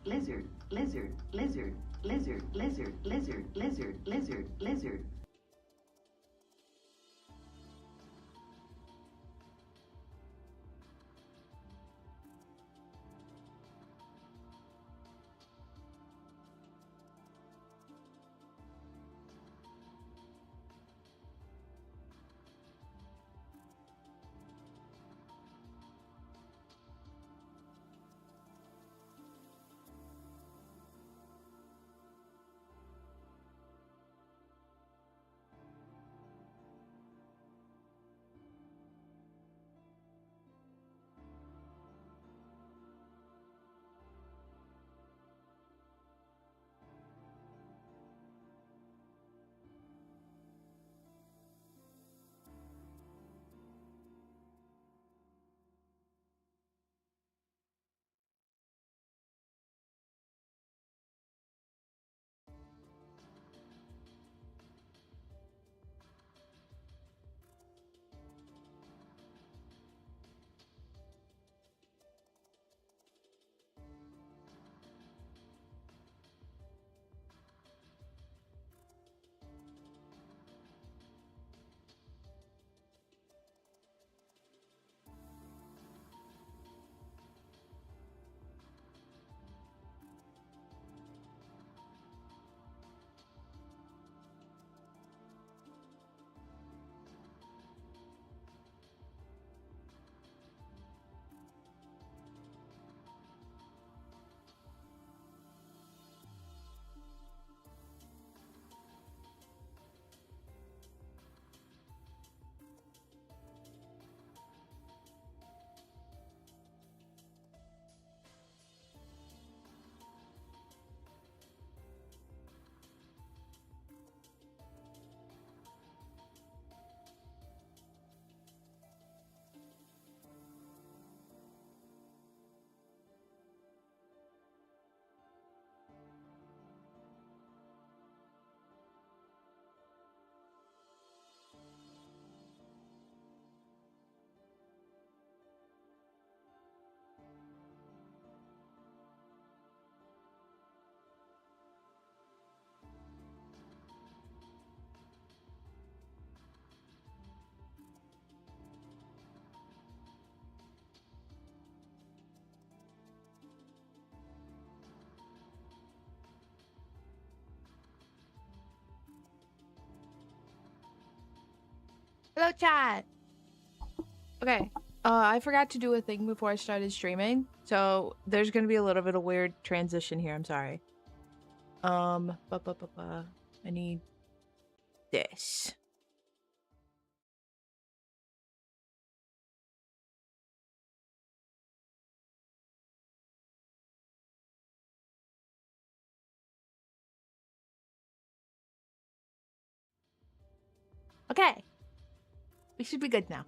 lizard, lizard, lizard, lizard, lizard, lizard, lizard, lizard, lizard. Hello, chat. Okay. I forgot to do a thing before I started streaming, so there's gonna be a little bit of weird transition here. I'm sorry. I need this. Okay. We should be good now.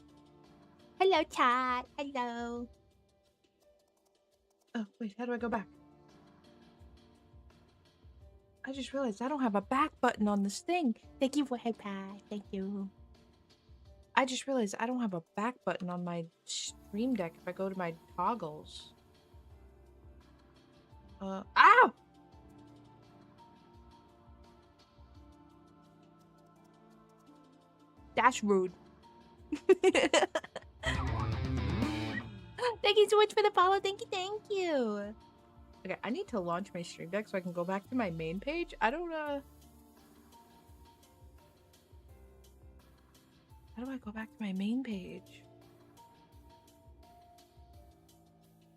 Hello, chat. Hello. Oh, wait, how do I go back? I just realized I don't have a back button on this thing. Thank you for iPad. Thank you. I just realized I don't have a back button on my stream deck if I go to my toggles. Ow! That's rude. Thank you so much for the follow. Thank you, thank you. Okay, I need to launch my stream deck so I can go back to my main page. I don't How do I go back to my main page?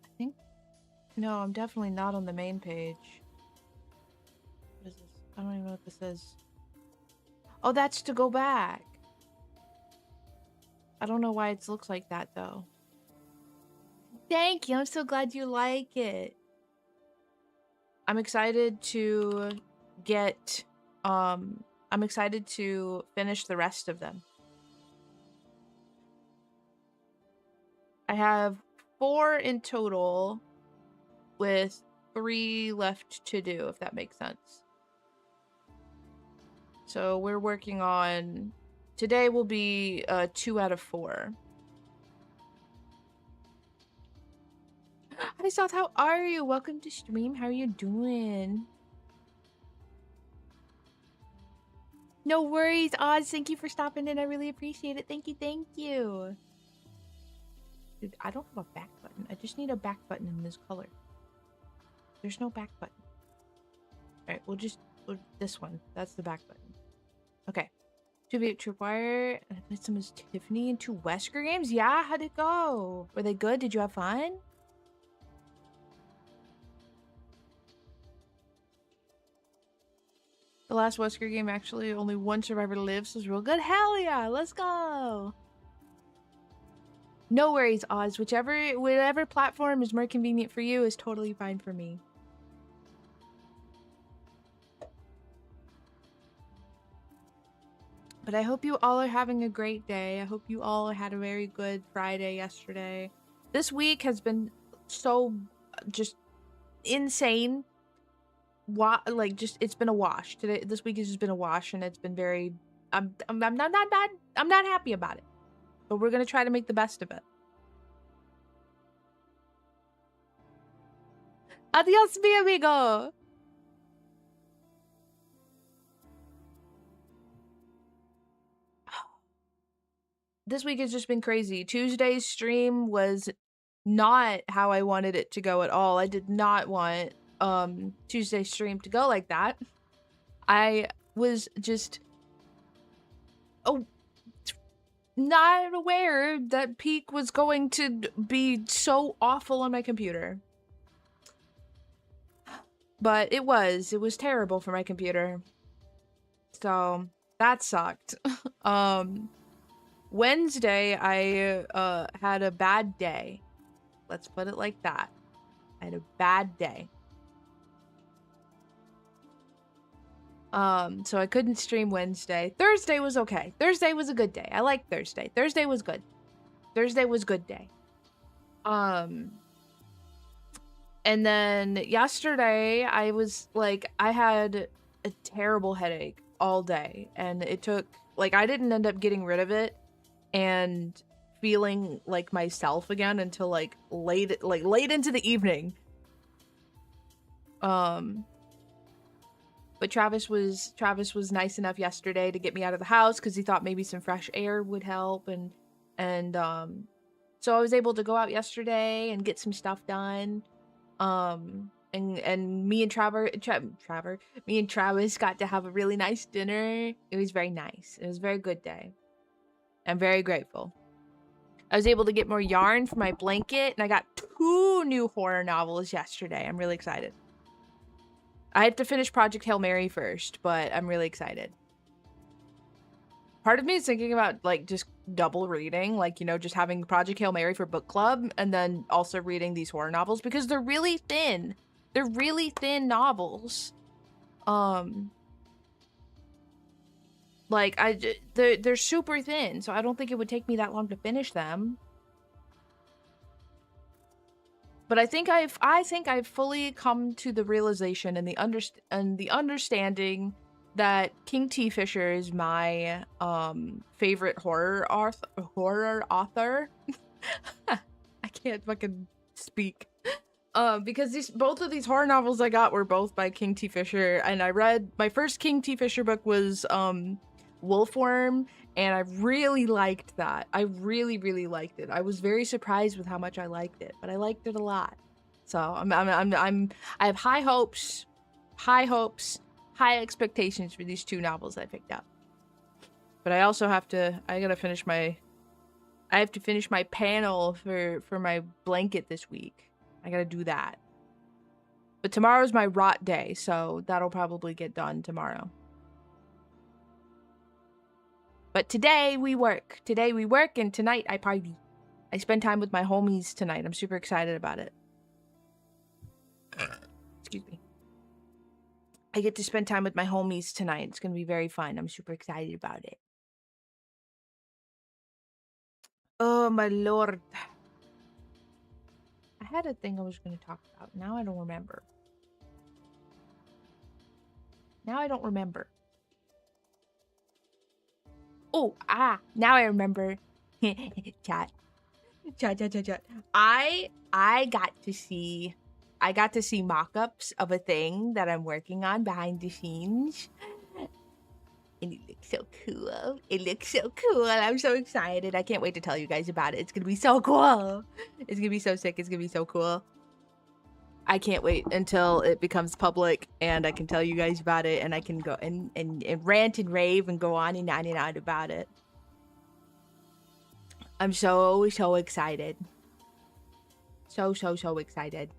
I think no, I'm definitely not on the main page. What is this? I don't even know what this is. Oh, that's to go back. I don't know why it looks like that though. Thank you. I'm so glad you like it. I'm excited to get I'm excited to finish the rest of them. I have 4 in total with 3 left to do, if that makes sense. So we're working on today will be 2 out of 4. I Hi, South. How are you? Welcome to stream. How are you doing? No worries, Oz. Thank you for stopping in. I really appreciate it. Thank you. Thank you. Dude, I don't have a back button. I just need a back button in this color. There's no back button. All right, we'll this one. That's the back button. Okay. 2-bit Tripwire. I played some as Tiffany and 2 Wesker games. Yeah, how'd it go? Were they good? Did you have fun? The last Wesker game, actually, only one survivor lives, was real good. Hell yeah, let's go. No worries, Oz. Whatever platform is more convenient for you is totally fine for me. But I hope you all are having a great day. I hope you all had a very good Friday yesterday. This week has been so just insane. It's been a wash. This week has just been a wash, and it's been very I'm not happy about it. But we're gonna try to make the best of it. Adios, mi amigo. This week has just been crazy. Tuesday's stream was not how I wanted it to go at all. I did not want Tuesday's stream to go like that. I was just not aware that Peak was going to be so awful on my computer. But it was terrible for my computer. So that sucked. Wednesday I had a bad day. Let's put it like that. I had a bad day. So I couldn't stream Wednesday. Thursday was okay. Thursday was a good day. I liked Thursday. Thursday was good. Thursday was good day. And then yesterday I had a terrible headache all day, and it took I didn't end up getting rid of it and feeling like myself again until late into the evening. But Travis was nice enough yesterday to get me out of the house because he thought maybe some fresh air would help, and so I was able to go out yesterday and get some stuff done. And me and Travis got to have a really nice dinner. It was very nice. It was a very good day. I'm very grateful. I was able to get more yarn for my blanket, and I got 2 new horror novels yesterday. I'm really excited. I have to finish Project Hail Mary first, but I'm really excited. Part of me is thinking about just double reading, just having Project Hail Mary for book club and then also reading these horror novels because they're really thin. They're really thin novels. They're super thin, so I don't think it would take me that long to finish them. But I think I've fully come to the realization and the understanding that King T. Fisher is my favorite horror author. I can't fucking speak. Because both of these horror novels I got were both by King T. Fisher, and I read my first King T. Fisher book was Wolfworm, and I really liked that. I really, really liked it. I was very surprised with how much I liked it, but I liked it a lot. So I have high hopes, high expectations for these 2 novels I picked up. But I also have to finish my panel for my blanket this week. I gotta do that. But tomorrow's my rot day, so that'll probably get done tomorrow. But today we work. And tonight I party. I spend time with my homies tonight. I'm super excited about it. Excuse me. I get to spend time with my homies tonight. It's going to be very fun. I'm super excited about it. Oh, my lord. I had a thing I was going to talk about. Now I don't remember. Oh, now I remember. Chat. Chat. I got to see mock-ups of a thing that I'm working on behind the scenes. And it looks so cool. It looks so cool. I'm so excited. I can't wait to tell you guys about it. It's gonna be so cool. It's gonna be so sick. It's gonna be so cool. I can't wait until it becomes public and I can tell you guys about it and I can go and rant and rave and go on and on about it. I'm so excited. So excited.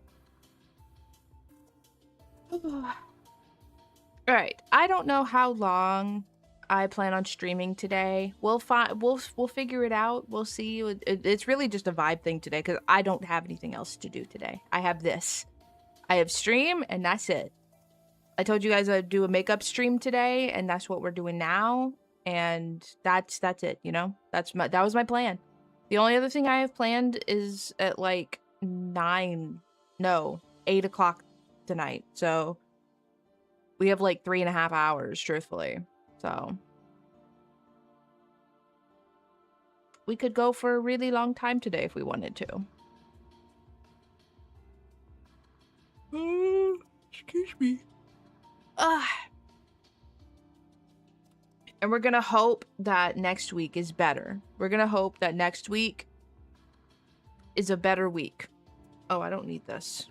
Alright, I don't know how long I plan on streaming today. We'll figure it out. We'll see. It's really just a vibe thing today because I don't have anything else to do today. I have this. I have stream and that's it. I told you guys I'd do a makeup stream today and that's what we're doing now. And that's it, you know? That was my plan. The only other thing I have planned is at like 8 o'clock tonight. So we have like 3.5 hours, truthfully. So we could go for a really long time today if we wanted to. Excuse me. And we're gonna hope that next week is better. We're gonna hope that next week is a better week. Oh, I don't need this.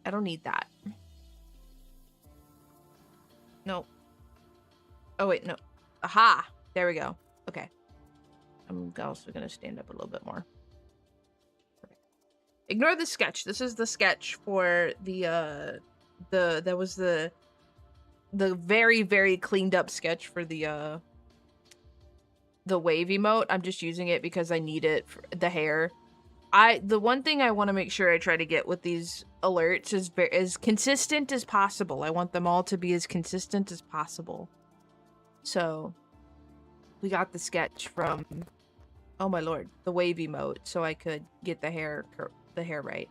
I don't need that. No. Oh, wait, no. Aha! There we go. Okay. I'm also gonna stand up a little bit more. Okay. Ignore the sketch. This is the sketch for the very, very cleaned up sketch for the wave emote. I'm just using it because I need it for the hair. The one thing I want to make sure I try to get with these alerts is as consistent as possible. I want them all to be as consistent as possible. So we got the sketch from, oh my lord, the wave emote, so I could get the hair right.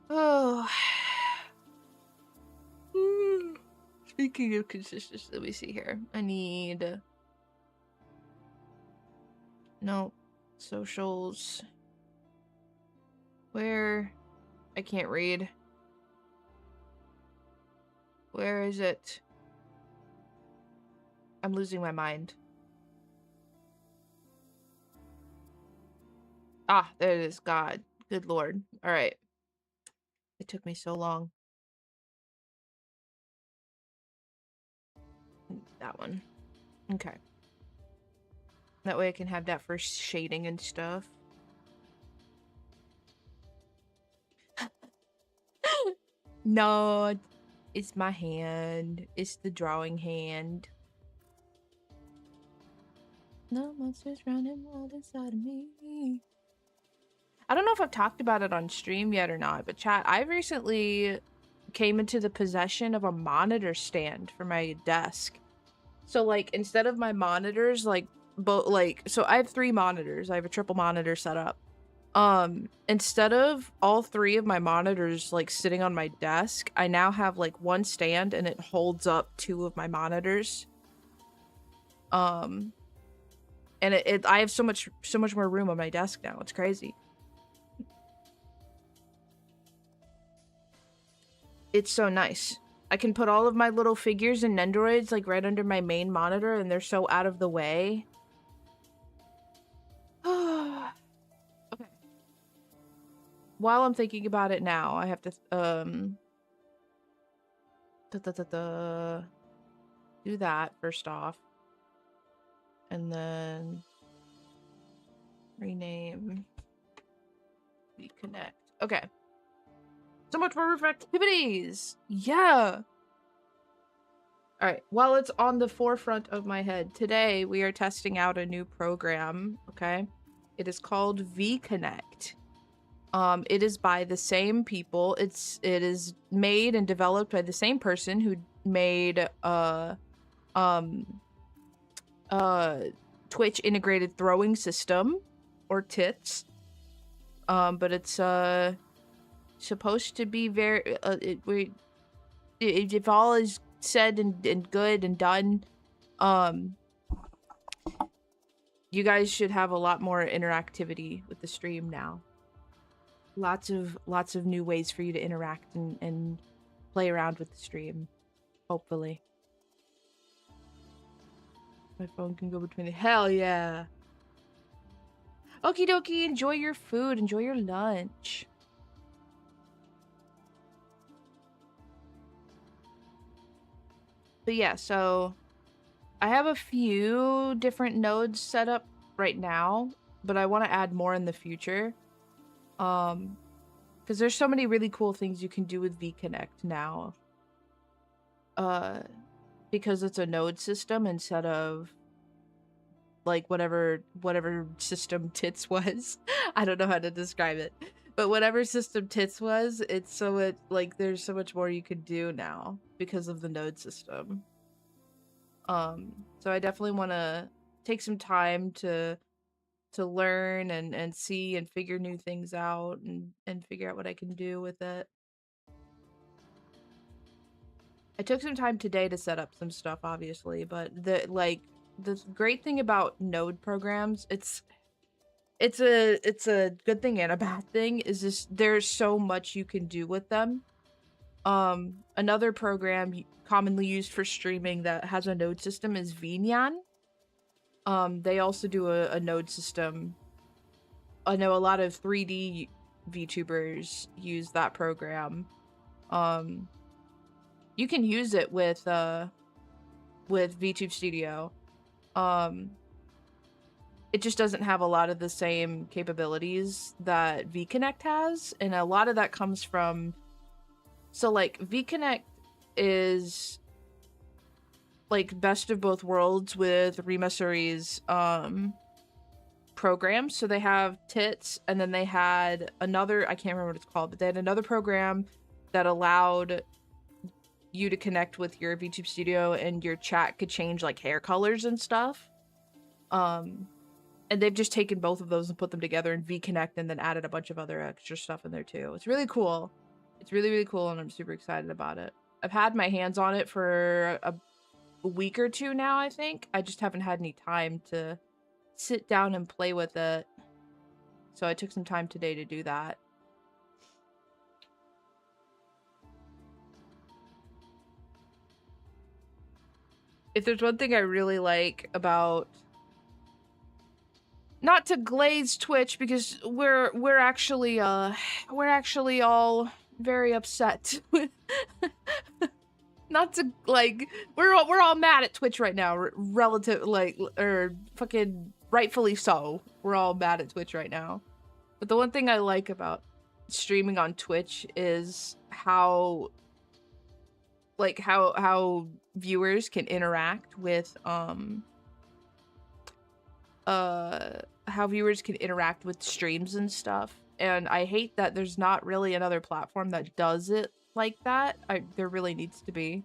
Oh. Speaking of consistency, let me see here. I need no socials. Where? I can't read. Where is it? I'm losing my mind. Ah, there it is. God. Good lord. Alright. It took me so long. That one. Okay. That way I can have that for shading and stuff. No, it's my hand. It's the drawing hand. No monsters running wild inside of me. I don't know if I've talked about it on stream yet or not, but chat, I recently came into the possession of a monitor stand for my desk. So like instead of my monitors, so I have 3 monitors. I have a triple monitor set up. Instead of all 3 of my monitors like sitting on my desk, I now have like one stand and it holds up 2 of my monitors. And I have so much more room on my desk now. It's crazy. It's so nice. I can put all of my little figures and Nendoroids like right under my main monitor and they're so out of the way. Okay. While I'm thinking about it now, I have to do that first off. And then rename, reconnect. Okay. So much more roof activities. Yeah. All right. While it's on the forefront of my head, today we are testing out a new program. Okay. It is called VConnect. It is by the same people. It is made and developed by the same person who made Twitch integrated throwing system, or TITS. But it's supposed to be very if all is said and good and done, you guys should have a lot more interactivity with the stream now. Lots of new ways for you to interact and play around with the stream, hopefully. My phone can go between the hell yeah. Okie dokie, enjoy your food, enjoy your lunch. But yeah, so I have a few different nodes set up right now, but I want to add more in the future. Because there's so many really cool things you can do with VConnect now. Because it's a node system instead of like whatever system tits was. I don't know how to describe it. But whatever system tits was, it's so it like there's so much more you could do now because of the node system. So I definitely want to take some time to learn and see and figure new things out and figure out what I can do with it. I took some time today to set up some stuff, obviously, but the great thing about node programs, it's a good thing and a bad thing, is just there's so much you can do with them. Another program commonly used for streaming that has a node system is Vinyan. They also do a node system. I know a lot of 3D VTubers use that program. You can use it with VTube Studio. It just doesn't have a lot of the same capabilities that VConnect has, and a lot of that comes from, so like VConnect is like best of both worlds with Rimasuri's programs. So they have tits, and then they had another, I can't remember what it's called, but they had another program that allowed you to connect with your VTube Studio, and your chat could change like hair colors and stuff. And they've just taken both of those and put them together in VConnect, and then added a bunch of other extra stuff in there too. It's really cool. It's really, really cool, and I'm super excited about it. I've had my hands on it for a week or two now, I think. I just haven't had any time to sit down and play with it. So I took some time today to do that. If there's one thing I really like about, not to glaze Twitch, because we're actually all very upset with not to like we're all mad at Twitch right now, relative like, or fucking rightfully so. We're all mad at Twitch right now. But the one thing I like about streaming on Twitch is how viewers can interact with streams and stuff. And I hate that there's not really another platform that does it like that. There really needs to be.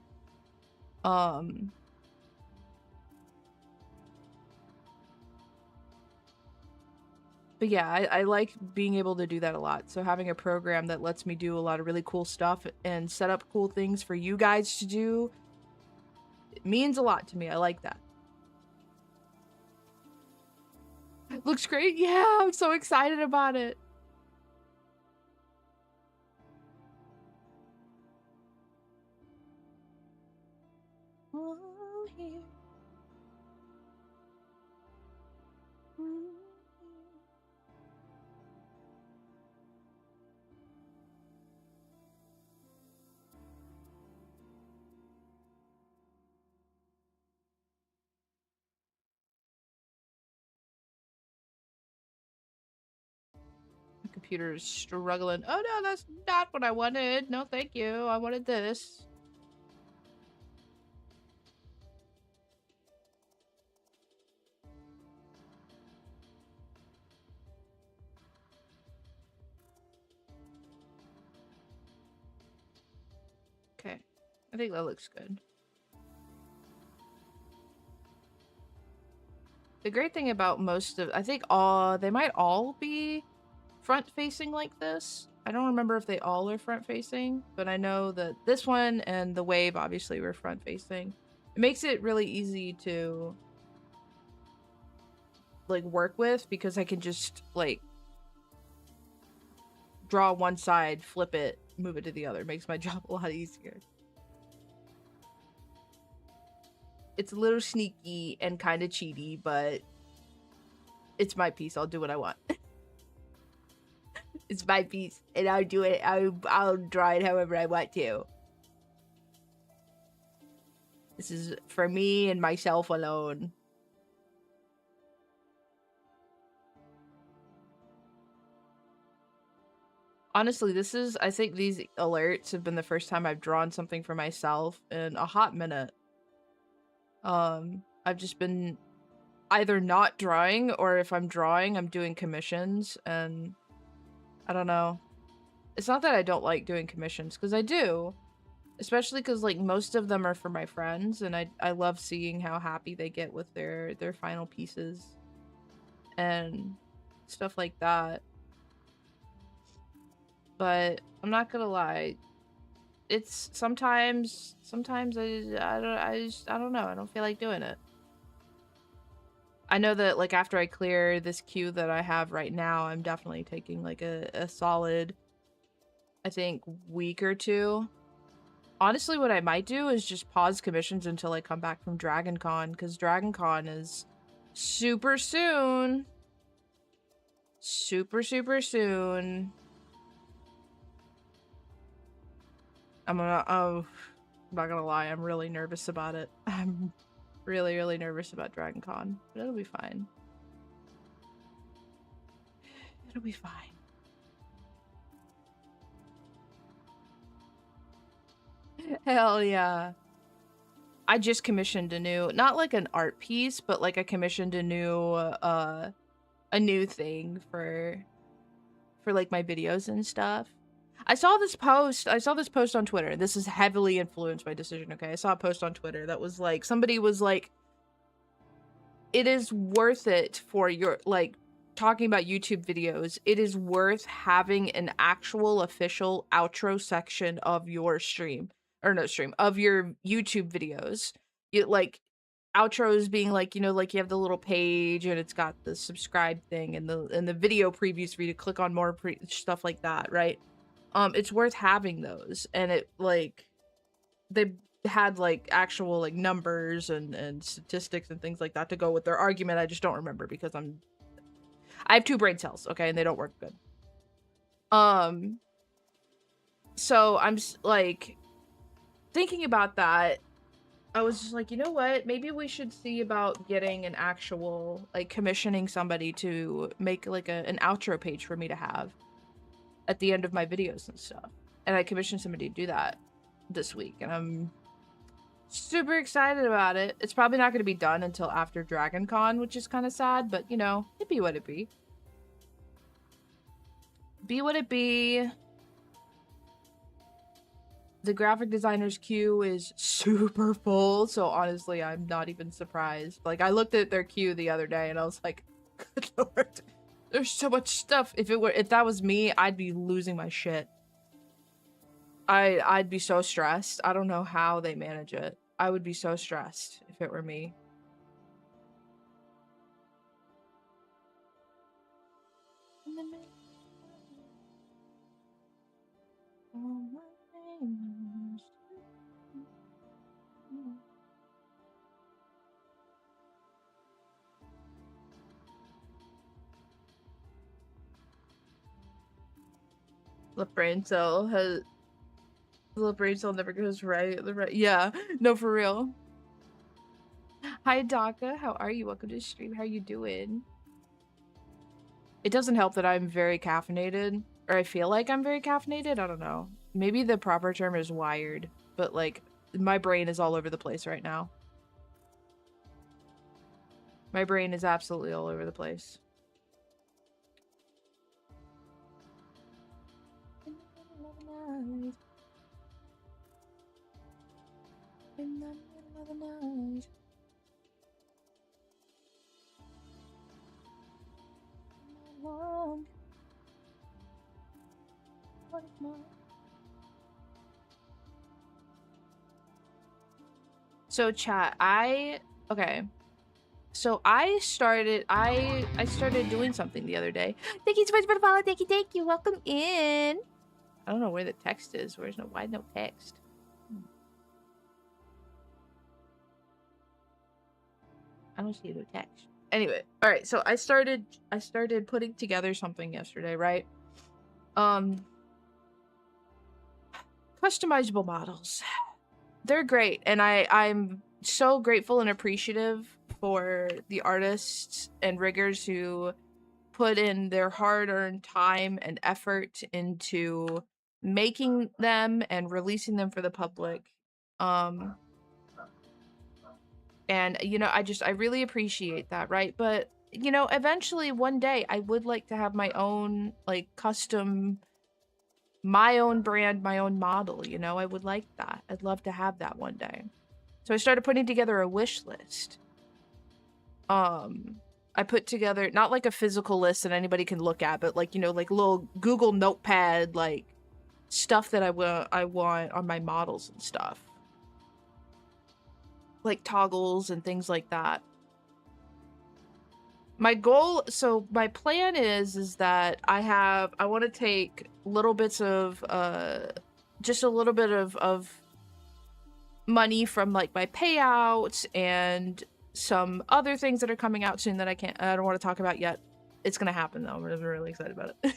But yeah, I like being able to do that a lot. So having a program that lets me do a lot of really cool stuff and set up cool things for you guys to do, it means a lot to me. I like that. Looks great. Yeah, I'm so excited about it. Oh, here. Computer is struggling. Oh no, that's not what I wanted. No, thank you. I wanted this. Okay, I think that looks good. The great thing about most of, I think they might all be front-facing like this. I don't remember if they all are front-facing, but I know that this one and the Wave obviously were front-facing. It makes it really easy to like work with, because I can just like draw one side, flip it, move it to the other. It makes my job a lot easier. It's a little sneaky and kind of cheaty, but it's my piece. I'll do what I want. It's my piece, and I'll do it. I'll draw it however I want to. This is for me and myself alone. Honestly, I think these alerts have been the first time I've drawn something for myself in a hot minute. I've just been either not drawing, or if I'm drawing, I'm doing commissions, and I don't know. It's not that I don't like doing commissions, because I do. Especially because, like, most of them are for my friends, and I love seeing how happy they get with their final pieces. And stuff like that. But I'm not gonna lie. It's sometimes I don't know. I don't feel like doing it. I know that, like, after I clear this queue that I have right now, I'm definitely taking like a solid, I think, week or two. Honestly, what I might do is just pause commissions until I come back from Dragon Con, because Dragon Con is super soon. Super soon. I'm not gonna lie, I'm really nervous about it. I'm really nervous about Dragon Con, but it'll be fine. It'll be fine. Hell yeah. I just commissioned a new, not like an art piece, but like I commissioned a new thing for like my videos and stuff. I saw this post on Twitter. This is heavily influenced by Decision, okay? I saw a post on Twitter that was like, somebody was like, it is worth it for your, like, talking about YouTube videos, it is worth having an actual official outro section of your stream. Or no stream, of your YouTube videos. You, like, outros being like, you know, like you have the little page and it's got the subscribe thing and the video previews for you to click on more stuff like that, right? It's worth having those. And it, like, they had like actual like numbers and statistics and things like that to go with their argument. I just don't remember because I have 2 brain cells, okay, and they don't work good. So I'm like thinking about that. I was just like, you know what? Maybe we should see about getting an actual, like, commissioning somebody to make like an outro page for me to have at the end of my videos and stuff. And I commissioned somebody to do that this week, and I'm super excited about it. It's probably not going to be done until after Dragon Con, which is kind of sad, but you know, it be what it be. Be what it be. The graphic designer's queue is super full, so honestly, I'm not even surprised. Like, I looked at their queue the other day and I was like, good lord, there's so much stuff. If that was me, I'd be losing my shit. I'd be so stressed. I don't know how they manage it. I would be so stressed if it were me. The brain cell never goes right. Yeah, no, for real. Hi, Daka. How are you? Welcome to the stream. How are you doing? It doesn't help that I'm very caffeinated, or I feel like I'm very caffeinated. I don't know. Maybe the proper term is wired, but like my brain is all over the place right now. My brain is absolutely all over the place. In the middle of the night. So chat, okay. So I started doing something the other day. Thank you so much for the follow. Thank you. Welcome in. I don't know where the text is. Why no text? I don't see the text. Anyway, all right. So I started putting together something yesterday, right? Customizable models. They're great, and I'm so grateful and appreciative for the artists and riggers who put in their hard-earned time and effort into making them and releasing them for the public. And you know, I really appreciate that, right? But you know, eventually one day I would like to have my own like custom, my own brand, my own model, you know? I would like that. I'd love to have that one day. So I started putting together a wish list. I put together not like a physical list that anybody can look at, but like, you know, like little Google Notepad, like stuff that I want on my models and stuff. Like toggles and things like that. My goal, so my plan is that I want to take little bits of, just a little bit of money from like my payouts and some other things that are coming out soon that I don't want to talk about yet. It's going to happen though. I'm really excited about it.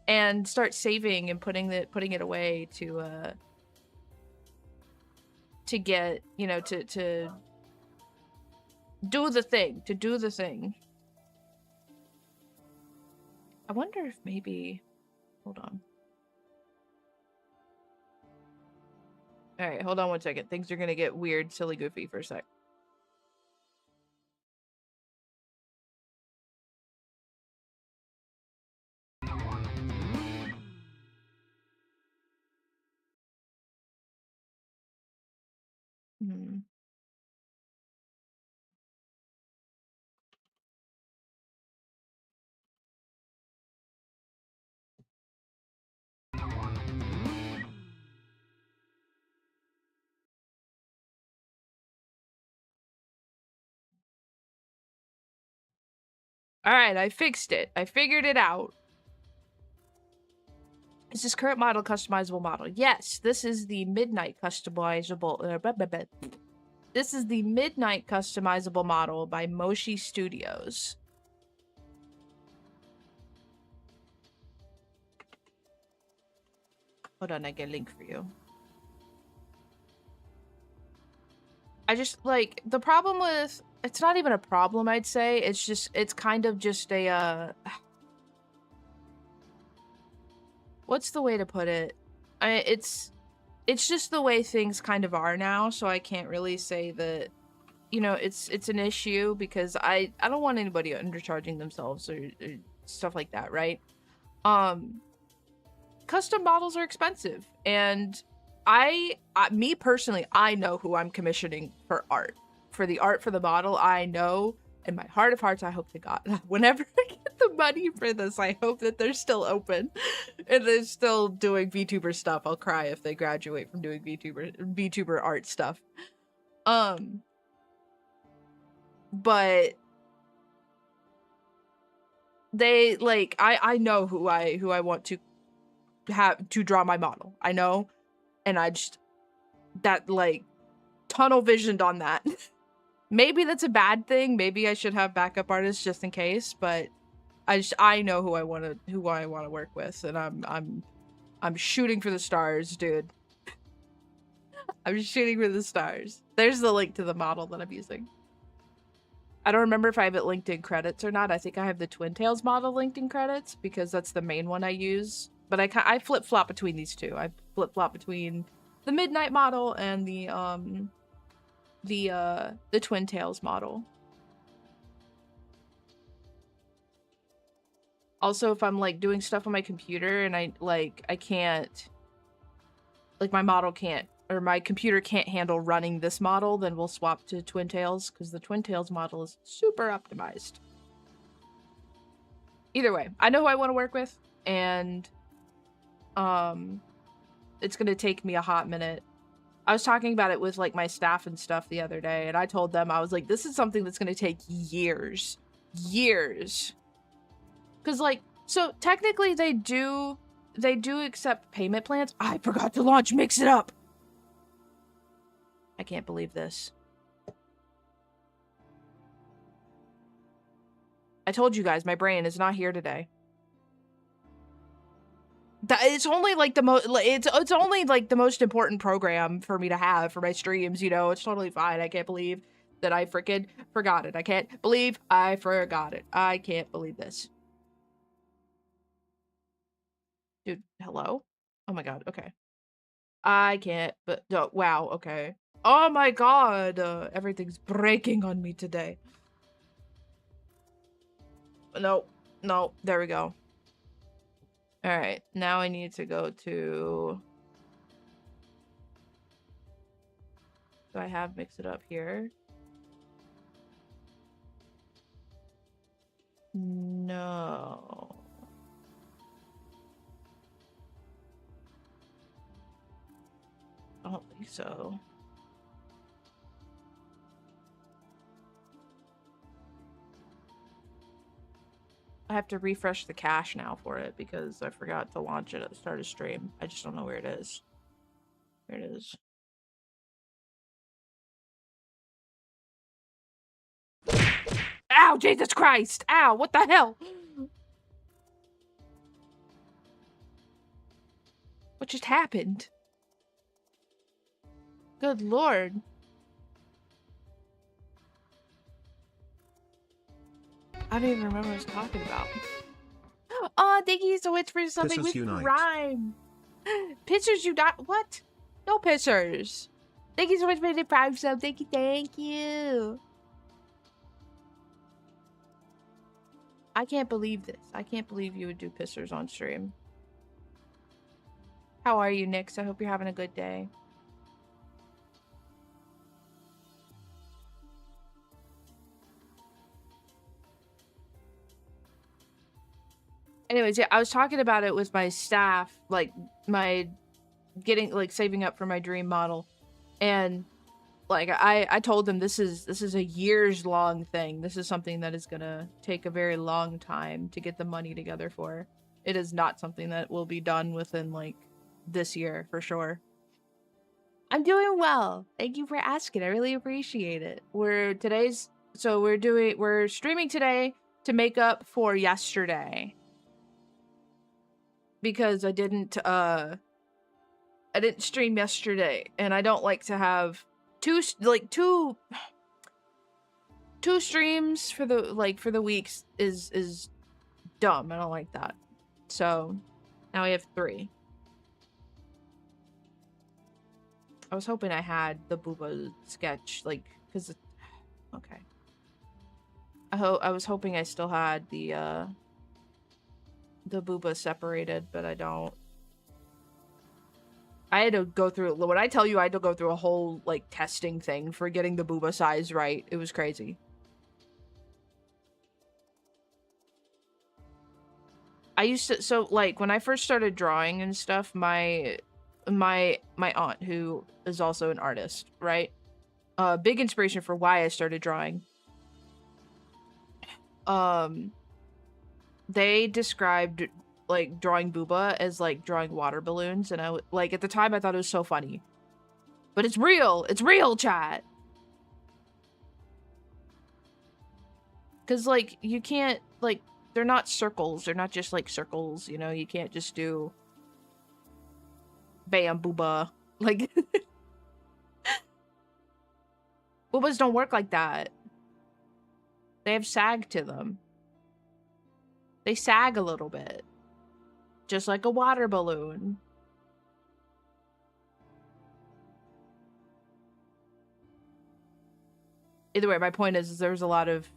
And start saving and putting it away to get, you know, to do the thing. I wonder if maybe, hold on. All right, hold on one second. Things are going to get weird, silly, goofy for a sec. All right, I fixed it. I figured it out. Is this current model customizable model? Yes, this is the Midnight customizable. This is the Midnight customizable model by Moshi Studios. Hold on, I get a link for you. I just like the problem with it's not even a problem, I'd say. It's kind of just a what's the way to put it? It's just the way things kind of are now, so I can't really say that, you know, it's an issue because I don't want anybody undercharging themselves or stuff like that, right? Custom models are expensive, and me personally, I know who I'm commissioning for art. For the art for the model, I know in my heart of hearts, I hope to God, whenever I get the money for this, I hope that they're still open and they're still doing VTuber stuff. I'll cry if they graduate from doing VTuber art stuff. But they like I know who I want to have to draw my model. I know, and I just that like tunnel visioned on that. Maybe that's a bad thing. Maybe I should have backup artists just in case, but I know who I want to work with, and I'm shooting for the stars, dude. I'm shooting for the stars. There's the link to the model that I'm using. I don't remember if I have it linked in credits or not. I think I have the Twin Tails model linked in credits because that's the main one I use. But I flip-flop between these two. I flip-flop between the Midnight model and the Twin Tails model. Also, if I'm like doing stuff on my computer and I can't, like my model can't, or my computer can't handle running this model, then we'll swap to Twin Tails because the Twin Tails model is super optimized. Either way, I know who I want to work with, and it's gonna take me a hot minute I was talking about it with like my staff and stuff the other day, and I told them, I was like, this is something that's going to take years. Because like, so technically they do accept payment plans. I forgot to launch Mix It Up. I can't believe this. I told you guys, my brain is not here today. It's only like the most, it's only like the most important program for me to have for my streams, you know. It's totally fine. I can't believe that I freaking forgot it. I can't believe I forgot it. I can't believe this. Dude, hello? Oh my god, okay. I can't, but, wow, okay. Oh my god, everything's breaking on me today. No, there we go. Alright, now I need to go to... Do I have Mix It Up here? No. I don't think so. I have to refresh the cache now for it because I forgot to launch it at the start of stream. I just don't know where it is. There it is. Ow, Jesus Christ! Ow, what the hell? What just happened? Good lord. I don't even remember what I was talking about. Oh, thank you so much for something with Prime. Pictures you not what? No pictures. Thank you so much for the Prime sub. Thank you, thank you. I can't believe this. I can't believe you would do pictures on stream. How are you, Nix? I hope you're having a good day. Anyways, yeah, I was talking about it with my staff, like my saving up for my dream model, and like I told them this is a years long thing. This is something that is gonna take a very long time to get the money together for. It is not something that will be done within like this year for sure. I'm doing well. Thank you for asking. I really appreciate it. We're streaming today to make up for yesterday. Because I didn't stream yesterday, and I don't like to have two streams for the weeks is dumb. I don't like that. So now we have 3. I was hoping I had the Booba sketch, like, because okay. I was hoping I still had the Booba separated, but I don't. I had to go through, when I tell you I had to go through a whole, like, testing thing for getting the Booba size right. It was crazy. I used to, so, like, when I first started drawing and stuff, my aunt, who is also an artist, right? Big inspiration for why I started drawing. They described like drawing Booba as like drawing water balloons, and I like at the time I thought it was so funny, but it's real, chat. Because like you can't, like, they're not circles, they're not just like circles, you know. You can't just do bam Booba, like Boobas don't work like that. They have sag to them. They sag a little bit. Just like a water balloon. Either way, my point is there was a lot of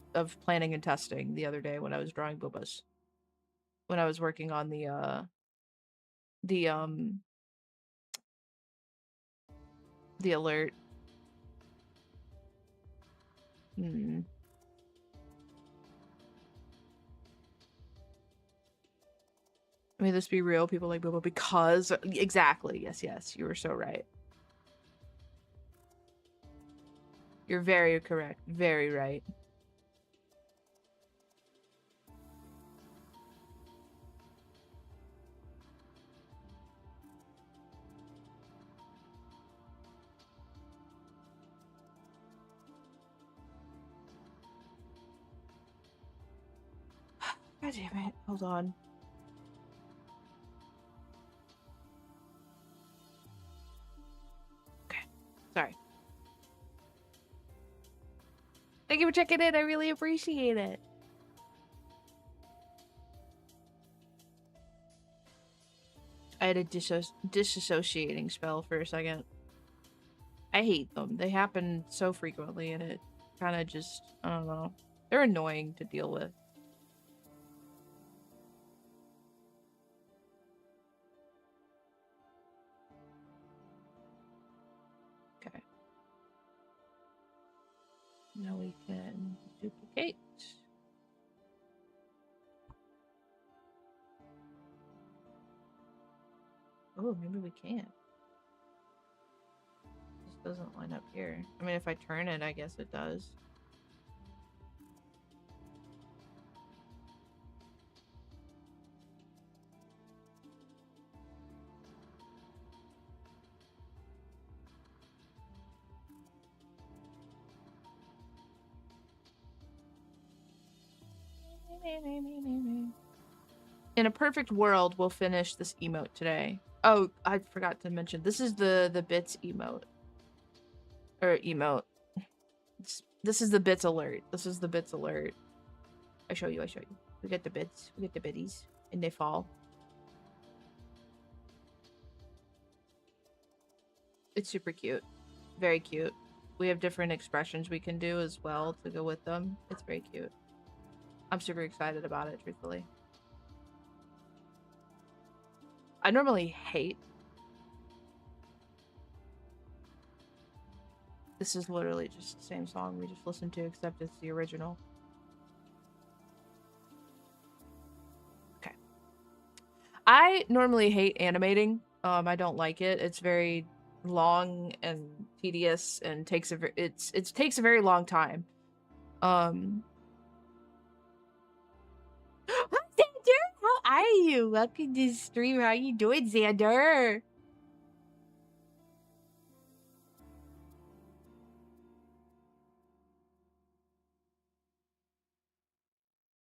planning and testing the other day when I was drawing Boobas. When I was working on the alert. I mean, let's be real, people like Booba because... Exactly, yes, you were so right. You're very correct. Very right. God damn it. Hold on. Okay. Sorry. Thank you for checking in. I really appreciate it. I had a disassociating spell for a second. I hate them. They happen so frequently and it kind of just, I don't know. They're annoying to deal with. Okay. Now we can duplicate. Oh, maybe we can't. This doesn't line up here. I mean, if I turn it, I guess it does. In a perfect world, we'll finish this emote today. Oh, I forgot to mention. This is the bits emote. Or emote. This is the bits alert. This is the bits alert. I show you. We get the bits. We get the biddies. And they fall. It's super cute. Very cute. We have different expressions we can do as well to go with them. It's very cute. I'm super excited about it, truthfully. I normally hate. This is literally just the same song we just listened to, except it's the original. Okay. I normally hate animating. I don't like it. It's very long and tedious and takes it takes a very long time. Hi, Xander! How are you? Welcome to the stream. How you doing, Xander?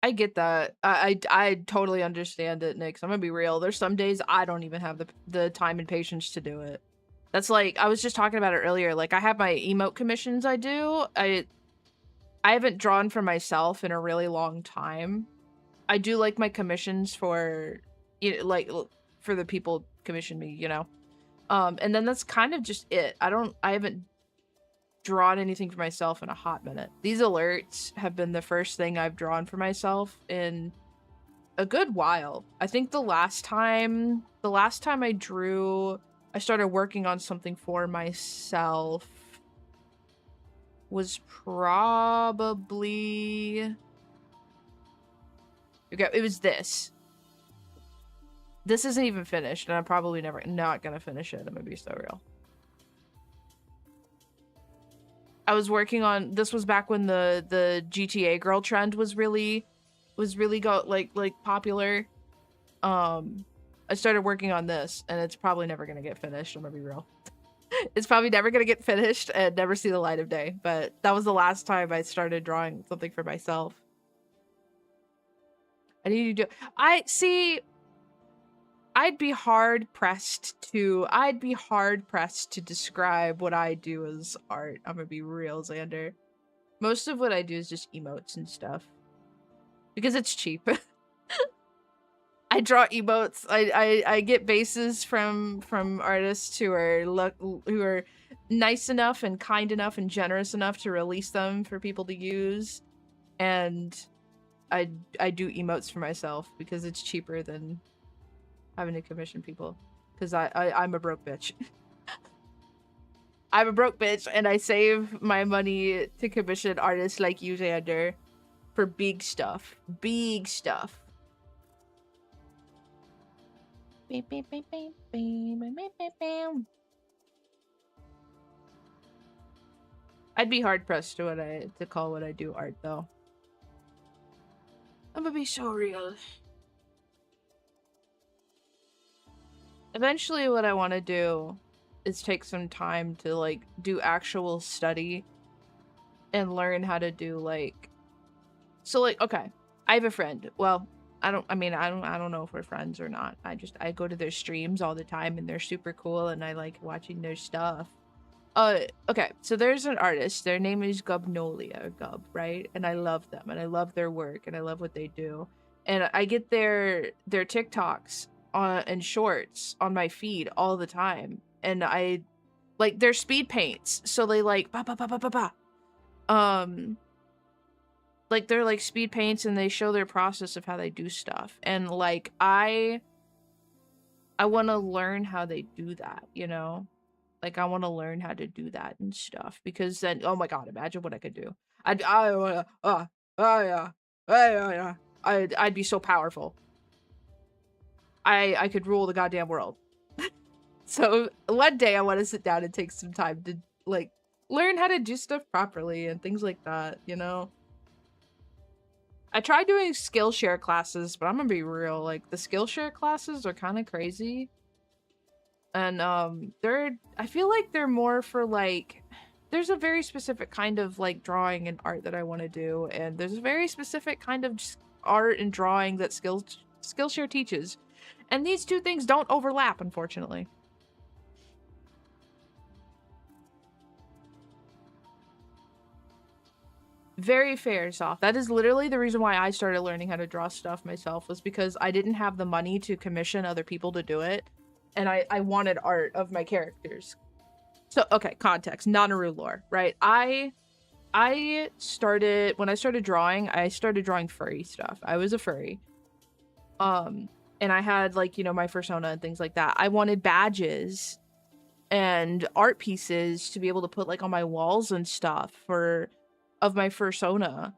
I get that. I totally understand it, Nick. I'm gonna be real. There's some days I don't even have the time and patience to do it. That's like, I was just talking about it earlier. Like, I have my emote commissions I do. I haven't drawn for myself in a really long time. I do like my commissions for, you know, like, for the people commission me, you know. And then that's kind of just it. I haven't drawn anything for myself in a hot minute. These alerts have been the first thing I've drawn for myself in a good while. I think the last time I started working on something for myself was probably, okay, it was this. This isn't even finished, and I'm probably not gonna finish it. I'm gonna be so real. I was working on, this was back when the GTA girl trend was really popular. I started working on this, and it's probably never gonna get finished. I'm gonna be real. It's probably never gonna get finished and never see the light of day. But that was the last time I started drawing something for myself. I need to do. I'd be hard pressed to describe what I do as art. I'm gonna be real, Xander. Most of what I do is just emotes and stuff. Because it's cheap. I draw emotes. I get bases from artists who are nice enough and kind enough and generous enough to release them for people to use. And I do emotes for myself because it's cheaper than having to commission people, because I'm a broke bitch. I'm a broke bitch, and I save my money to commission artists like you, Xander, for big stuff. Big stuff. I'd be hard pressed to call what I do art though. I'm gonna be so real. Eventually what I want to do is take some time to like do actual study and learn how to do like, so like, okay, I have a friend. Well, I don't know if we're friends or not. I go to their streams all the time and they're super cool and I like watching their stuff. Okay, so there's an artist. Their name is Gubnolia, or Gub, right? And I love them and I love their work and I love what they do. And I get their TikToks and shorts on my feed all the time. And I like their speed paints. So they like ba ba ba ba ba ba. Like they're like speed paints and they show their process of how they do stuff. And like I want to learn how they do that, you know? Like I want to learn how to do that and stuff because then, oh my god, imagine what I could do. I'd be so powerful. I could rule the goddamn world. So one day I want to sit down and take some time to like learn how to do stuff properly and things like that, you know? I tried doing Skillshare classes, but I'm gonna be real, like the Skillshare classes are kind of crazy. And I feel like they're more for like, there's a very specific kind of like drawing and art that I want to do, and there's a very specific kind of art and drawing that Skillshare teaches, and these two things don't overlap, unfortunately. Very fair, Soft. That is literally the reason why I started learning how to draw stuff myself, was because I didn't have the money to commission other people to do it. And I wanted art of my characters. So, okay, context. Nanaru lore, right? I started, when I started drawing furry stuff. I was a furry. And I had, like, you know, my persona and things like that. I wanted badges and art pieces to be able to put, like, on my walls and stuff of my persona.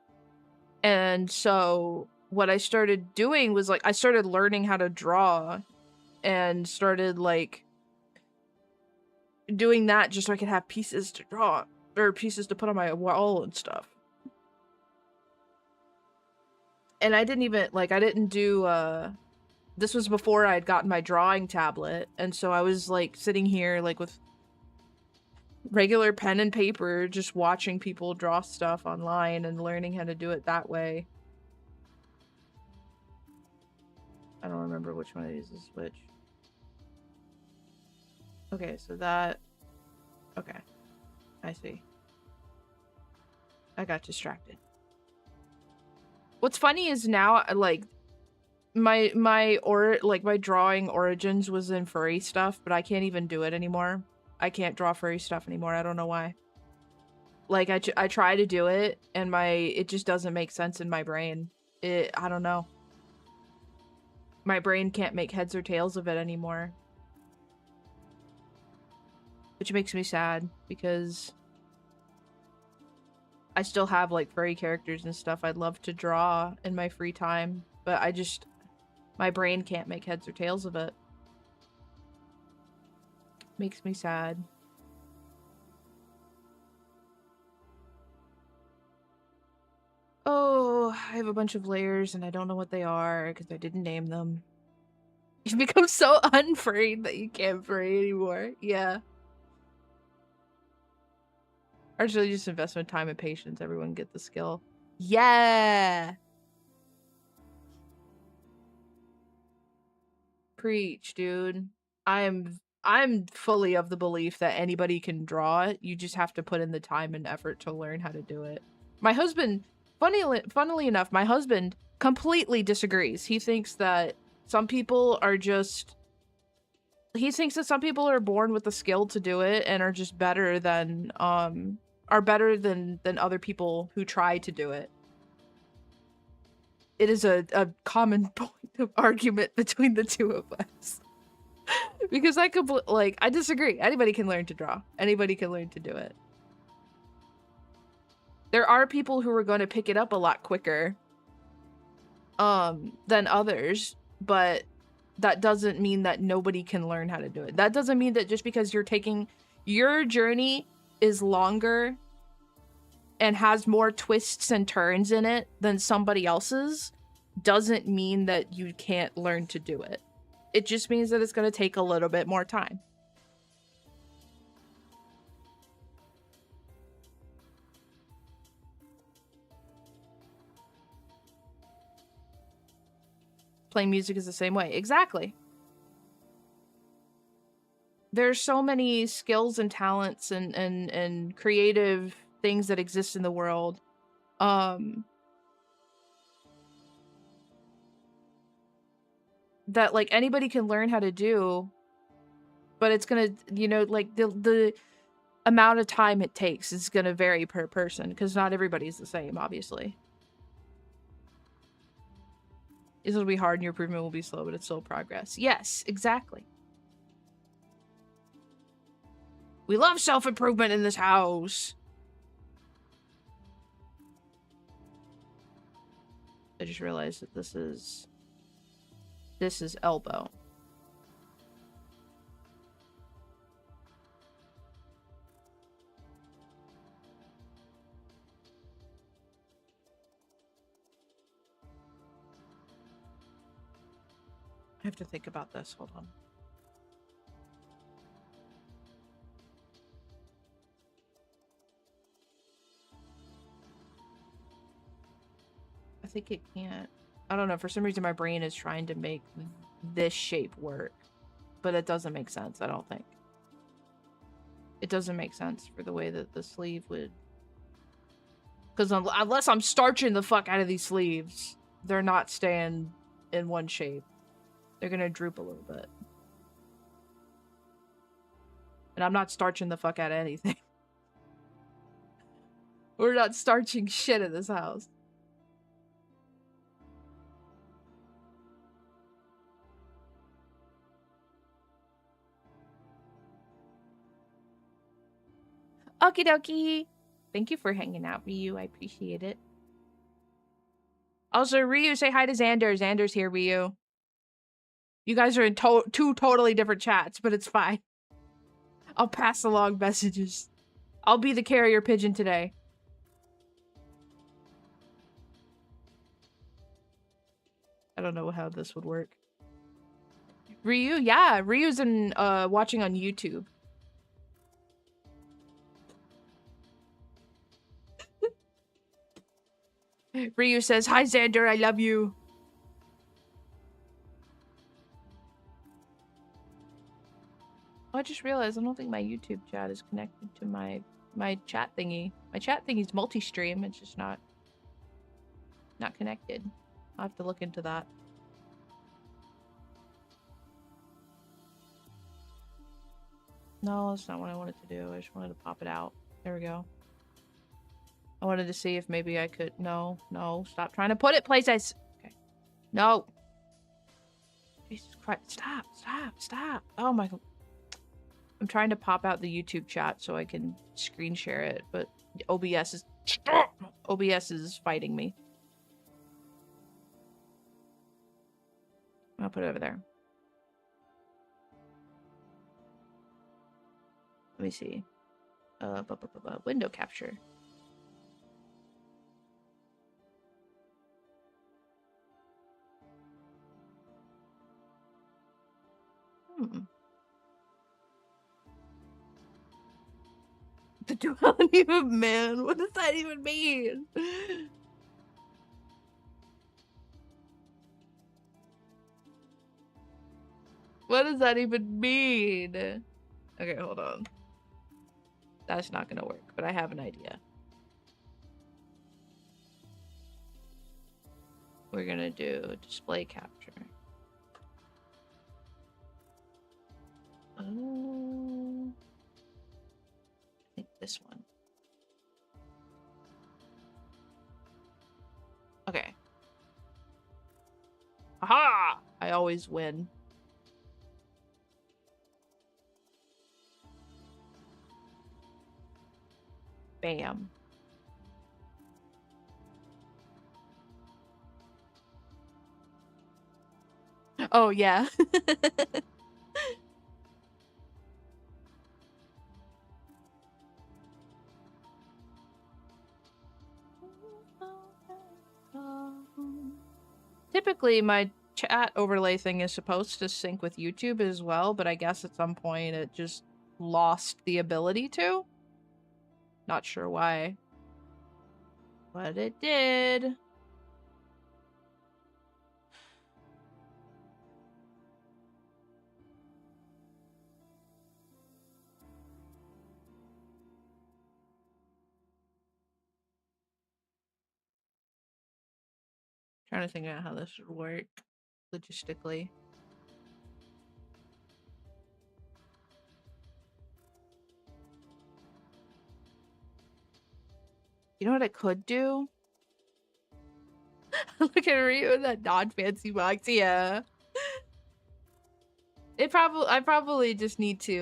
And so what I started doing was, like, I started learning how to draw and started like doing that just so I could have pieces to draw or pieces to put on my wall and stuff. And I didn't do this was before I had gotten my drawing tablet, and so I was like sitting here like with regular pen and paper just watching people draw stuff online and learning how to do it that way. I don't remember which one of these is which. Okay, so that... Okay. I see. I got distracted. What's funny is now, like, my drawing origins was in furry stuff, but I can't even do it anymore. I can't draw furry stuff anymore. I don't know why. Like, I try to do it, and it just doesn't make sense in my brain. I don't know. My brain can't make heads or tails of it anymore. Which makes me sad, because I still have, like, furry characters and stuff I'd love to draw in my free time, but my brain can't make heads or tails of it. Makes me sad. Oh, I have a bunch of layers and I don't know what they are because I didn't name them. You become so unfurried that you can't furry anymore. Yeah. Actually, just investment time and patience. Everyone get the skill. Yeah. Preach, dude. I'm fully of the belief that anybody can draw. You just have to put in the time and effort to learn how to do it. My husband, funnily enough, my husband completely disagrees. He thinks that some people are just... He thinks that some people are born with the skill to do it and are just better than, than other people who try to do it. It is a common point of argument between the two of us. Because I disagree. Anybody can learn to draw. Anybody can learn to do it. There are people who are going to pick it up a lot quicker than others, but that doesn't mean that nobody can learn how to do it. That doesn't mean that just because you're taking your journey is longer and has more twists and turns in it than somebody else's doesn't mean that you can't learn to do it. It just means that it's going to take a little bit more time. Playing music is the same way. Exactly. There's so many skills and talents and creative things that exist in the world. That like anybody can learn how to do, but it's gonna, you know, like the amount of time it takes is gonna vary per person because not everybody's the same, obviously. It'll be hard and your improvement will be slow, but it's still progress. Yes, exactly. We love self-improvement in this house. I just realized that this is elbow. I have to think about this. Hold on. I think it can't. I don't know. For some reason, my brain is trying to make this shape work. But it doesn't make sense, I don't think. It doesn't make sense for the way that the sleeve would... Because unless I'm starching the fuck out of these sleeves, they're not staying in one shape. They're gonna droop a little bit. And I'm not starching the fuck out of anything. We're not starching shit in this house. Okie dokie. Thank you for hanging out, Ryu. I appreciate it. Also, Ryu, say hi to Xander. Xander's here, Ryu. You guys are in two totally different chats, but it's fine. I'll pass along messages. I'll be the carrier pigeon today. I don't know how this would work. Ryu? Yeah, Ryu's in watching on YouTube. Ryu says, hi Xander, I love you. Oh, I just realized I don't think my YouTube chat is connected to my chat thingy. My chat thingy's multi-stream, it's just not connected. I'll have to look into that. No, that's not what I wanted to do. I just wanted to pop it out. There we go. I wanted to see if maybe I could... No, stop trying to put it places. Okay. No. Jesus Christ. Stop. Oh my God. I'm trying to pop out the YouTube chat so I can screen share it, but OBS is... OBS is fighting me. I'll put it over there. Let me see. Window capture. The duality of man. What does that even mean? What does that even mean? Okay, hold on. That's not gonna work, but I have an idea. We're gonna do display capture. Oh, I think this one. Okay. Aha! I always win. Bam. Oh, yeah. Typically, my chat overlay thing is supposed to sync with YouTube as well, but I guess at some point it just lost the ability to. Not sure why. But it did. Trying to think out how this would work logistically. You know what I could do? Look at Ryu in that non-fancy box. Yeah. I probably just need to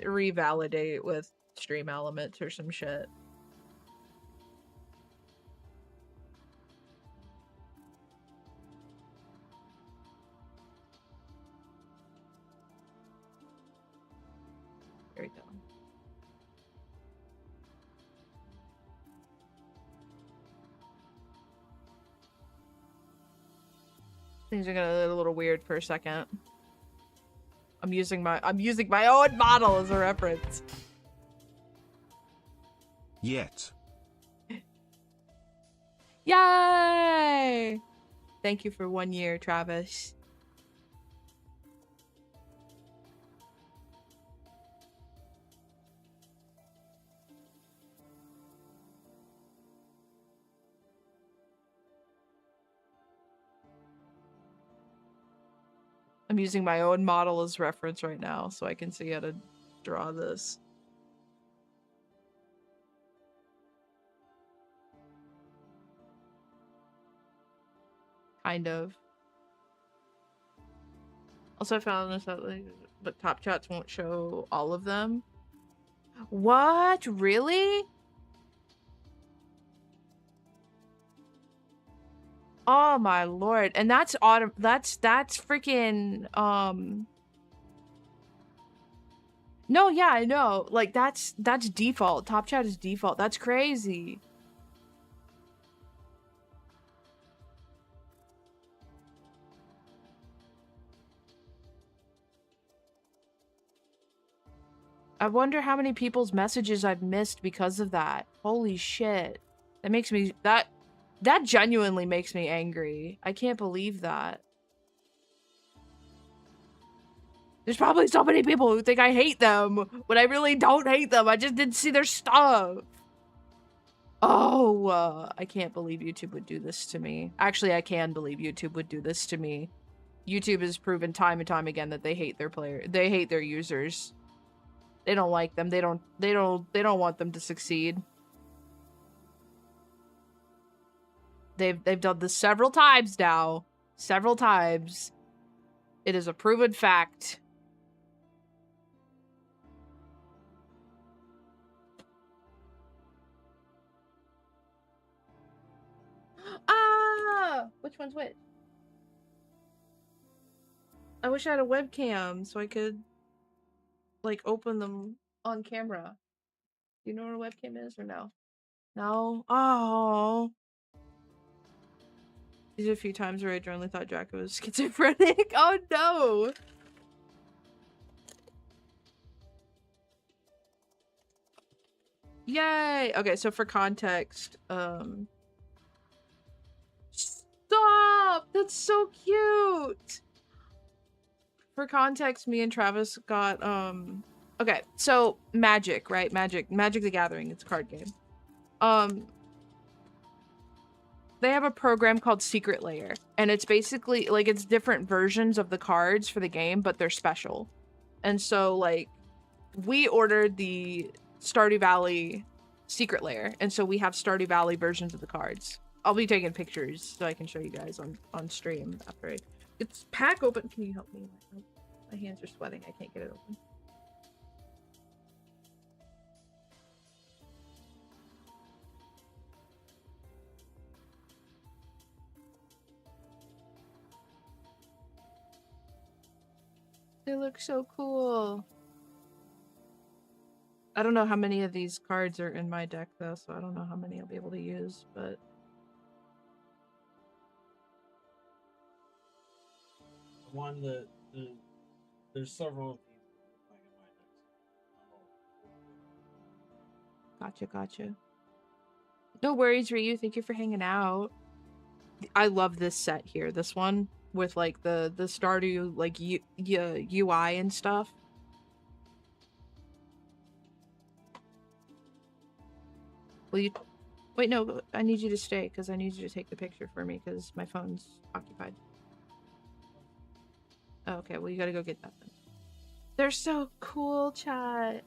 revalidate with stream elements or some shit. There we go. Things are gonna get a little weird for a second. I'm using my own model as a reference. Yet. Yay! Thank you for 1 year, Travis. I'm using my own model as reference right now so I can see how to draw this. Kind of. Also, I found this out, like, but top chats won't show all of them. What? Really? Oh my lord. And that's that's freaking No, yeah, I know. Like that's default. Top chat is default. That's crazy. I wonder how many people's messages I've missed because of that. Holy shit. That makes me that genuinely makes me angry. I can't believe that. There's probably so many people who think I hate them when I really don't hate them. I just didn't see their stuff. Oh, I can't believe YouTube would do this to me. Actually, I can believe YouTube would do this to me. YouTube has proven time and time again that they hate their they hate their users. They don't like them. They don't want them to succeed. They've done this several times now. Several times. It is a proven fact. Ah! Which one's which? I wish I had a webcam so I could, like, open them on camera. Do you know what a webcam is or no? No? Oh. These are a few times where I genuinely thought Draco was schizophrenic. Oh no! Yay! Okay, so for context, stop! That's so cute! For context, me and Travis got, okay, so Magic, right? Magic the Gathering, it's a card game. They have a program called Secret Lair, and it's basically, like, it's different versions of the cards for the game, but they're special. And so, like, we ordered the Stardew Valley Secret Lair, and so we have Stardew Valley versions of the cards. I'll be taking pictures so I can show you guys on stream after it's pack open. Can you help me? My hands are sweating. I can't get it open. They look so cool. I don't know how many of these cards are in my deck though, so I don't know how many I'll be able to use, but one that there's several of these playing in my decks. Gotcha. No worries, Ryu. Thank you for hanging out. I love this set here. This one with like the Stardew like UI and stuff. Will you wait? No, I need you to stay because I need you to take the picture for me because my phone's occupied. Oh, okay, well you gotta go get that then. They're so cool, chat.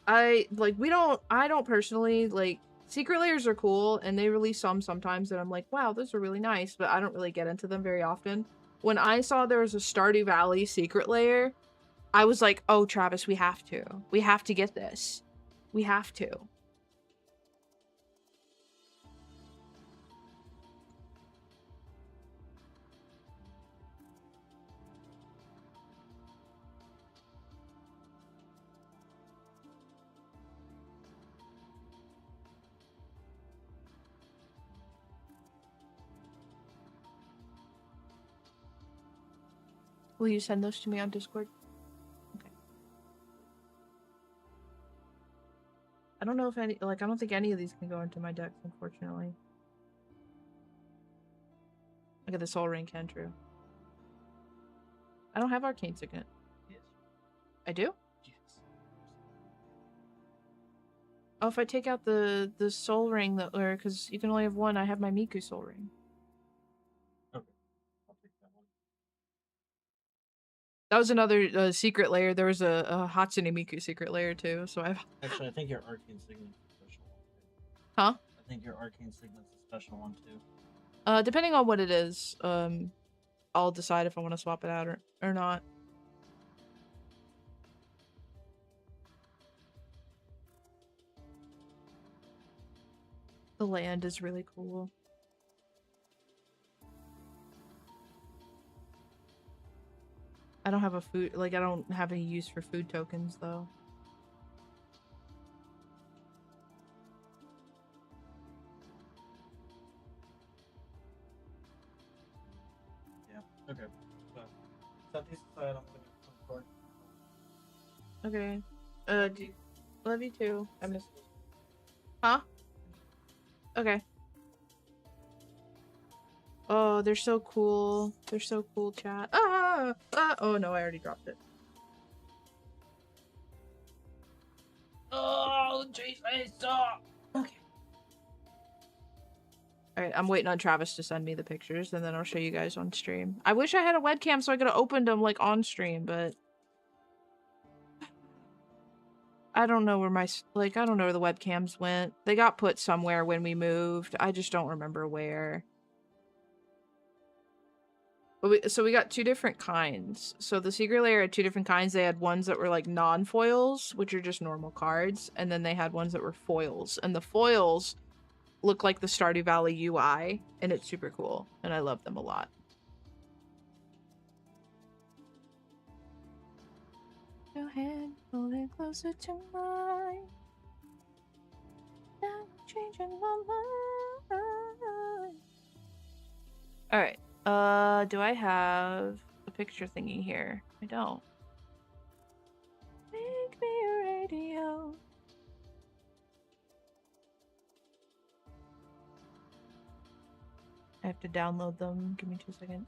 I don't personally like secret layers are cool and they release some sometimes and I'm like, wow, those are really nice, but I don't really get into them very often. When I saw there was a Stardew Valley secret layer, I was like, oh Travis, we have to. We have to get this. We have to. Will you send those to me on Discord? Okay. I don't know if any, like, I don't think any of these can go into my decks, unfortunately. Look at the Soul Ring can, true. I don't have Arcane Signet. Yes. I do? Yes. Oh, if I take out the Soul Ring, or because you can only have one, I have my Miku Soul Ring. Okay. I'll take that one. That was another secret layer. There was a Hatsune Miku secret layer too, so I've... Actually, I think your Arcane Signet's a special one too. Huh? I think your Arcane Signet's a special one too. Depending on what it is, I'll decide if I want to swap it out or not. The land is really cool. I don't have a food, like, I don't have any use for food tokens, though. Yeah, okay. So, set these aside, I'm gonna come forward. Okay. Love you too. I miss... Huh? Okay. Oh, they're so cool. They're so cool, chat. Oh no, I already dropped it. Oh, jeez, stop. Okay. Alright, I'm waiting on Travis to send me the pictures, and then I'll show you guys on stream. I wish I had a webcam so I could have opened them, like, on stream, but... I don't know where my... Like, I don't know where the webcams went. They got put somewhere when we moved. I just don't remember where. But so we got two different kinds. So the secret layer had two different kinds. They had ones that were like non-foils, which are just normal cards, and then they had ones that were foils. And the foils look like the Stardew Valley UI, and it's super cool, and I love them a lot. Your hand pulling closer to mine. Now changing my mind. All right. Do I have a picture thingy here? I don't. Make me a radio. I have to download them. Give me 2 seconds.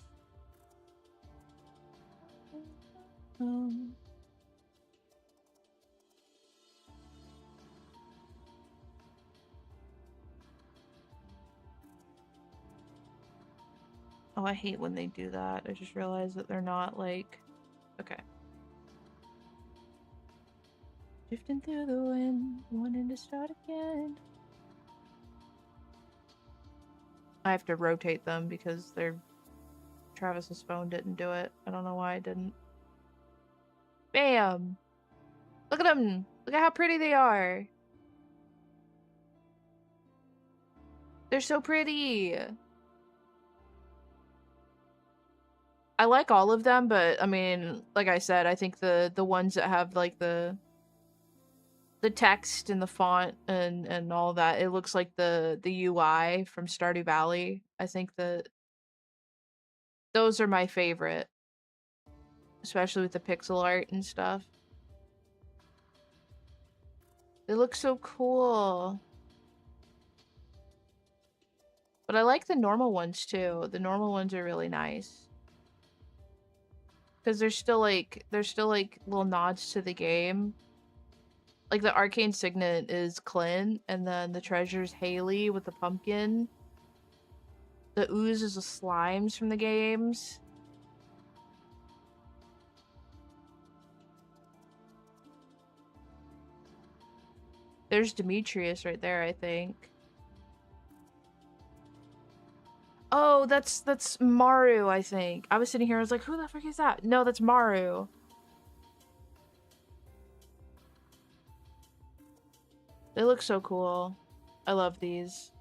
Oh, I hate when they do that. I just realized that they're not like... Okay. Drifting through the wind, wanting to start again. I have to rotate them because they're... Travis's phone didn't do it. I don't know why it didn't. Bam! Look at them! Look at how pretty they are! They're so pretty! I like all of them, but I mean, like I said, I think the ones that have like the text and the font and all that, it looks like the UI from Stardew Valley. I think that Those are my favorite. Especially with the pixel art and stuff. They look so cool. But I like the normal ones too. The normal ones are really nice. Because there's still like little nods to the game. Like the arcane signet is Clint, and then the treasure's Haley with the pumpkin. The ooze is the slimes from the games. There's Demetrius right there, I think. Oh, that's Maru, I think. I was sitting here, I was like, who the frick is that? No, that's Maru. They look so cool. I love these.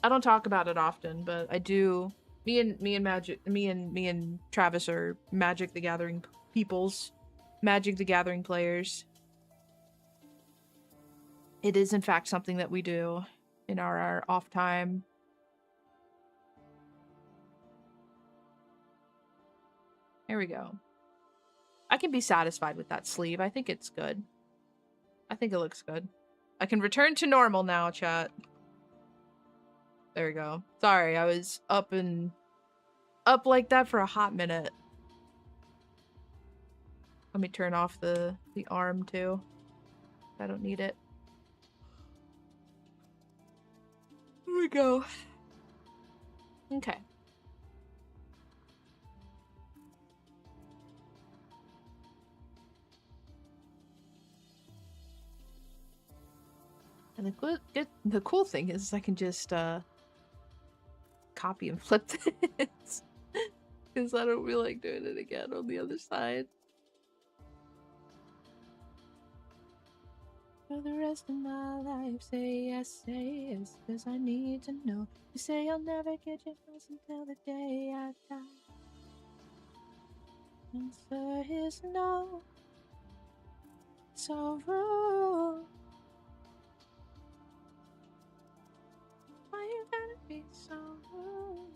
I don't talk about it often, but I do. Me and Travis are Magic the Gathering peoples. Magic the Gathering players. It is in fact something that we do in our off time. Here we go. I can be satisfied with that sleeve. I think it's good. I think it looks good. I can return to normal now, chat. There we go. Sorry, I was up like that for a hot minute. Let me turn off the arm too. I don't need it. Here we go. Okay. And the cool thing is I can just copy and flip this. Because I don't feel like doing it again on the other side. For the rest of my life, say yes, cause I need to know. You say I'll never get your house until the day I die. Answer is no. So rude. Why you gotta be so rude?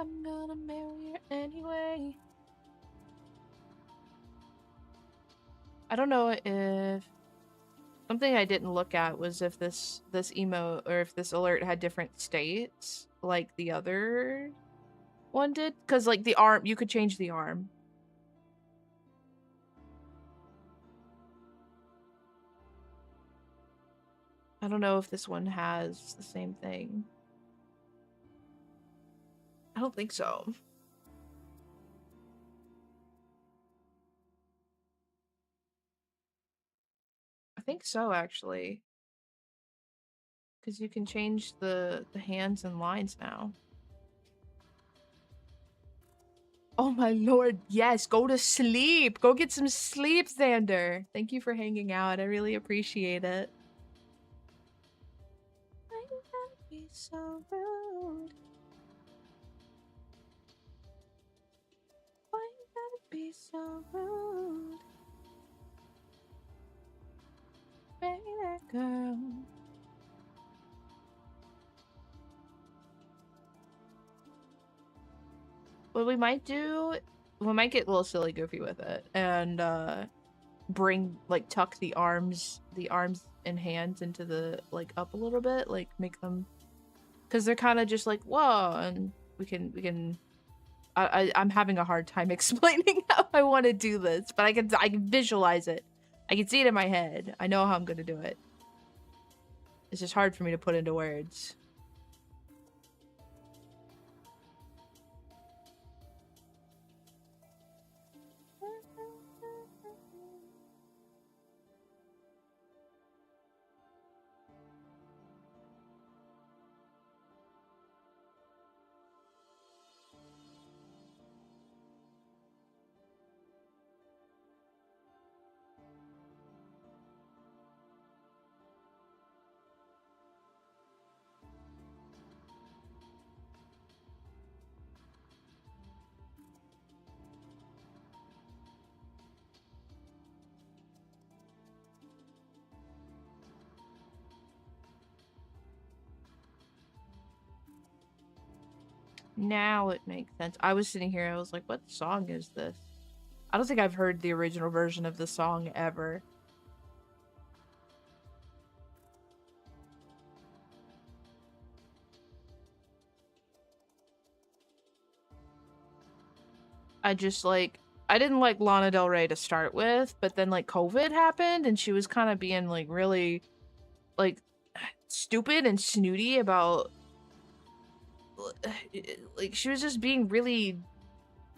I'm gonna marry her anyway. I don't know if something I didn't look at was if this emote or if this alert had different states like the other one did, because like the arm, you could change the arm. I don't know if this one has the same thing. I don't think so. I think so, actually. Because you can change the hands and lines now. Oh my lord, yes, go to sleep. Go get some sleep, Xander. Thank you for hanging out. I really appreciate it. Why you gotta be so rude? Why you gotta be so rude? Baby girl. What we might do, we might get a little silly goofy with it and bring, like, tuck the arms and hands into the, like, up a little bit, like make them, because they're kind of just like, whoa, and we can I'm having a hard time explaining how I want to do this, but I can visualize it. I can see it in my head. I know how I'm gonna do it. It's just hard for me to put into words. Now it makes sense. I was sitting here, I was like, what song is this? I don't think I've heard the original version of the song ever. I just like, I didn't like Lana Del Rey to start with, but then like COVID happened and she was kind of being like really like stupid and snooty about like she was just being really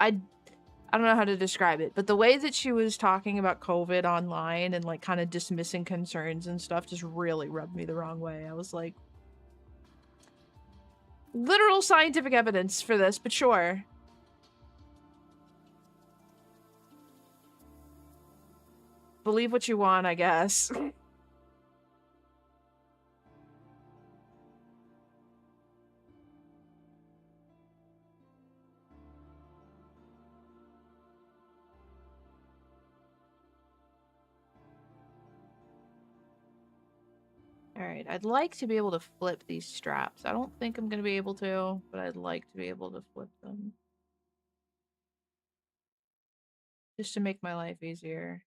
I don't know how to describe it, but the way that she was talking about COVID online and like kind of dismissing concerns and stuff just really rubbed me the wrong way. I was like, literal scientific evidence for this, but sure. Believe what you want, I guess. Alright, I'd like to be able to flip these straps. I don't think I'm gonna be able to, but I'd like to be able to flip them. Just to make my life easier.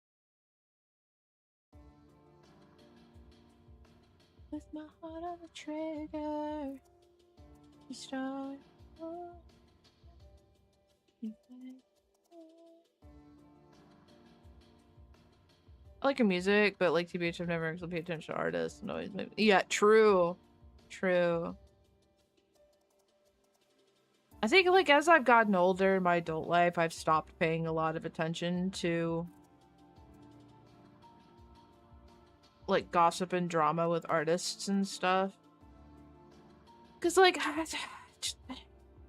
With my heart on the trigger, to start. I like her music, but like TBH, I've never actually paid attention to artists. And always maybe. Yeah, true. True. I think like as I've gotten older in my adult life, I've stopped paying a lot of attention to like gossip and drama with artists and stuff. Cause like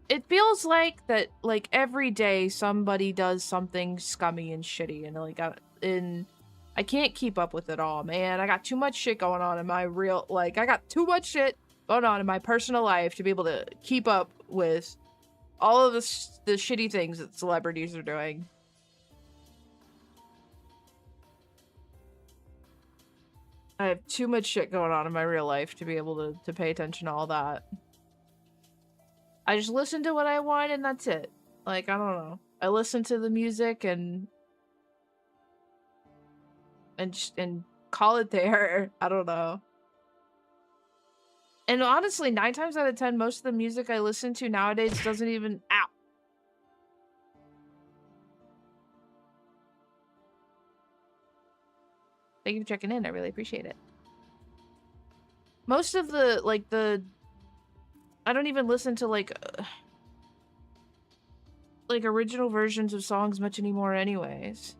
it feels like that like every day somebody does something scummy and shitty and like I can't keep up with it all, man. I got too much shit going on in my I got too much shit going on in my personal life to be able to keep up with all of the shitty things that celebrities are doing. I have too much shit going on in my real life to be able to pay attention to all that. I just listen to what I want and that's it. Like, I don't know. I listen to the music and call it there. I don't know. And honestly, 9 times out of 10, most of the music I listen to nowadays doesn't even... Ow! Thank you for checking in. I really appreciate it. Most of the, like, I don't even listen to, like original versions of songs much anymore anyways.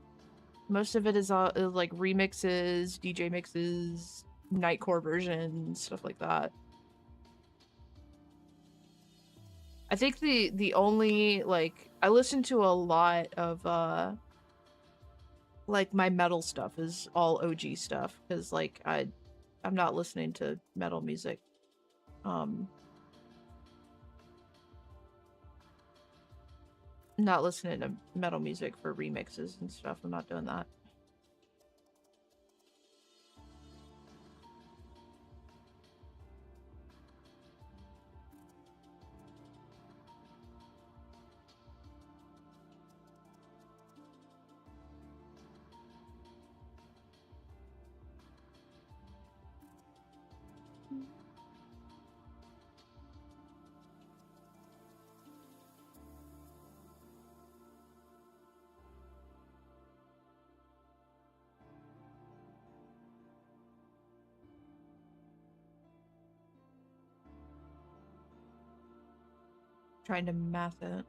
Most of it is, like, remixes, DJ mixes, nightcore versions, stuff like that. I think the only, like, I listen to a lot of, like, my metal stuff is all OG stuff, because, like, I'm not listening to metal music. Not listening to metal music for remixes and stuff. I'm not doing that. Trying to math it.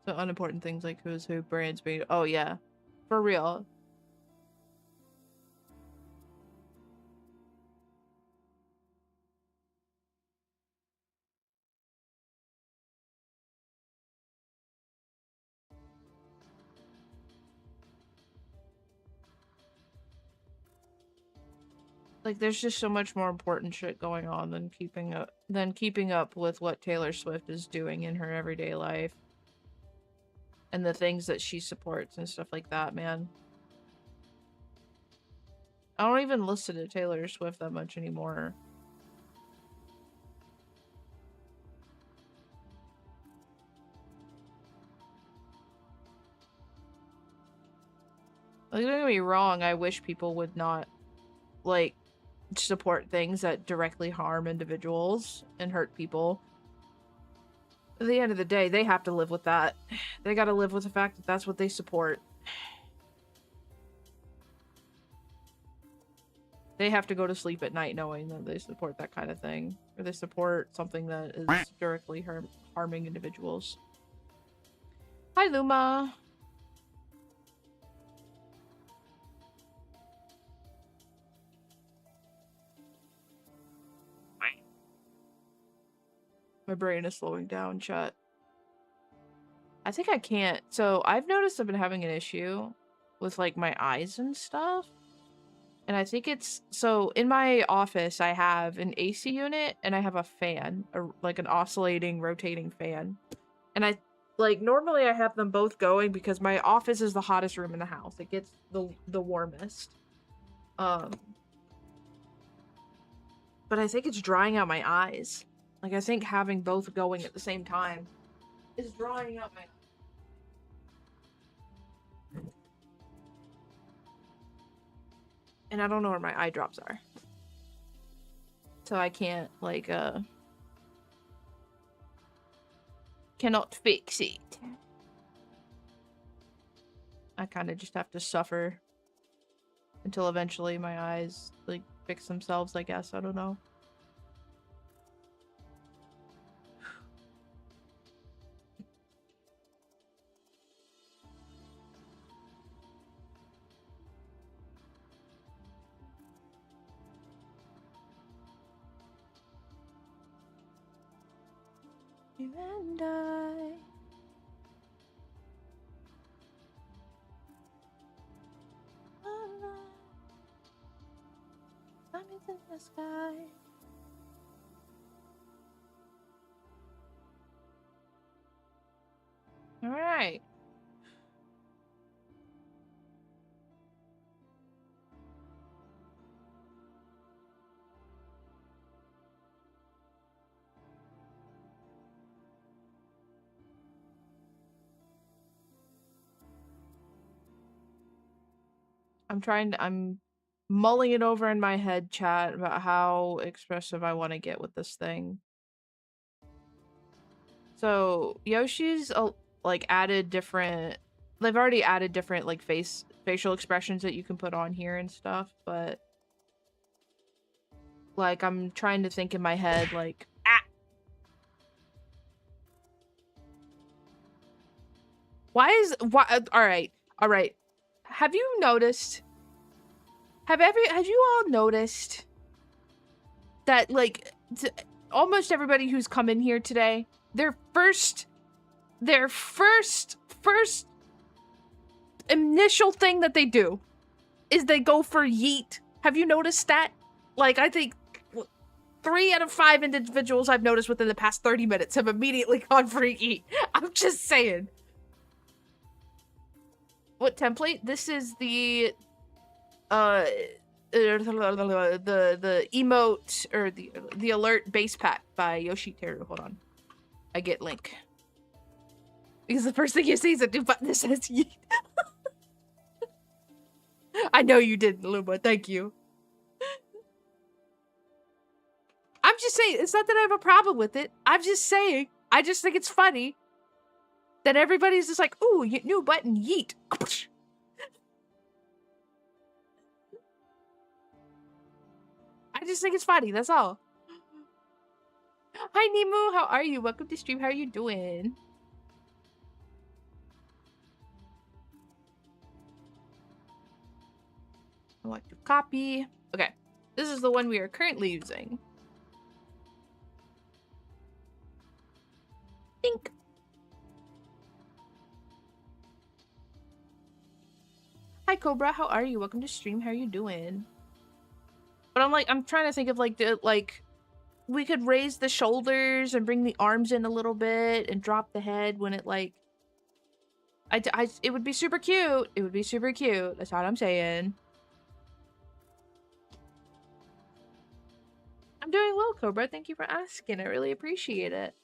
So unimportant things like who's who, brands being. Oh yeah, for real. Like there's just so much more important shit going on than keeping up with what Taylor Swift is doing in her everyday life. And the things that she supports and stuff like that, man. I don't even listen to Taylor Swift that much anymore. Like, don't get me wrong, I wish people would not, like, support things that directly harm individuals and hurt people. At the end of the day, they have to live with that. They gotta live with the fact that that's what they support. They have to go to sleep at night knowing that they support that kind of thing. Or they support something that is directly harming individuals. Hi, Luma. My brain is slowing down, chat. I think I can't. So I've noticed I've been having an issue with like my eyes and stuff. And I think it's, so in my office, I have an AC unit and I have a fan, like an oscillating, rotating fan. And I, like, normally I have them both going because my office is the hottest room in the house. It gets the warmest. But I think it's drying out my eyes. Like, I think having both going at the same time is drying out my eyes. And I don't know where my eye drops are. So I can't, like, cannot fix it. I kind of just have to suffer until eventually my eyes, like, fix themselves, I guess. I don't know. You and I. Diamonds in the sky. All right. I'm mulling it over in my head, chat, about how expressive I want to get with this thing. So Yoshi's like added different, they've already added different like facial expressions that you can put on here and stuff, but like I'm trying to think in my head like, why all right. Have you noticed, have you all noticed that like almost everybody who's come in here today, their first initial thing that they do is they go for yeet. Have you noticed that? Like, I think 3 out of 5 individuals I've noticed within the past 30 minutes have immediately gone for yeet. I'm just saying. What template? This is the emote or the alert base pack by Yoshiiteru. Hold on. I get link. Because the first thing you see is a new button that says yeet. I know you didn't, Luma. Thank you. I'm just saying, it's not that I have a problem with it. I'm just saying, I just think it's funny that everybody's just like, ooh, new button, yeet. I just think it's funny, that's all. Hi, Nemu, how are you? Welcome to stream, how are you doing? I want to copy. Okay, this is the one we are currently using. Think. Hi, Cobra, how are you? Welcome to stream, how are you doing? But I'm trying to think of we could raise the shoulders and bring the arms in a little bit and drop the head when it like, it would be super cute. It would be super cute. That's all I'm saying. I'm doing well, Cobra. Thank you for asking. I really appreciate it.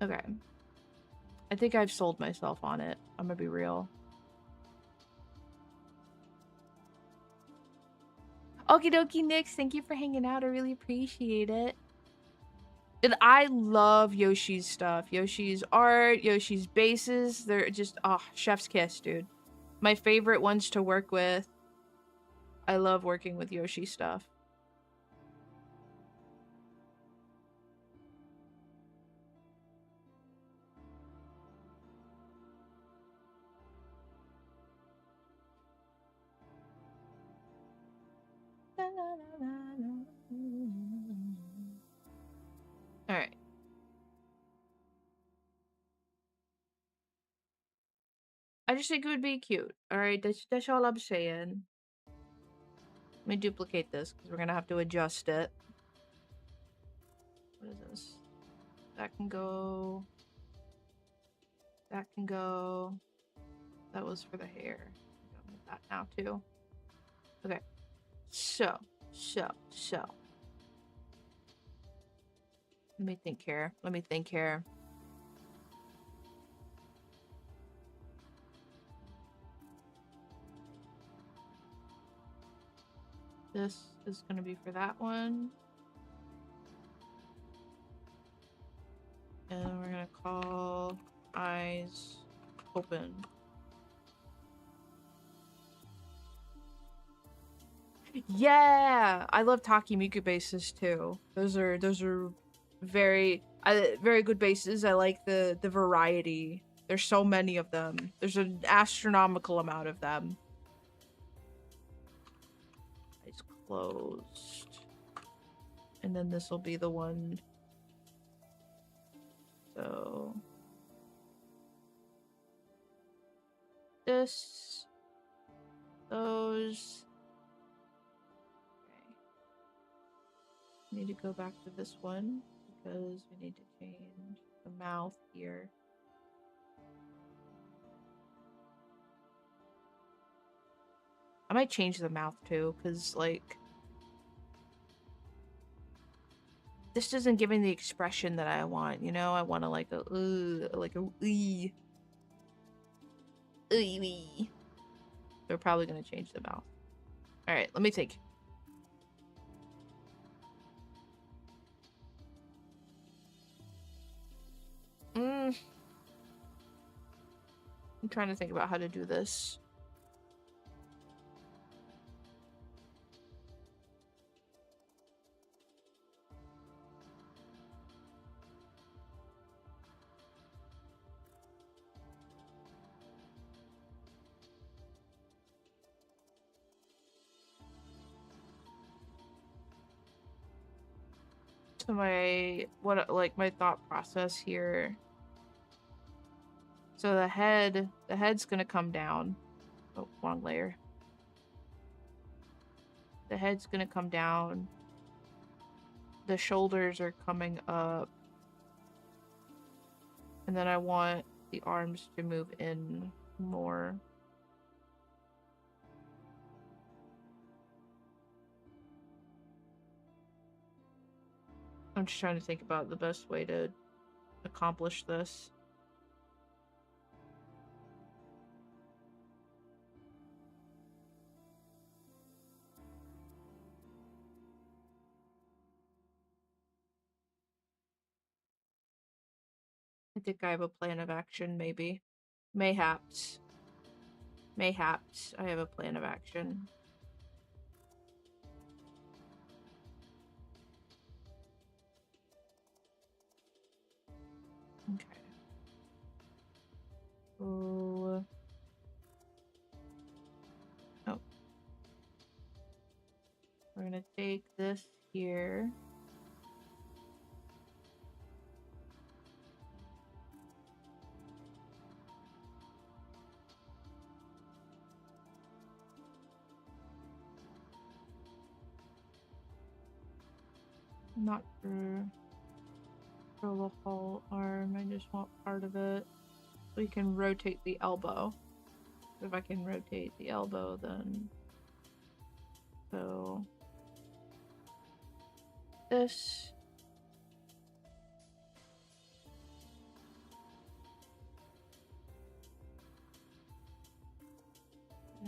Okay. I think I've sold myself on it. I'm gonna be real. Okie dokie, Nix. Thank you for hanging out. I really appreciate it. And I love Yoshi's stuff. Yoshi's art, Yoshi's bases. They're just, oh, chef's kiss, dude. My favorite ones to work with. I love working with Yoshi stuff. All right. I just think it would be cute. All right, that's all I'm saying. Let me duplicate this because we're gonna have to adjust it. What is this? That can go. That can go. That was for the hair. I'm gonna that now too. Okay. So. Let me think here. Let me think here. This is gonna be for that one. And we're gonna call eyes open. Yeah, I love Takimiku bases too. Those are very very good bases. I like the variety. There's so many of them. There's an astronomical amount of them. Eyes closed. And then this will be the one. So this, those. Okay. Need to go back to this one because we need to change the mouth here. I might change the mouth too, because like this isn't giving the expression that I want, you know? I want to like a We're probably gonna change the mouth. Alright, let me think. I'm trying to think about how to do this. So my thought process here. So the head's gonna come down. Oh, wrong layer. The head's gonna come down. The shoulders are coming up. And then I want the arms to move in more. I'm just trying to think about the best way to accomplish this. I think I have a plan of action, maybe. Mayhaps. Mayhaps I have a plan of action. Okay. Oh. We're gonna take this here. Not for the whole arm, I just want part of it. We can rotate the elbow. If I can rotate the elbow, then so this.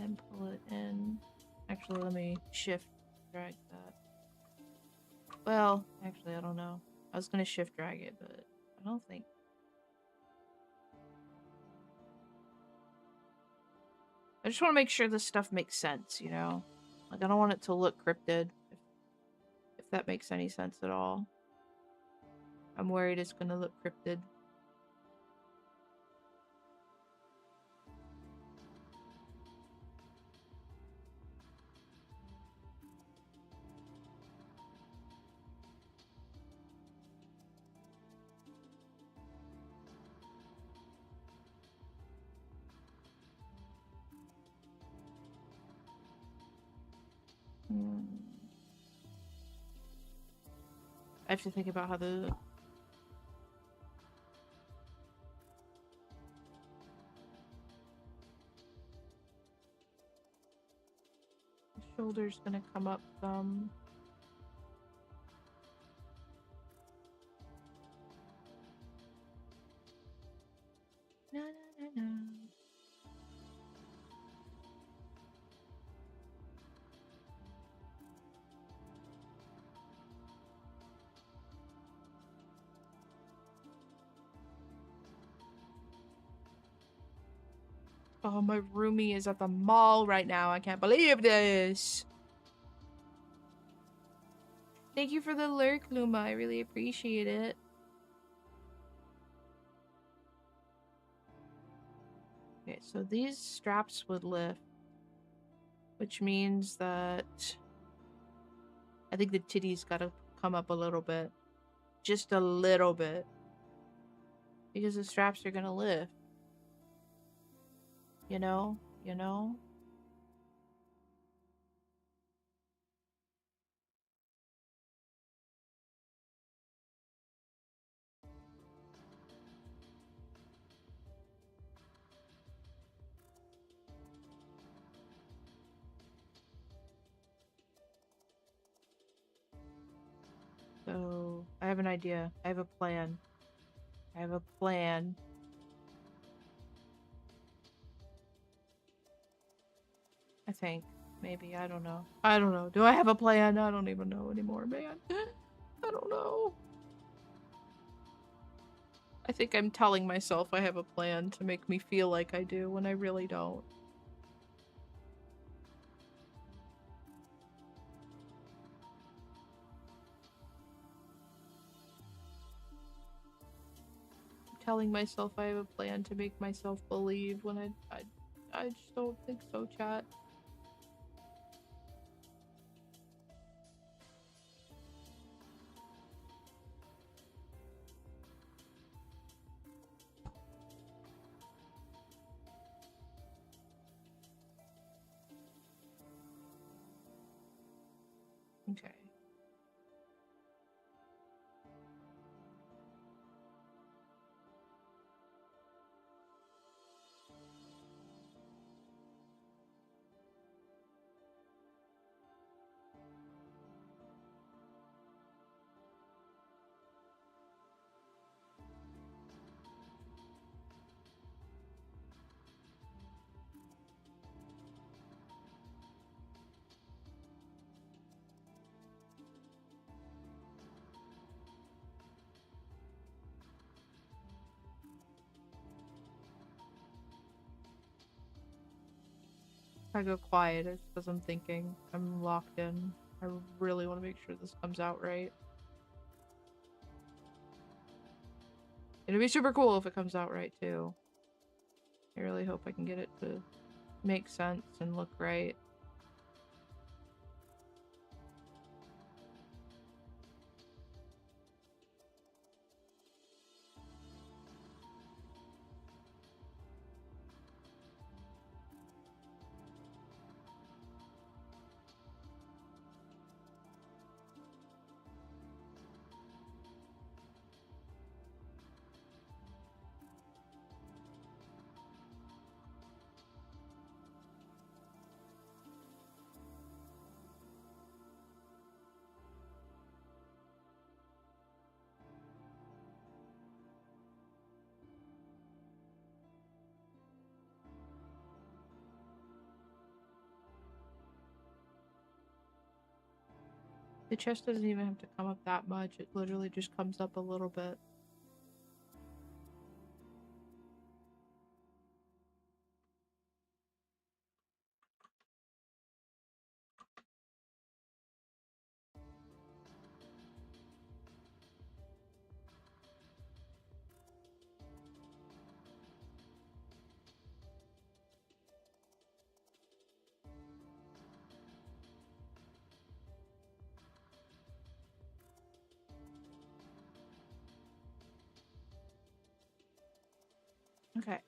and pull it in. Actually, let me shift drag that. Well, actually, I don't know. I was gonna shift drag it, but I don't think. I just want to make sure this stuff makes sense, you know? Like, I don't want it to look cryptid, if that makes any sense at all. I'm worried it's gonna look cryptid. I have to think about how the shoulder's gonna come up some. Na, na, na, na. Oh, my roomie is at the mall right now. I can't believe this. Thank you for the lurk, Luma. I really appreciate it. Okay, so these straps would lift, which means that I think the titties gotta come up a little bit. Just a little bit. Because the straps are gonna lift. You know? You know? So, I have an idea. I have a plan. I have a plan. I think. Maybe. I don't know. I don't know. Do I have a plan? I don't even know anymore, man. I don't know. I think I'm telling myself I have a plan to make me feel like I do when I really don't. I'm telling myself I have a plan to make myself believe when I just don't think so, chat. Okay. If I go quiet, it's because I'm thinking. I'm locked in. I really want to make sure this comes out right. It'd be super cool if it comes out right, too. I really hope I can get it to make sense and look right. The chest doesn't even have to come up that much. It literally just comes up a little bit. Okay.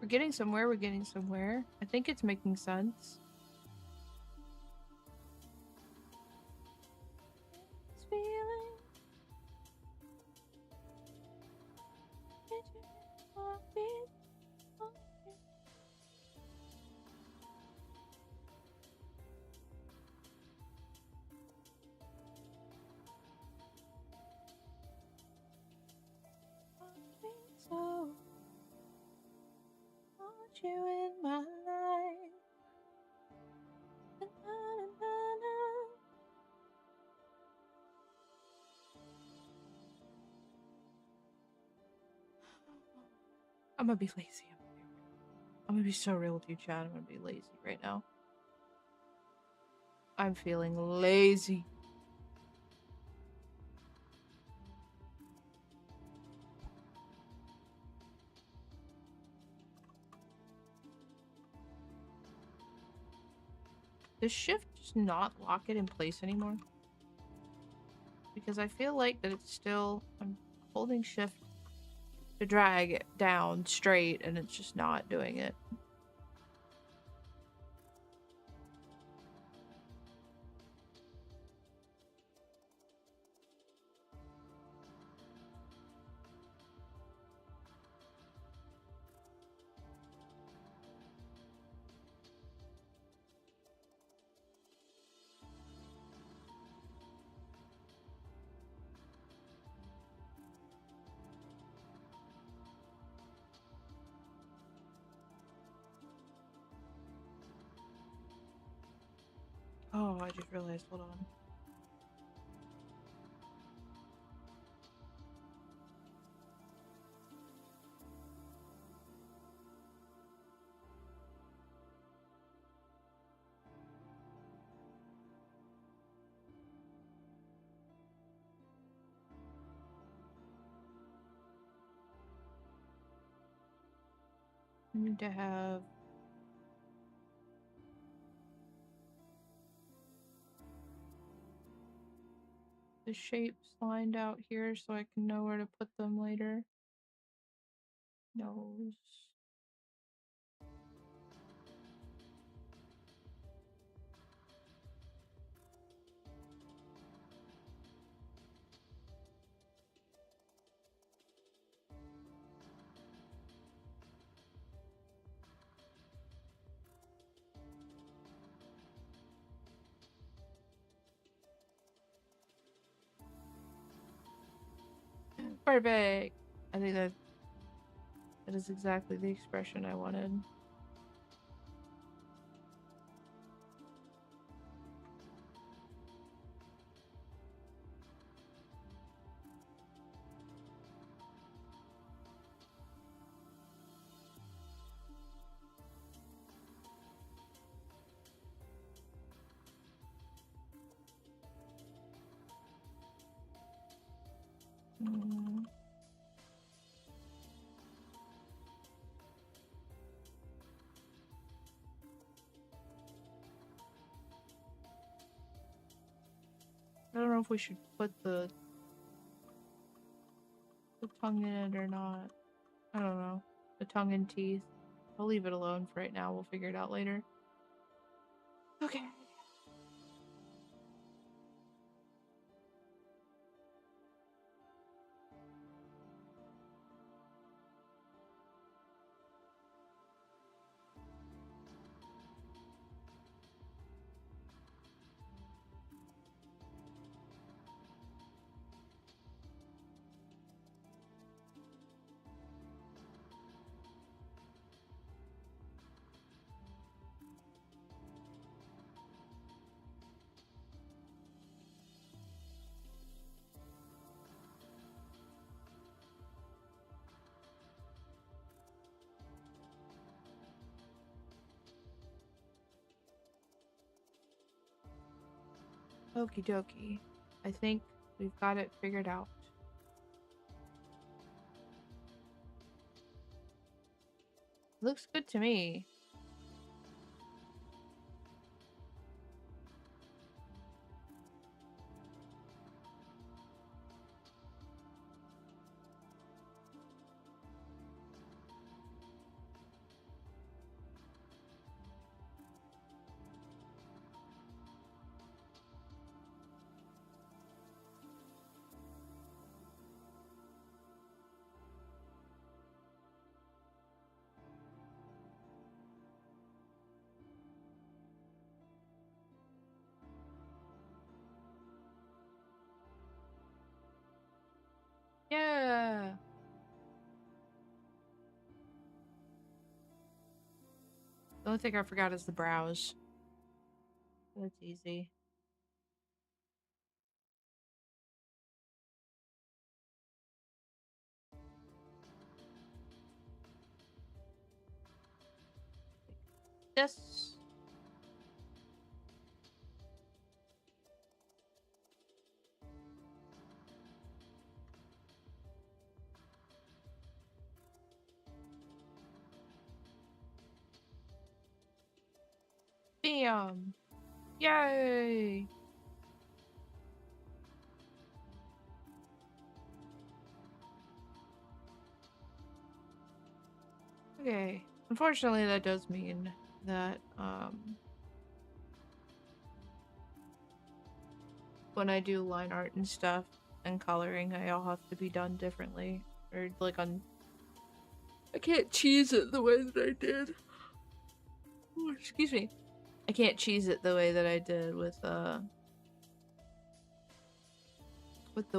We're getting somewhere, we're getting somewhere. I think it's making sense. This feeling. So, want you in my life. I'm gonna be lazy. I'm gonna be so real with you, Chad. I'm gonna be lazy right now. I'm feeling lazy. Does shift just not lock it in place anymore? Because I feel like that it's still... I'm holding shift to drag it down straight and it's just not doing it. Oh, I just realized. Hold on. I need to have... the shapes lined out here so I can know where to put them later. Nose. Perfect! I think that is exactly the expression I wanted. Mm. I don't know if we should put the tongue in it or not. I don't know. The tongue and teeth. I'll leave it alone for right now. We'll figure it out later. Okay. Okie dokie. I think we've got it figured out. Looks good to me. Yeah. The only thing I forgot is the brows. That's easy. This. Bam. Yay. Okay. Unfortunately, that does mean that, when I do line art and stuff and coloring, I'll have to be done differently. Or, like, I can't cheese it the way that I did. Ooh, excuse me. I can't cheese it the way that I did with the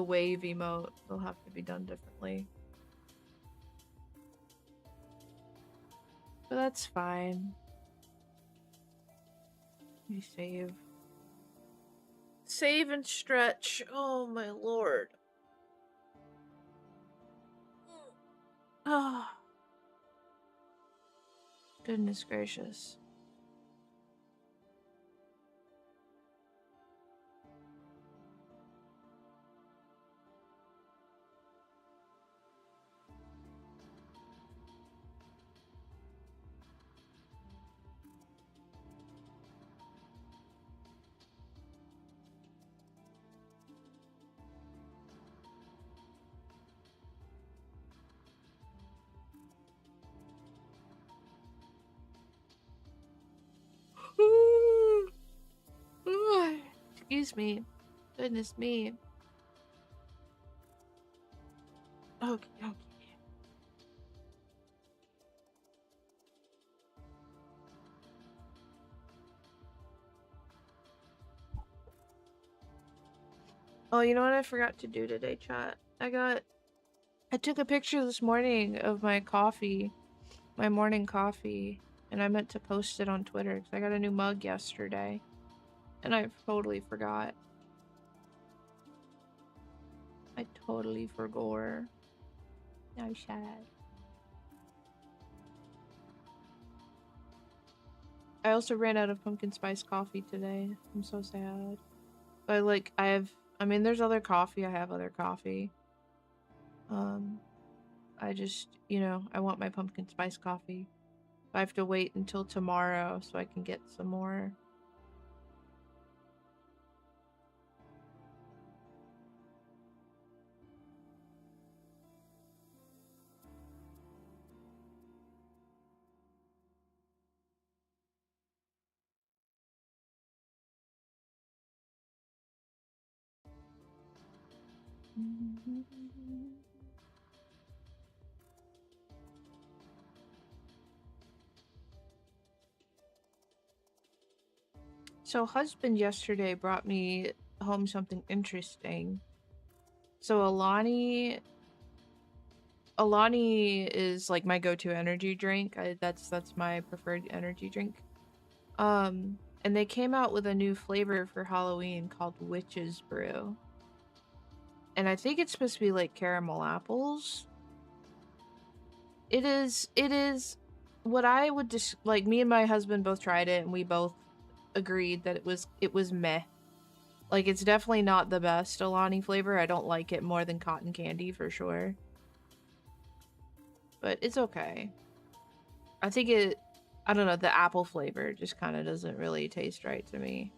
wave emote. It'll have to be done differently. But that's fine. Let me save. Save and stretch. Oh my lord. Oh. Goodness gracious. Excuse me. Goodness me. Okay, okay. Oh, you know what I forgot to do today, chat? I took a picture this morning of my coffee, my morning coffee, and I meant to post it on Twitter because I got a new mug yesterday. And I totally forgot. I totally forgot. Now sad. I also ran out of pumpkin spice coffee today. I'm so sad. But I mean, there's other coffee. I have other coffee. I just, I want my pumpkin spice coffee. I have to wait until tomorrow so I can get some more. So husband yesterday brought me home something interesting. So Alani is like my go-to energy drink. That's my preferred energy drink. And they came out with a new flavor for Halloween called Witch's Brew. And I think it's supposed to be like caramel apples. It is what I would just like. Me and my husband both tried it and we both agreed that it was meh. Like, it's definitely not the best Alani flavor. I don't like it more than cotton candy for sure. But it's okay. I think I don't know, the apple flavor just kind of doesn't really taste right to me.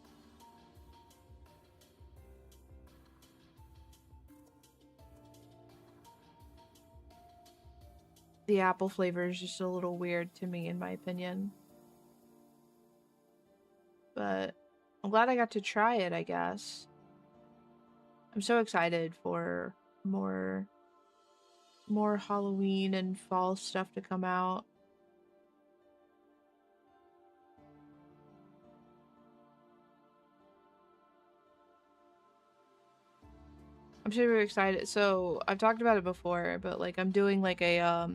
The apple flavor is just a little weird to me, in my opinion. But I'm glad I got to try it, I guess. I'm so excited for more Halloween and fall stuff to come out. I'm super excited. So I've talked about it before, but like I'm doing like a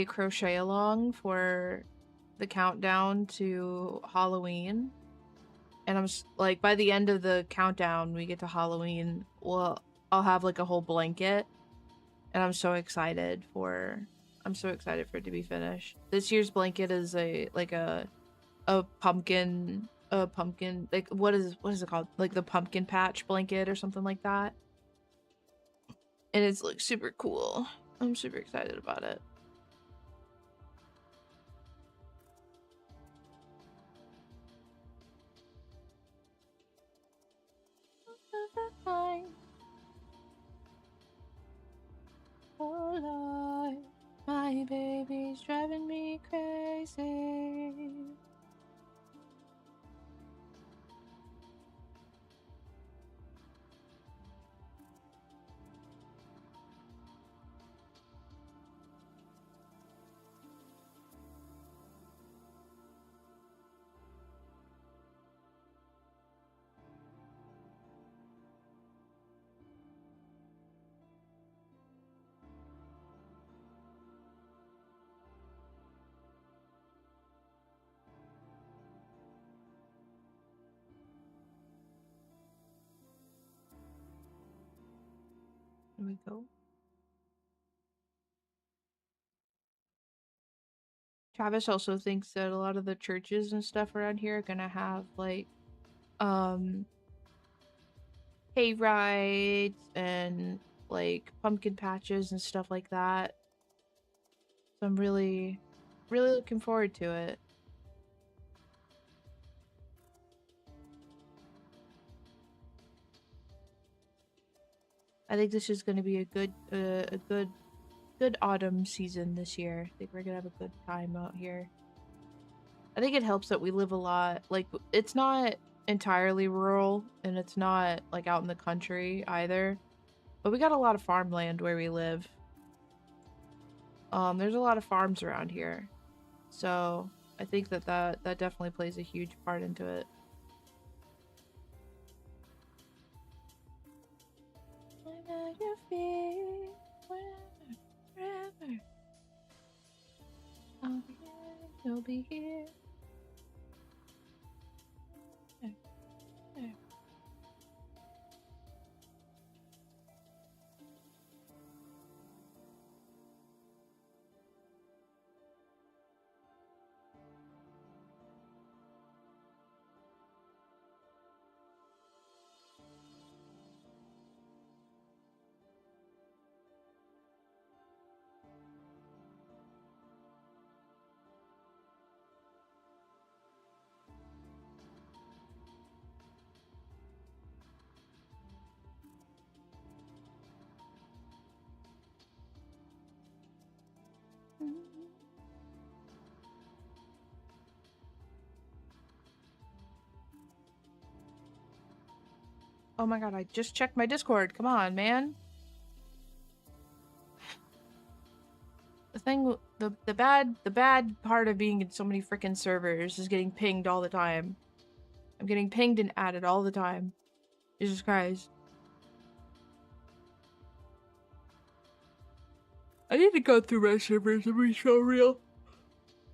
crochet along for the countdown to Halloween. And I'm like, by the end of the countdown, we get to Halloween. Well, I'll have like a whole blanket, and I'm so excited for it to be finished. This year's blanket is a pumpkin, like what is it called? Like the pumpkin patch blanket or something like that. And it's like super cool. I'm super excited about it. Oh Lord, my baby's driving me crazy. Here we go. Travis also thinks that a lot of the churches and stuff around here are gonna have like hay rides and like pumpkin patches and stuff like that. So I'm really looking forward to it. I think this is going to be a good autumn season this year. I think we're going to have a good time out here. I think it helps that we live a lot, like it's not entirely rural and it's not like out in the country either. But we got a lot of farmland where we live. There's a lot of farms around here. So, I think that definitely plays a huge part into it. I'm at your feet, wherever. I'll be here, you'll be here. There. Oh my god, I just checked my Discord. Come on, man. The bad part of being in so many freaking servers is getting pinged all the time. I'm getting pinged and added all the time. Jesus Christ. I need to go through my servers and be so real.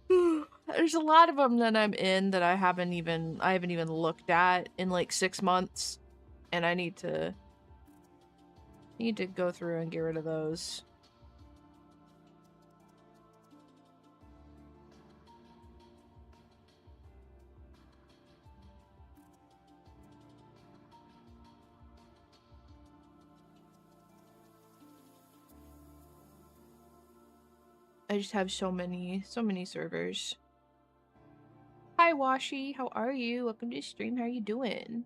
There's a lot of them that I'm in that I haven't even looked at in like 6 months, and I need to go through and get rid of those. I just have so many servers. Hi Washi, how are you? Welcome to the stream. How are you doing?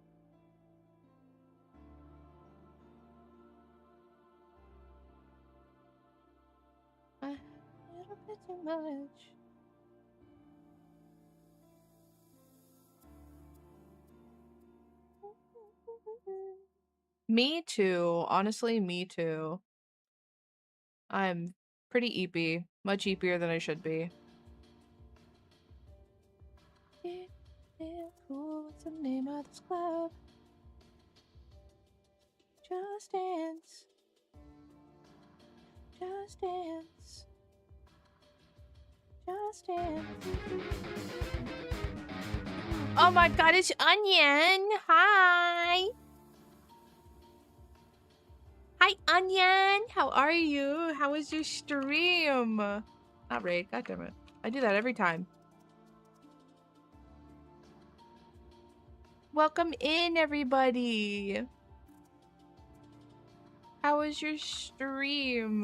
A little bit too much. Me too. Honestly, me too. I'm pretty eepy. Much eepier than I should be. Cool. What's the name of this club? Just Dance. Just Dance. Just Dance. Oh my god, it's Onion! Hi! Hi, Onion! How are you? How was your stream? Not raid, goddammit. I do that every time. Welcome in, everybody! How was your stream?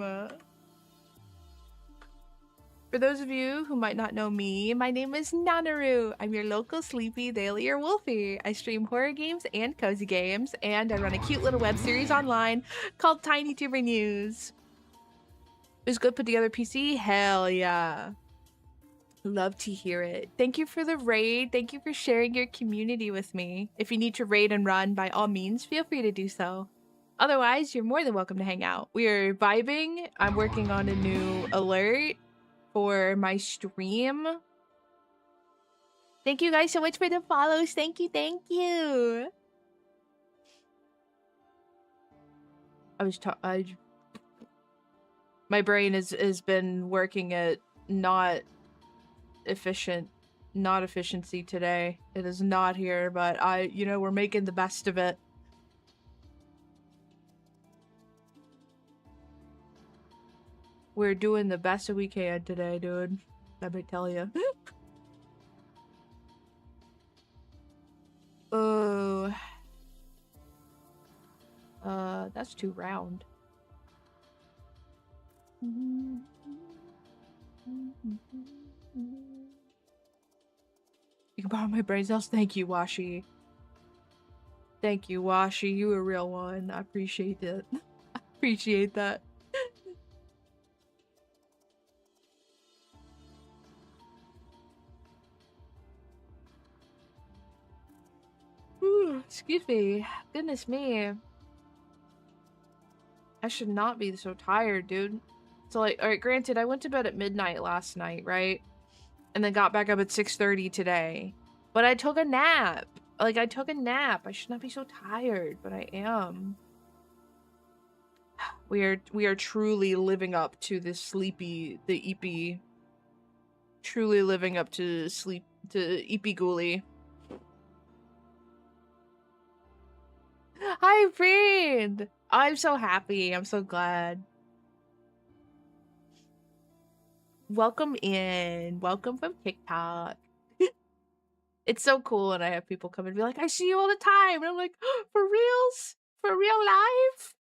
For those of you who might not know me, my name is Nanaru. I'm your local sleepy daily or wolfie. I stream horror games and cozy games, and I run a cute little web series online called Tiny Tuber News. Is good put together PC? Hell yeah. Love to hear it. Thank you for the raid. Thank you for sharing your community with me. If you need to raid and run, by all means, feel free to do so. Otherwise, you're more than welcome to hang out. We are vibing. I'm working on a new alert for my stream. Thank you guys so much for the follows. Thank you, thank you. My brain has been working at not efficiency today. It is not here, but we're making the best of it. We're doing the best that we can today, dude. Let me tell you. Oh. That's too round. You can borrow my brain cells. Thank you, Washi. Thank you, Washi. You a real one. I appreciate it. I appreciate that. Ooh, excuse me. Goodness me. I should not be so tired, dude. So, like, alright, granted, I went to bed at midnight last night, right? And then got back up at 6:30 today. But I took a nap. Like, I took a nap. I should not be so tired, but I am. We are truly living up to the eepy. Truly living up to eepy ghoulie. Hi, friend! I'm so happy. I'm so glad. Welcome in. Welcome from TikTok. It's so cool when I have people come and be like, I see you all the time. And I'm like, oh, for reals? For real life?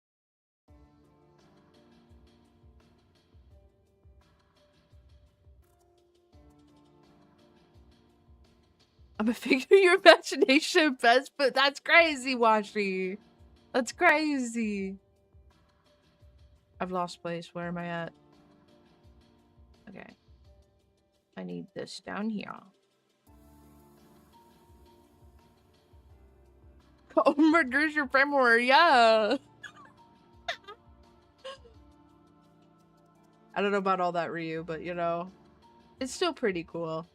I'm a figure of your imagination best, but that's crazy, Washi. That's crazy. I've lost place. Where am I at? Okay. I need this down here. Oh my gosh, your femur, yeah. I don't know about all that, Ryu, but you know, it's still pretty cool.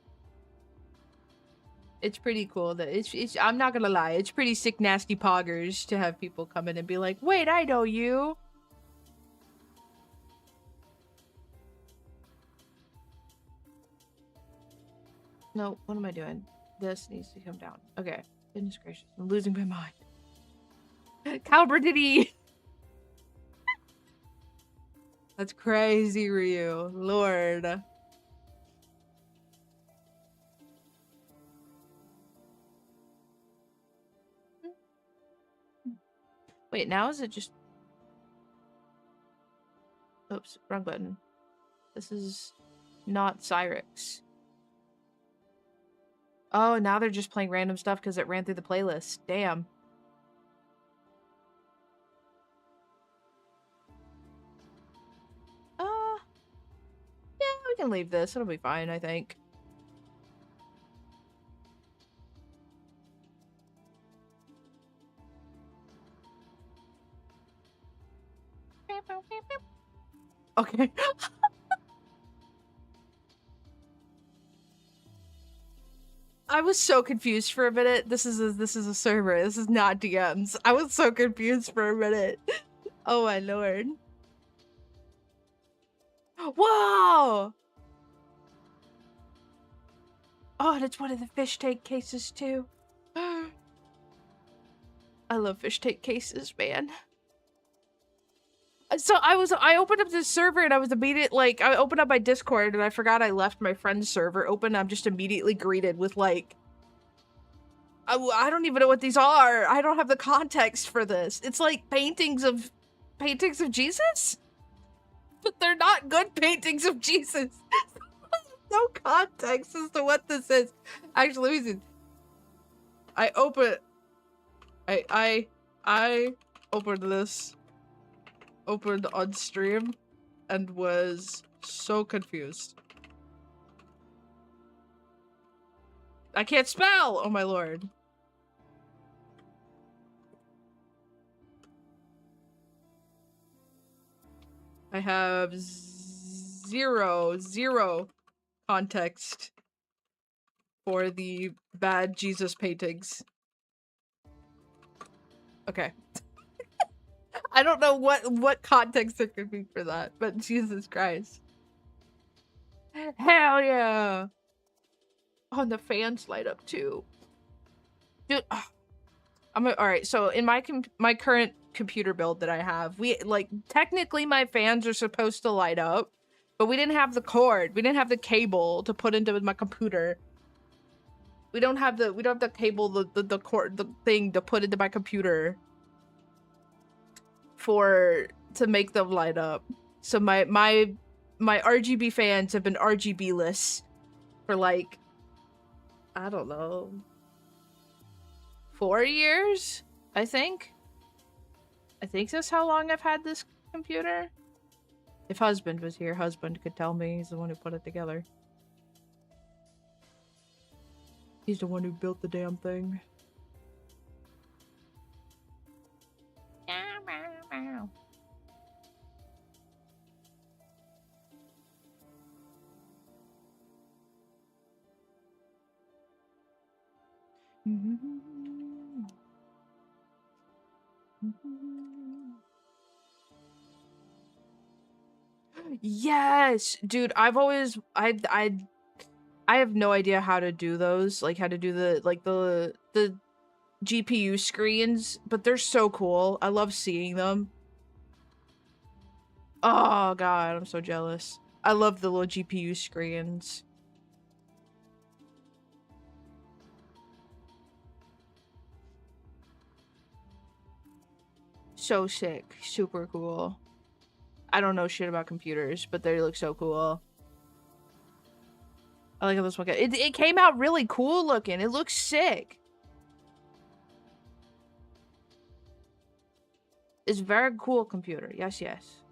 It's pretty cool that it's I'm not gonna lie, it's pretty sick nasty poggers to have people come in and be like, wait, I know you. No, what am I doing? This needs to come down. Okay. Goodness gracious. I'm losing my mind. Caliber Diddy! That's crazy, Ryu. Lord. Wait, now is it just... Oops, wrong button. This is... not Cyrix. Oh, now they're just playing random stuff because it ran through the playlist. Damn. Yeah, we can leave this. It'll be fine, I think. Okay. I was so confused for a minute. This is a server. This is not DMs. I was so confused for a minute. Oh my lord. Whoa! Oh, and it's one of the fish tank cases too. I love fish tank cases, man. So I opened up this server and I was I opened up my Discord and I forgot I left my friend's server open. I'm just immediately greeted with like, I don't even know what these are. I don't have the context for this. It's like paintings of Jesus, but they're not good paintings of Jesus. No context as to what this is. Actually, let me see. I opened this. Opened on stream and was so confused. I can't spell! Oh my lord. I have zero context for the bad Jesus paintings. Okay. I don't know what context there could be for that, but Jesus Christ. Hell yeah! Oh, and the fans light up too. Dude, alright, so in my current computer build that I have, technically my fans are supposed to light up, but we didn't have the cord. We didn't have the cable to put into my computer. We don't have the cable, the cord, the thing to put into my computer to make them light up. So my RGB fans have been RGB-less for like, I don't know, 4 years, I think. I think that's how long I've had this computer. If husband was here, husband could tell me. He's the one who put it together. He's the one who built the damn thing. Yes, dude. I have no idea how to do those, like how to do the GPU screens, but they're so cool. I love seeing them. Oh god, I'm so jealous. I love the little GPU screens. So sick. Super cool. I don't know shit about computers, but they look so cool. I like how this one it came out really cool looking. It looks sick. It's very cool computer. Yes, yes.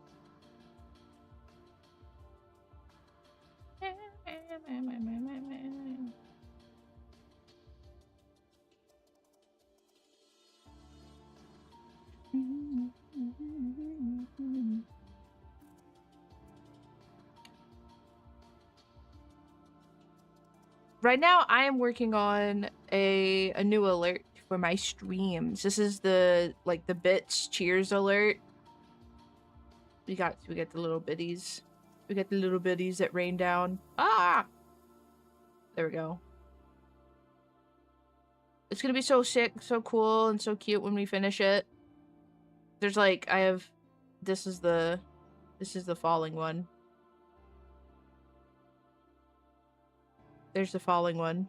Right now, I am working on a new alert for my streams. This is the bits cheers alert. We got the little bitties. We got the little bitties that rain down. Ah! There we go. It's gonna be so sick, so cool, and so cute when we finish it. There's like, this is the falling one. There's the falling one.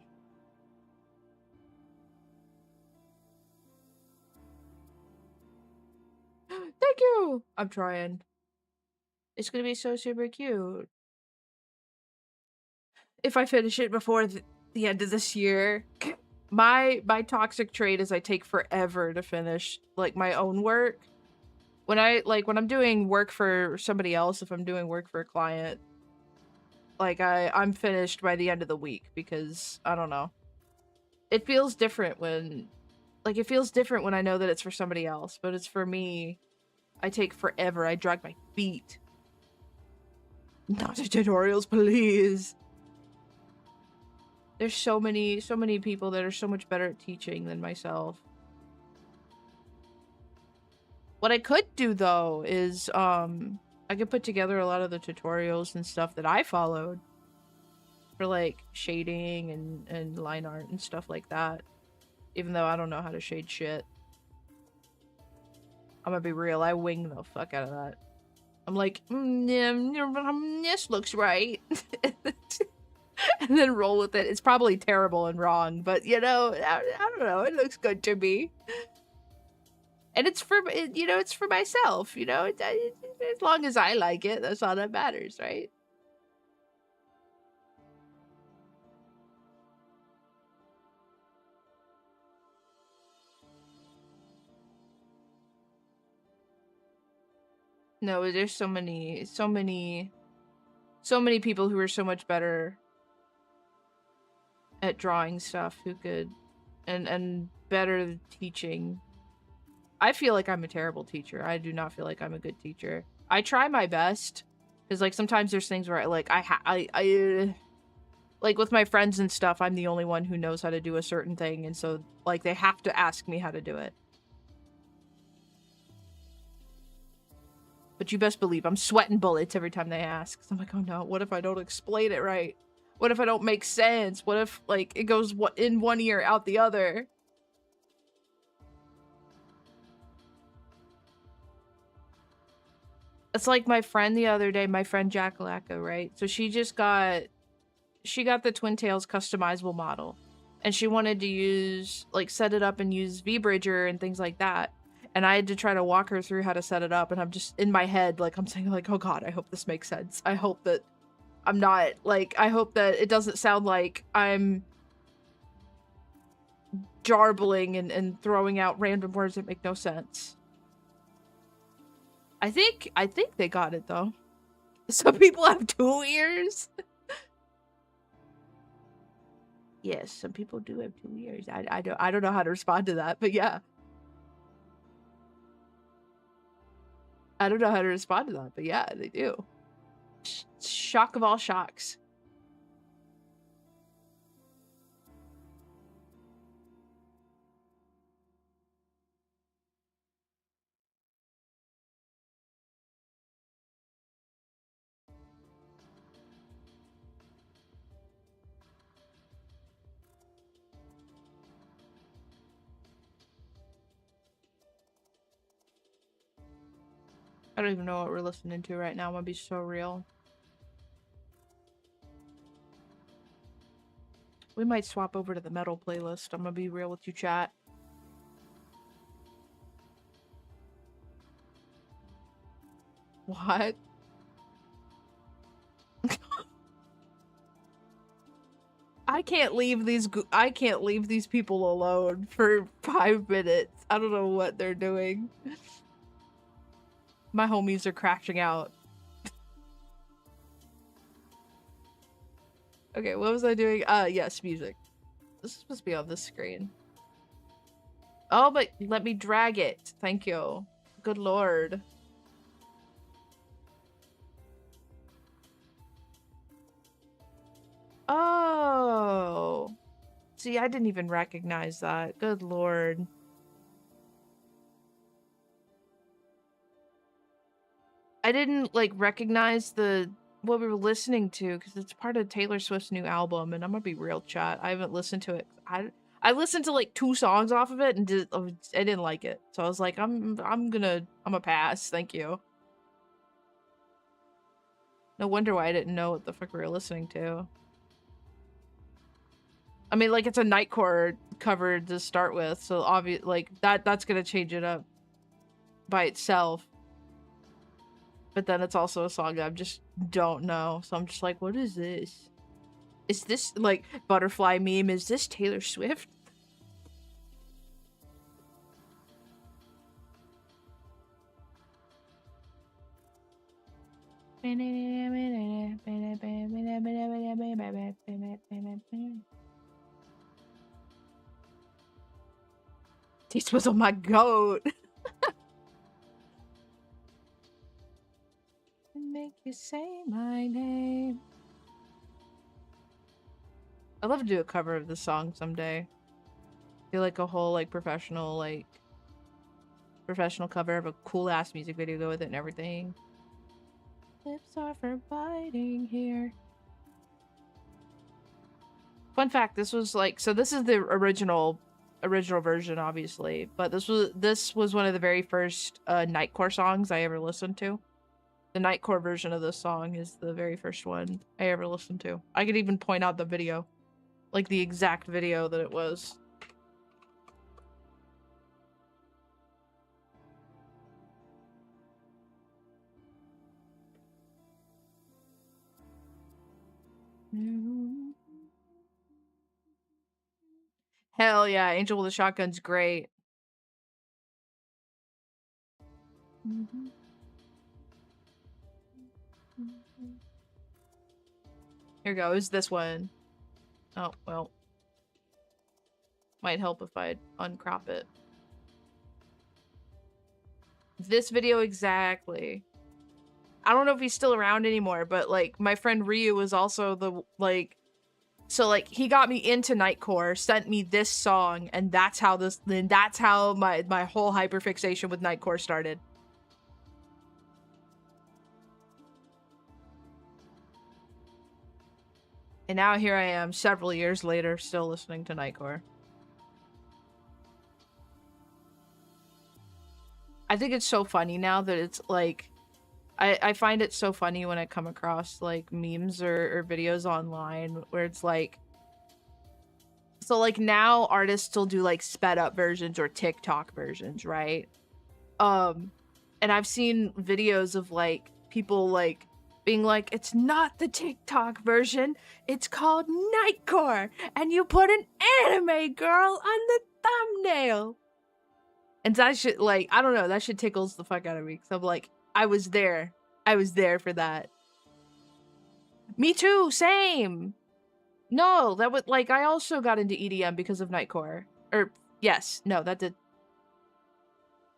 Thank you! I'm trying. It's gonna be so super cute. if I finish it before the end of this year. My toxic trait is I take forever to finish like my own work. When I'm doing work for somebody else, if I'm doing work for a client, like I'm finished by the end of the week because I don't know. It feels different when I know that it's for somebody else, but it's for me. I take forever. I drag my feet. Not the tutorials, please. There's so many people that are so much better at teaching than myself. What I could do though is I could put together a lot of the tutorials and stuff that I followed for like shading and line art and stuff like that. Even though I don't know how to shade shit. I'm gonna be real, I wing the fuck out of that. I'm like, this looks right. And then roll with it. It's probably terrible and wrong, but you know, I don't know, it looks good to me. And it's for, you know, it's for myself, you know, as long as I like it, that's all that matters, right? No, there's so many people who are so much better at drawing stuff who could, and better teaching. I feel like I'm a terrible teacher. I do not feel like I'm a good teacher. I try my best, because like sometimes there's things where I like with my friends and stuff, I'm the only one who knows how to do a certain thing, and so like they have to ask me how to do it. But you best believe I'm sweating bullets every time they ask. I'm like, oh no, what if I don't explain it right? What if I don't make sense? What if like it goes in one ear out the other? It's like my friend the other day, my friend Jackalacca, right? So she got the Twin Tails customizable model, and she wanted to use, like, set it up and use V-Bridger and things like that. And I had to try to walk her through how to set it up, and I'm just in my head, like, I'm saying, like, oh god, I hope this makes sense. I hope that I'm not, like, I hope that it doesn't sound like I'm jarbling and throwing out random words that make no sense. I think they got it though. Some people have 2 ears. Yes, some people do have 2 ears. I don't know how to respond to that, but yeah. I don't know how to respond to that, but yeah, they do. Shock of all shocks. I don't even know what we're listening to right now. I'm gonna be so real. We might swap over to the metal playlist. I'm gonna be real with you, chat. What? I can't leave these people alone for 5 minutes. I don't know what they're doing. My homies are crashing out. Okay, what was I doing? Yes, music. This is supposed to be on this screen. Oh, but let me drag it. Thank you. Good lord. Oh. See, I didn't even recognize that. Good lord. I didn't, like, recognize what we were listening to because it's part of Taylor Swift's new album, and I'm gonna be real, chat. I haven't listened to it. I listened to like 2 songs off of it and I didn't like it. So I was like, I'm gonna pass. Thank you. No wonder why I didn't know what the fuck we were listening to. I mean, like, it's a Nightcore cover to start with, so obvious, like, that's gonna change it up by itself. But then it's also a song that I just don't know, so I'm just like, what is this? Is this, like, butterfly meme? Is this Taylor Swift? This was on my goat. Make you say my name. I'd love to do a cover of this song someday. Do like a whole like professional cover of a cool ass music video, go with it and everything. Lips are for biting here. Fun fact, this was like, so this is the original version, obviously, but this was one of the very first Nightcore songs I ever listened to. The Nightcore version of this song is the very first one I ever listened to. I could even point out the video. Like the exact video that it was. Hell yeah, Angel with a Shotgun's great. Here goes this one. Oh, well. Might help if I uncrop it. This video exactly. I don't know if he's still around anymore, but like my friend Ryu was also the like, so like he got me into Nightcore, sent me this song, and that's how my whole hyperfixation with Nightcore started. And now here I am, several years later, still listening to Nightcore. I think it's so funny now that it's like, I find it so funny when I come across like memes or videos online where it's like, so like now artists still do like sped up versions or TikTok versions, right? And I've seen videos of like people like being like, it's not the TikTok version, it's called Nightcore, and you put an anime girl on the thumbnail. And that shit, like, I don't know, that shit tickles the fuck out of me. Cause I'm like, I was there for that. Me too, same. No, that would, like, I also got into EDM because of Nightcore. Or, yes, no, that did.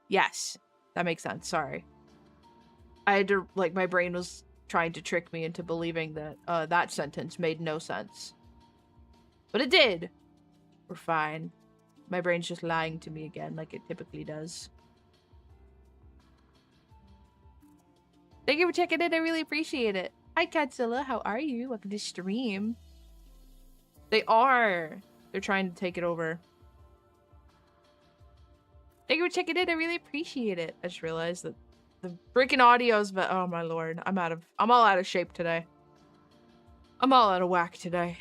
Yes, that makes sense, sorry. I had to, like, my brain was trying to trick me into believing that, that sentence made no sense. But it did. We're fine. My brain's just lying to me again, like it typically does. Thank you for checking in, I really appreciate it. Hi, Godzilla, how are you? Welcome to stream. They are. They're trying to take it over. Thank you for checking in, I really appreciate it. I just realized that the freaking audio's, but oh my lord, I'm all out of shape today. I'm all out of whack today.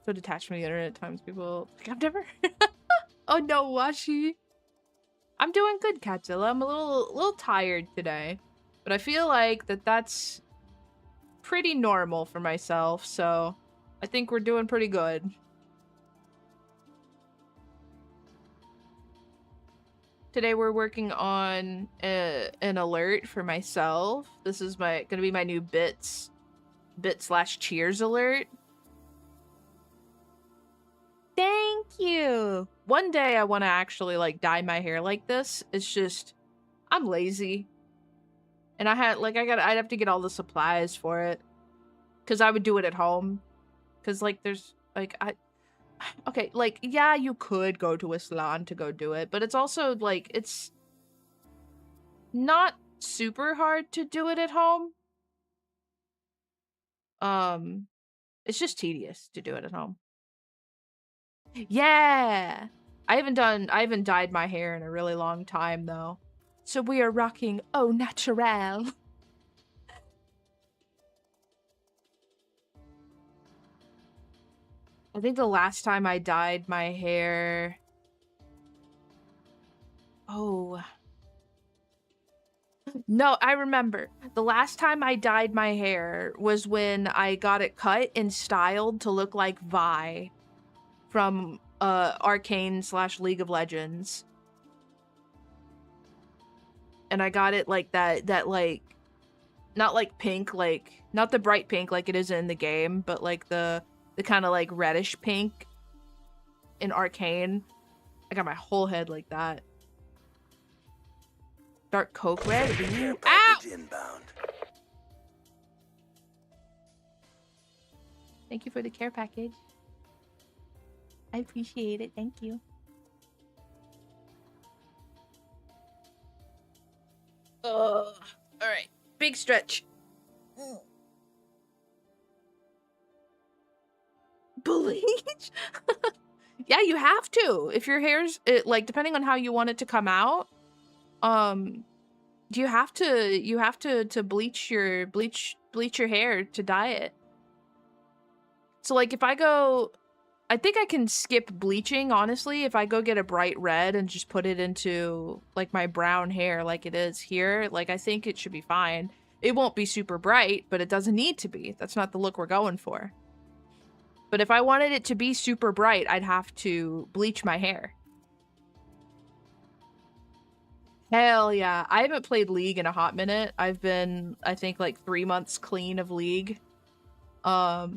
So detached from the internet at times, people like, I've never. Oh no, Washi. I'm doing good, Catzilla. I'm a little tired today, but I feel like that's pretty normal for myself, so I think we're doing pretty good. Today we're working on an alert for myself. This is gonna be my new bit/cheers alert. Thank you. One day I want to actually like dye my hair like this. It's just I'm lazy. And I'd have to get all the supplies for it. Cause I would do it at home. Cause like there's like okay, like yeah, you could go to a salon to go do it, but it's also like it's not super hard to do it at home. It's just tedious to do it at home. Yeah. I haven't dyed my hair in a really long time though. So we are rocking au naturel. I think the last time I dyed my hair, oh, No, I remember. The last time I dyed my hair was when I got it cut and styled to look like Vi from Arcane / League of Legends. And I got it like that like, not like pink, like, not the bright pink like it is in the game, but like the kind of like reddish pink in Arcane. I got my whole head like that. Dark Coke red. Ooh. Ow! Inbound. Thank you for the care package. I appreciate it. Thank you. All right. Big stretch. Bleach? Yeah, you have to. If your hair's like, depending on how you want it to come out, you have to bleach your hair to dye it. So like if I think I can skip bleaching, honestly, if I go get a bright red and just put it into like my brown hair like it is here, like I think it should be fine. It won't be super bright, but it doesn't need to be. That's not the look we're going for. But if I wanted it to be super bright, I'd have to bleach my hair. Hell yeah. I haven't played League in a hot minute. I've been, I think, like 3 months clean of League. But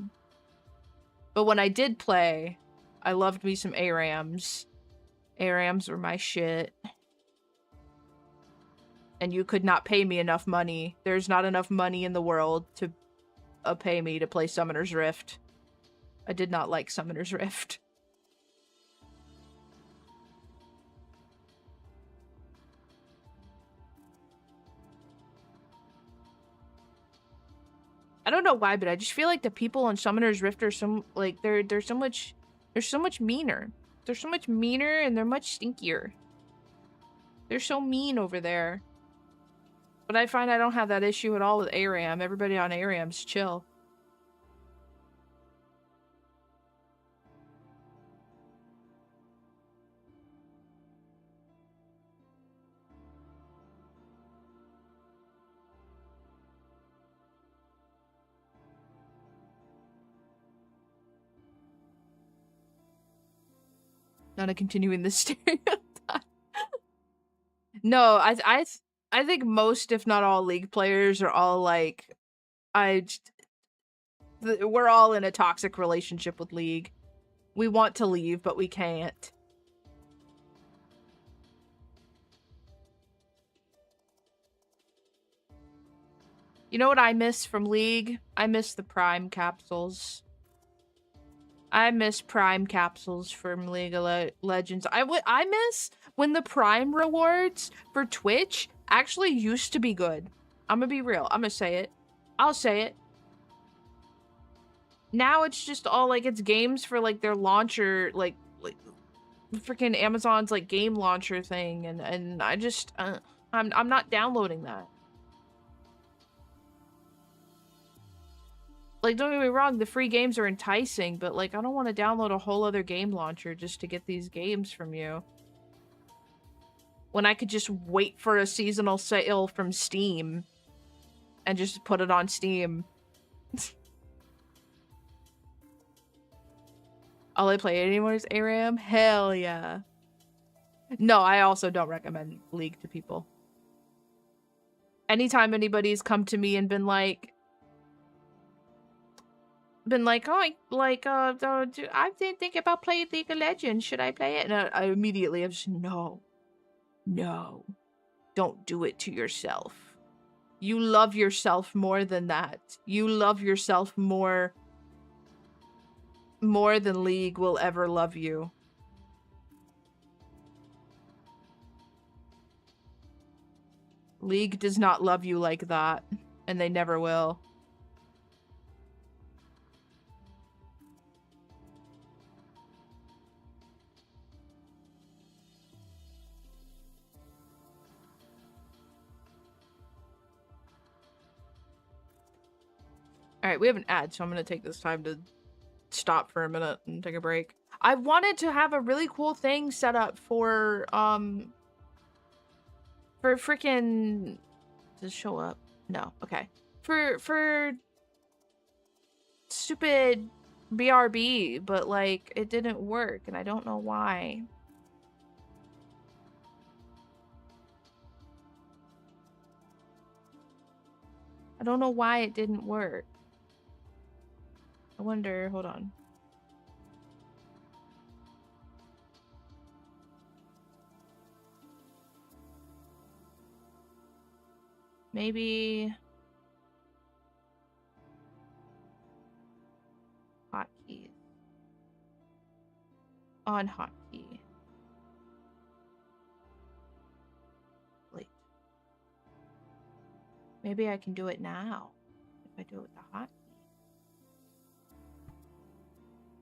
when I did play, I loved me some ARAMs. ARAMs were my shit. And you could not pay me enough money. There's not enough money in the world to pay me to play Summoner's Rift. I did not like Summoner's Rift. I don't know why, but I just feel like the people on Summoner's Rift are they're so much meaner. They're so much meaner and they're much stinkier. They're so mean over there. But I find I don't have that issue at all with ARAM. Everybody on ARAM's chill. Not continuing this stereotype. No, I think most, if not all, League players are all like, we're all in a toxic relationship with League. We want to leave, but we can't. You know what I miss from League? I miss the Prime capsules. I miss Prime capsules from League of Legends. I miss when the Prime rewards for Twitch actually used to be good. I'm gonna be real. I'm gonna say it. I'll say it. Now it's just all like, it's games for like their launcher, like freaking Amazon's like game launcher thing, and I just I'm not downloading that. Like, don't get me wrong, the free games are enticing, but like, I don't want to download a whole other game launcher just to get these games from you. When I could just wait for a seasonal sale from Steam and just put it on Steam. All I play anymore is ARAM? Hell yeah. No, I also don't recommend League to people. Anytime anybody's come to me and been like, oh, like, I didn't think about playing League of Legends. Should I play it? And I immediately have just, no, don't do it to yourself. You love yourself more than that. You love yourself more than League will ever love you. League does not love you like that, and they never will. Alright, we have an ad, so I'm gonna take this time to stop for a minute and take a break. I wanted to have a really cool thing set up for freaking Does it show up? No. Okay. For stupid BRB, but like it didn't work and I don't know why. I don't know why it didn't work. I wonder, hold on. Maybe hotkeys. On hotkey. Wait. Maybe I can do it now. If I do it with the hotkey.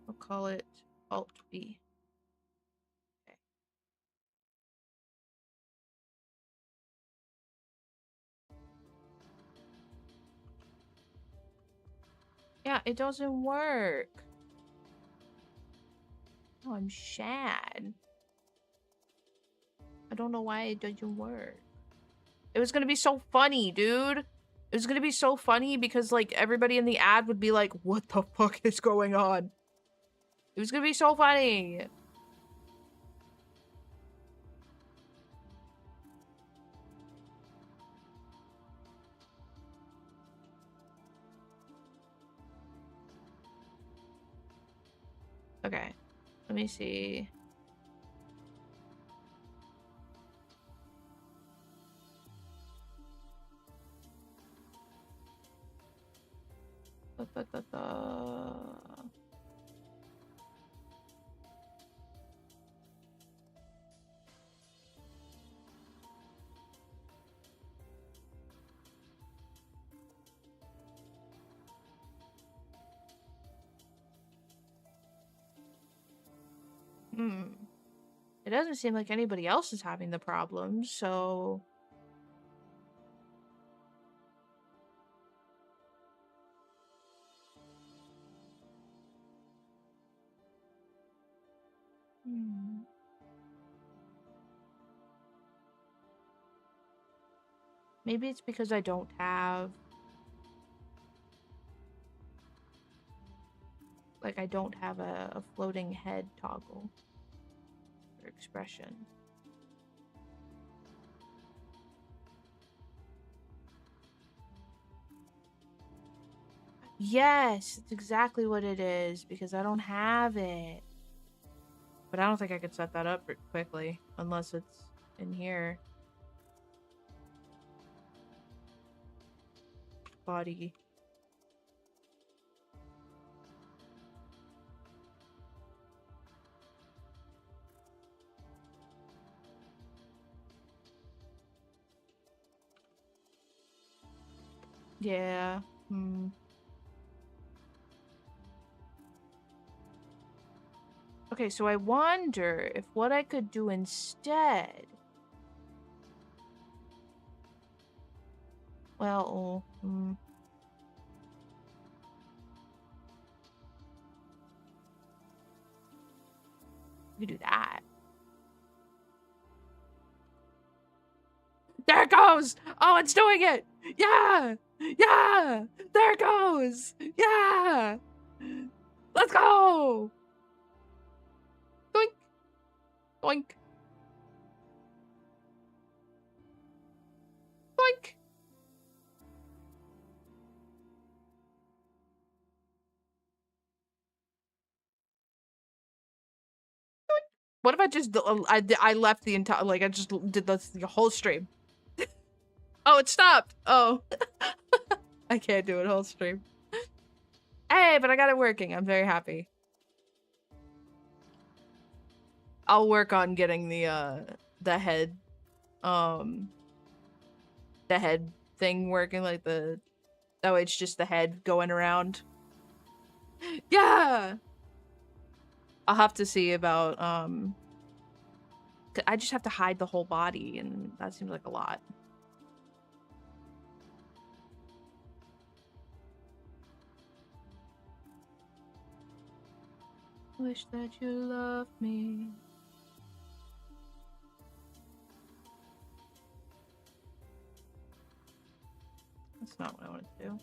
I'll call it Alt B. Okay. Yeah, it doesn't work. Oh, I'm sad. I don't know why it doesn't work. It was gonna be so funny, dude. It was gonna be so funny because, like, everybody in the ad would be like, what the fuck is going on? It was gonna be so funny. Okay. Let me see. Da, da, da. It doesn't seem like anybody else is having the problem, so... Maybe it's because I don't have... Like, I don't have a floating head toggle. Or expression. Yes, it's exactly what it is, because I don't have it. But I don't think I could set that up quickly, unless it's in here. Body. Yeah. Okay, so I wonder if what I could do instead... Well, we could do that. There it goes! Oh, it's doing it! Yeah! Yeah! There it goes! Yeah! Let's go! Doink! Doink! Doink! What if I just I left the entire, like, I just did the whole stream? Oh, it stopped. Oh. I can't do it whole stream. Hey, but I got it working. I'm very happy. I'll work on getting the head thing working, like that way it's just the head going around. Yeah. I'll have to see about I just have to hide the whole body, and that seems like a lot. Wish that you loved me. wanted to do.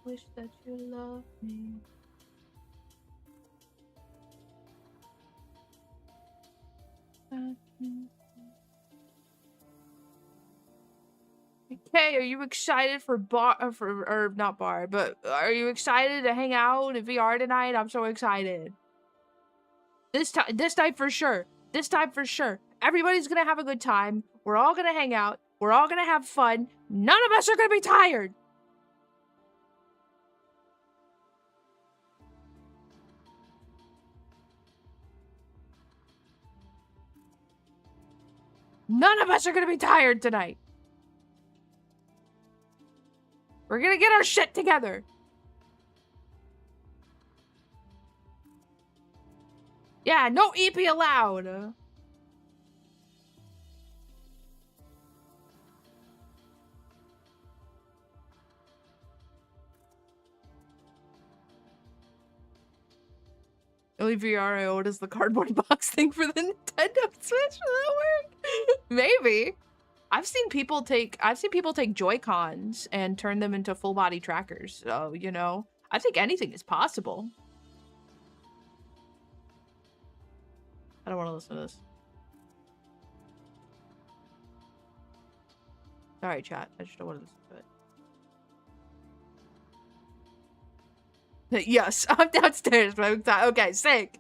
Wish that you loved me. Okay, are you excited for not bar, but are you excited to hang out in VR tonight? I'm so excited. This night for sure. This time for sure. Everybody's gonna have a good time. We're all gonna hang out. We're all gonna have fun. None of us are gonna be tired. None of us are gonna be tired tonight. We're gonna get our shit together. Yeah, no EP allowed. The only VR I own is the cardboard box thing for the Nintendo Switch. Will that work? Maybe. I've seen people take Joy-Cons and turn them into full body trackers. So, you know, I think anything is possible. I don't want to listen to this. Sorry, chat. I just don't want to listen to it. Yes, I'm downstairs. Okay, sick.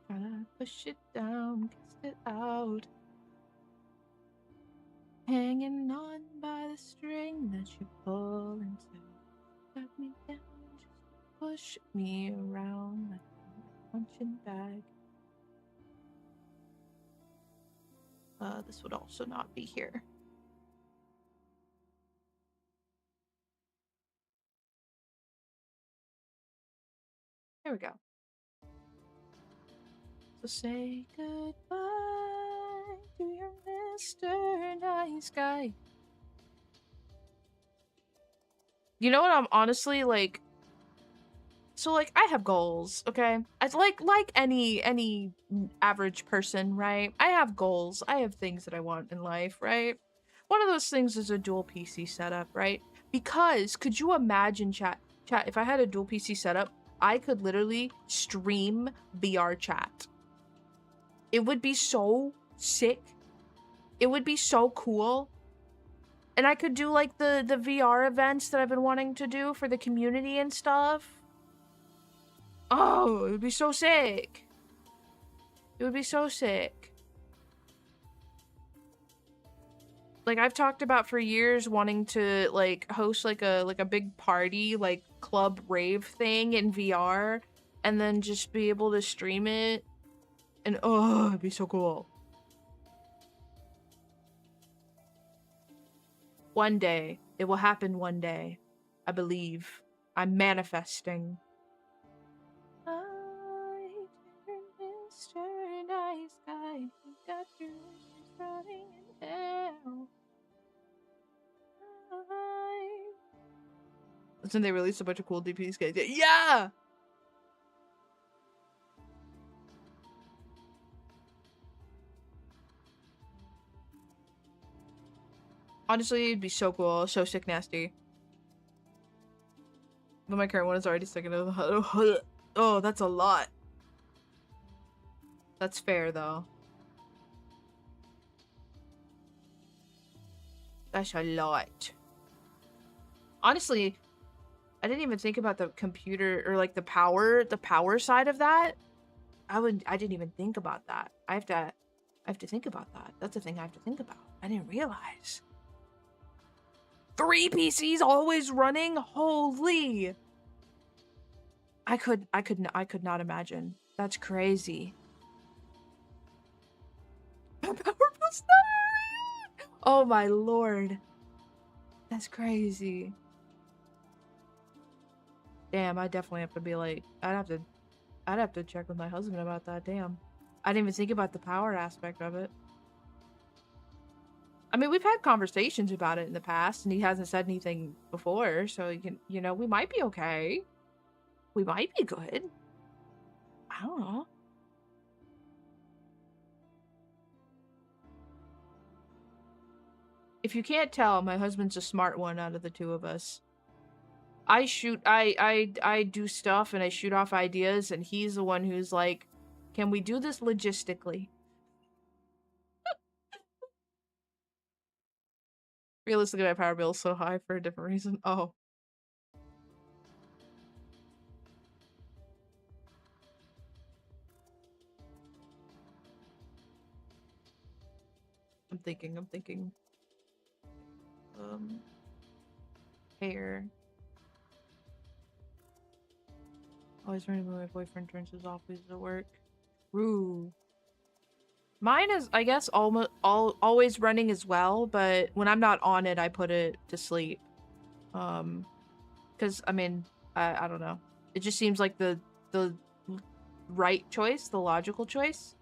Tryna push it down, kiss it out. Hanging on by the string that you pull into. Got me down, just push me around like a punching bag. This would also not be here. There we go. So say goodbye to your Mr. Nice Guy. You know what I'm honestly like? So like I have goals, okay? It's like any average person, right? I have goals. I have things that I want in life, right? One of those things is a dual PC setup, right? Because could you imagine chat, if I had a dual PC setup, I could literally stream VR chat. It would be so sick. It would be so cool. And I could do like the VR events that I've been wanting to do for the community and stuff. Oh, it would be so sick. It would be so sick. Like I've talked about for years wanting to like host like a big party, like club rave thing in VR and then just be able to stream it. And oh, it'd be so cool. One day. It will happen one day. I believe. I'm manifesting. Mr. Nice Guy, you got your wishes running in hell. Listen, they released a bunch of cool DPS games. Yeah! Honestly, it'd be so cool. So sick nasty. But my current one is already sick enough. Oh, that's a lot. That's fair, though. That's a lot. Honestly, I didn't even think about the computer or like the power side of that. I didn't even think about that. I have to think about that. That's a thing I have to think about. I didn't realize. 3 PCs always running? Holy. I could not imagine. That's crazy. Power plus 9! Oh my lord. That's crazy. Damn, I definitely have to be like, I'd have to check with my husband about that. Damn. I didn't even think about the power aspect of it. I mean, we've had conversations about it in the past, and he hasn't said anything before, so you can, we might be okay. We might be good. I don't know. If you can't tell, my husband's a smart one out of the two of us. I do stuff and I shoot off ideas, and he's the one who's like, can we do this logistically? Realistically, my power bill is so high for a different reason. Oh. I'm thinking. Hair. Always running when my boyfriend turns his office at work. True. Mine is, I guess, always running as well, but when I'm not on it, I put it to sleep. Because, I mean, I don't know. It just seems like the right choice, the logical choice.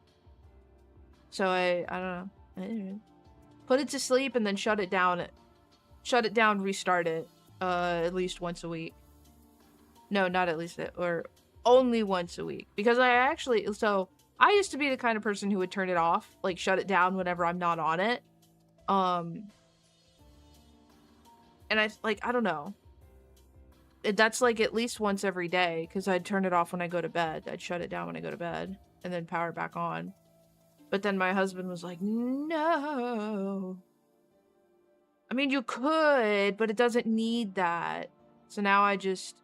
So I don't know. Put it to sleep and then shut it down, restart it, at least once a week. No, not at least, or only once a week. Because I used to be the kind of person who would turn it off, like shut it down whenever I'm not on it. And I don't know. That's like at least once every day, because I'd turn it off when I go to bed. I'd shut it down when I go to bed and then power it back on. But then my husband was like, no. I mean, you could, but it doesn't need that. So now I just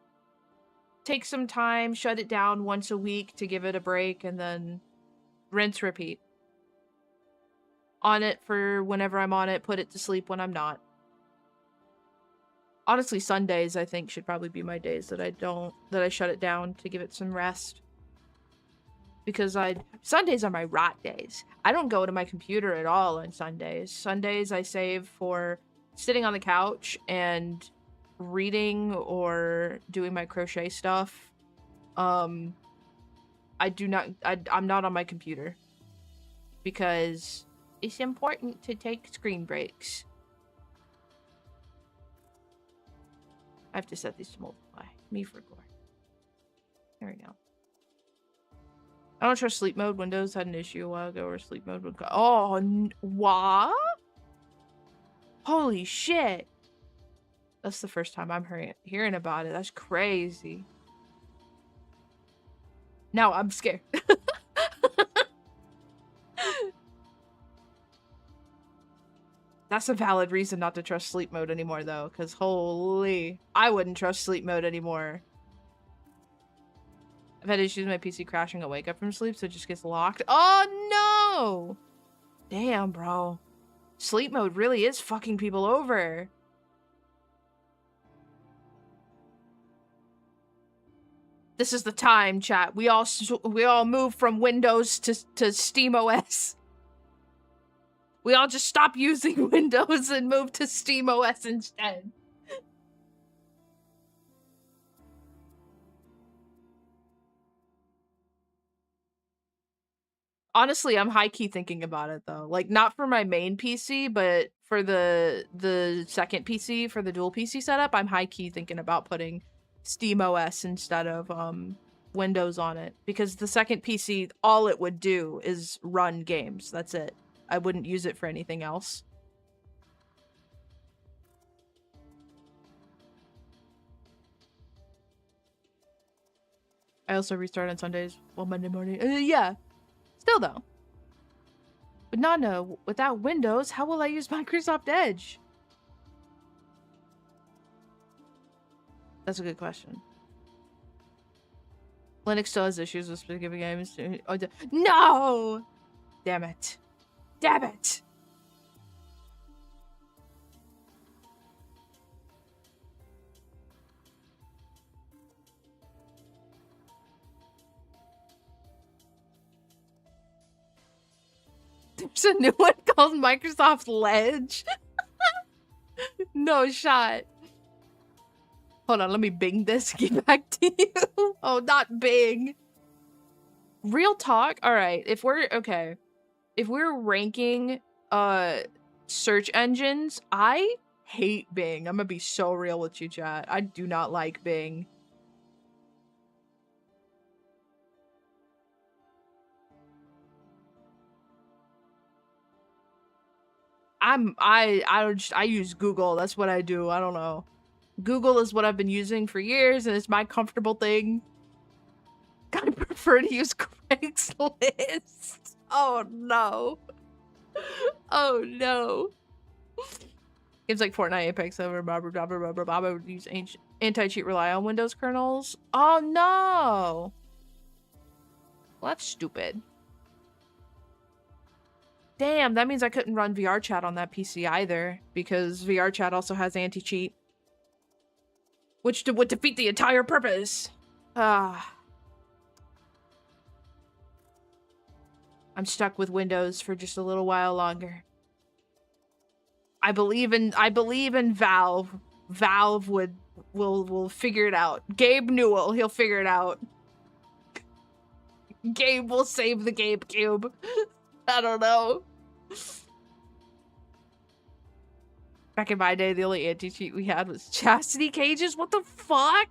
take some time, shut it down once a week to give it a break, and then rinse, repeat. On it for whenever I'm on it, put it to sleep when I'm not. Honestly, Sundays, I think, should probably be my days that I shut it down to give it some rest. Because Sundays are my rot days. I don't go to my computer at all on Sundays. Sundays I save for sitting on the couch and reading or doing my crochet stuff. I'm not on my computer. Because it's important to take screen breaks. I have to set these to multiply. Me for gore. There we go. I don't trust sleep mode. Windows had an issue a while ago where sleep mode would go. Oh, what? Holy shit. That's the first time I'm hearing about it. That's crazy. Now I'm scared. That's a valid reason not to trust sleep mode anymore, though, because holy, I wouldn't trust sleep mode anymore. I've had issues with my PC crashing and wake up from sleep, so it just gets locked. Oh, no! Damn, bro. Sleep mode really is fucking people over. This is the time, chat. We all move from Windows to SteamOS. We all just stop using Windows and move to SteamOS instead. Honestly, I'm high-key thinking about it, though. Like, not for my main PC, but for the second PC, for the dual PC setup, I'm high-key thinking about putting SteamOS instead of Windows on it. Because the second PC, all it would do is run games. That's it. I wouldn't use it for anything else. I also restart on Sundays. Well, Monday morning. Yeah. Still, though. But Nana, without Windows, how will I use Microsoft Edge? That's a good question. Linux still has issues with specific games. Oh, no! Damn it. Damn it! There's a new one called Microsoft Ledge. No shot. Hold on, let me Bing this. Get back to you. Oh, not Bing. Real talk. All right. If we're ranking search engines, I hate Bing. I'm gonna be so real with you, chat. I do not like Bing. I use Google. That's what I do. I don't know. Google is what I've been using for years, and it's my comfortable thing. I prefer to use Craigslist. Oh no. Oh no. Games like Fortnite, Apex, I would use anti-cheat rely on Windows kernels. Oh no. Well, that's stupid. Damn, that means I couldn't run VR chat on that PC either, because VR chat also has anti-cheat. Which would defeat the entire purpose. Ah. I'm stuck with Windows for just a little while longer. I believe in Valve. Valve will figure it out. Gabe Newell, he'll figure it out. Gabe will save the Gabe Cube. I don't know. Back in my day, the only anti-cheat we had was chastity cages. What the fuck?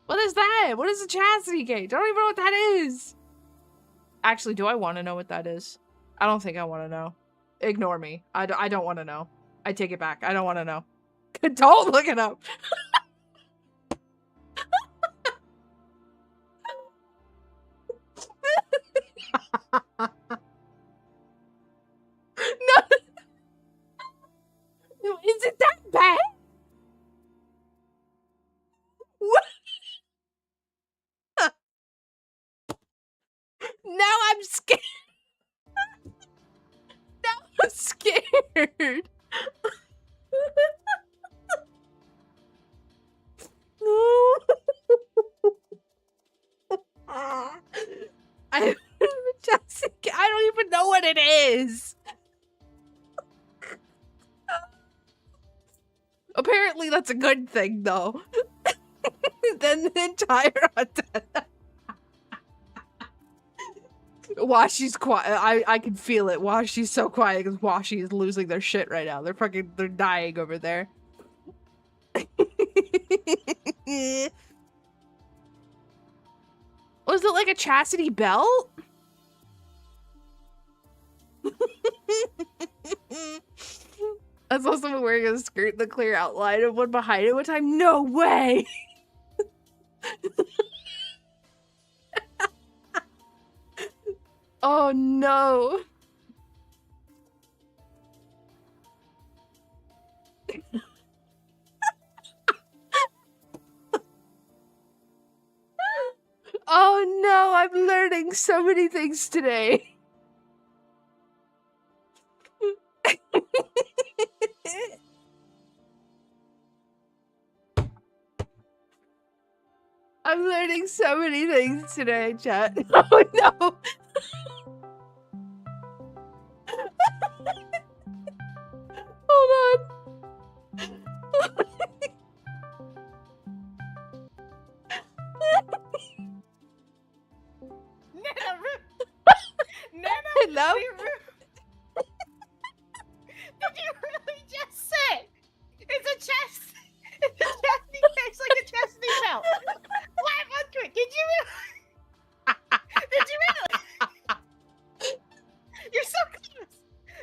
What is that? What is a chastity cage? I don't even know what that is. Actually, do I want to know what that is? I don't think I want to know. Ignore me. I don't want to know. I take it back. I don't want to know. Don't look it up. No. Is it that bad? What? Now I'm scared. Now I'm scared. I don't even know what it is. Apparently that's a good thing though. Then the entire Washi's quiet. I can feel it. Washi's so quiet because Washi is losing their shit right now. They're dying over there. Was it like a chastity belt? I saw someone wearing a skirt in the clear outline of one behind it one time. No way! Oh no! Oh no, I'm learning so many things today. I'm learning so many things today, chat. Oh no! Hold on. Hello? Did you really just say it's a chest? It's a chastity case like a chastity belt. Live on Twitch. Did you really? Did you really? You're so close.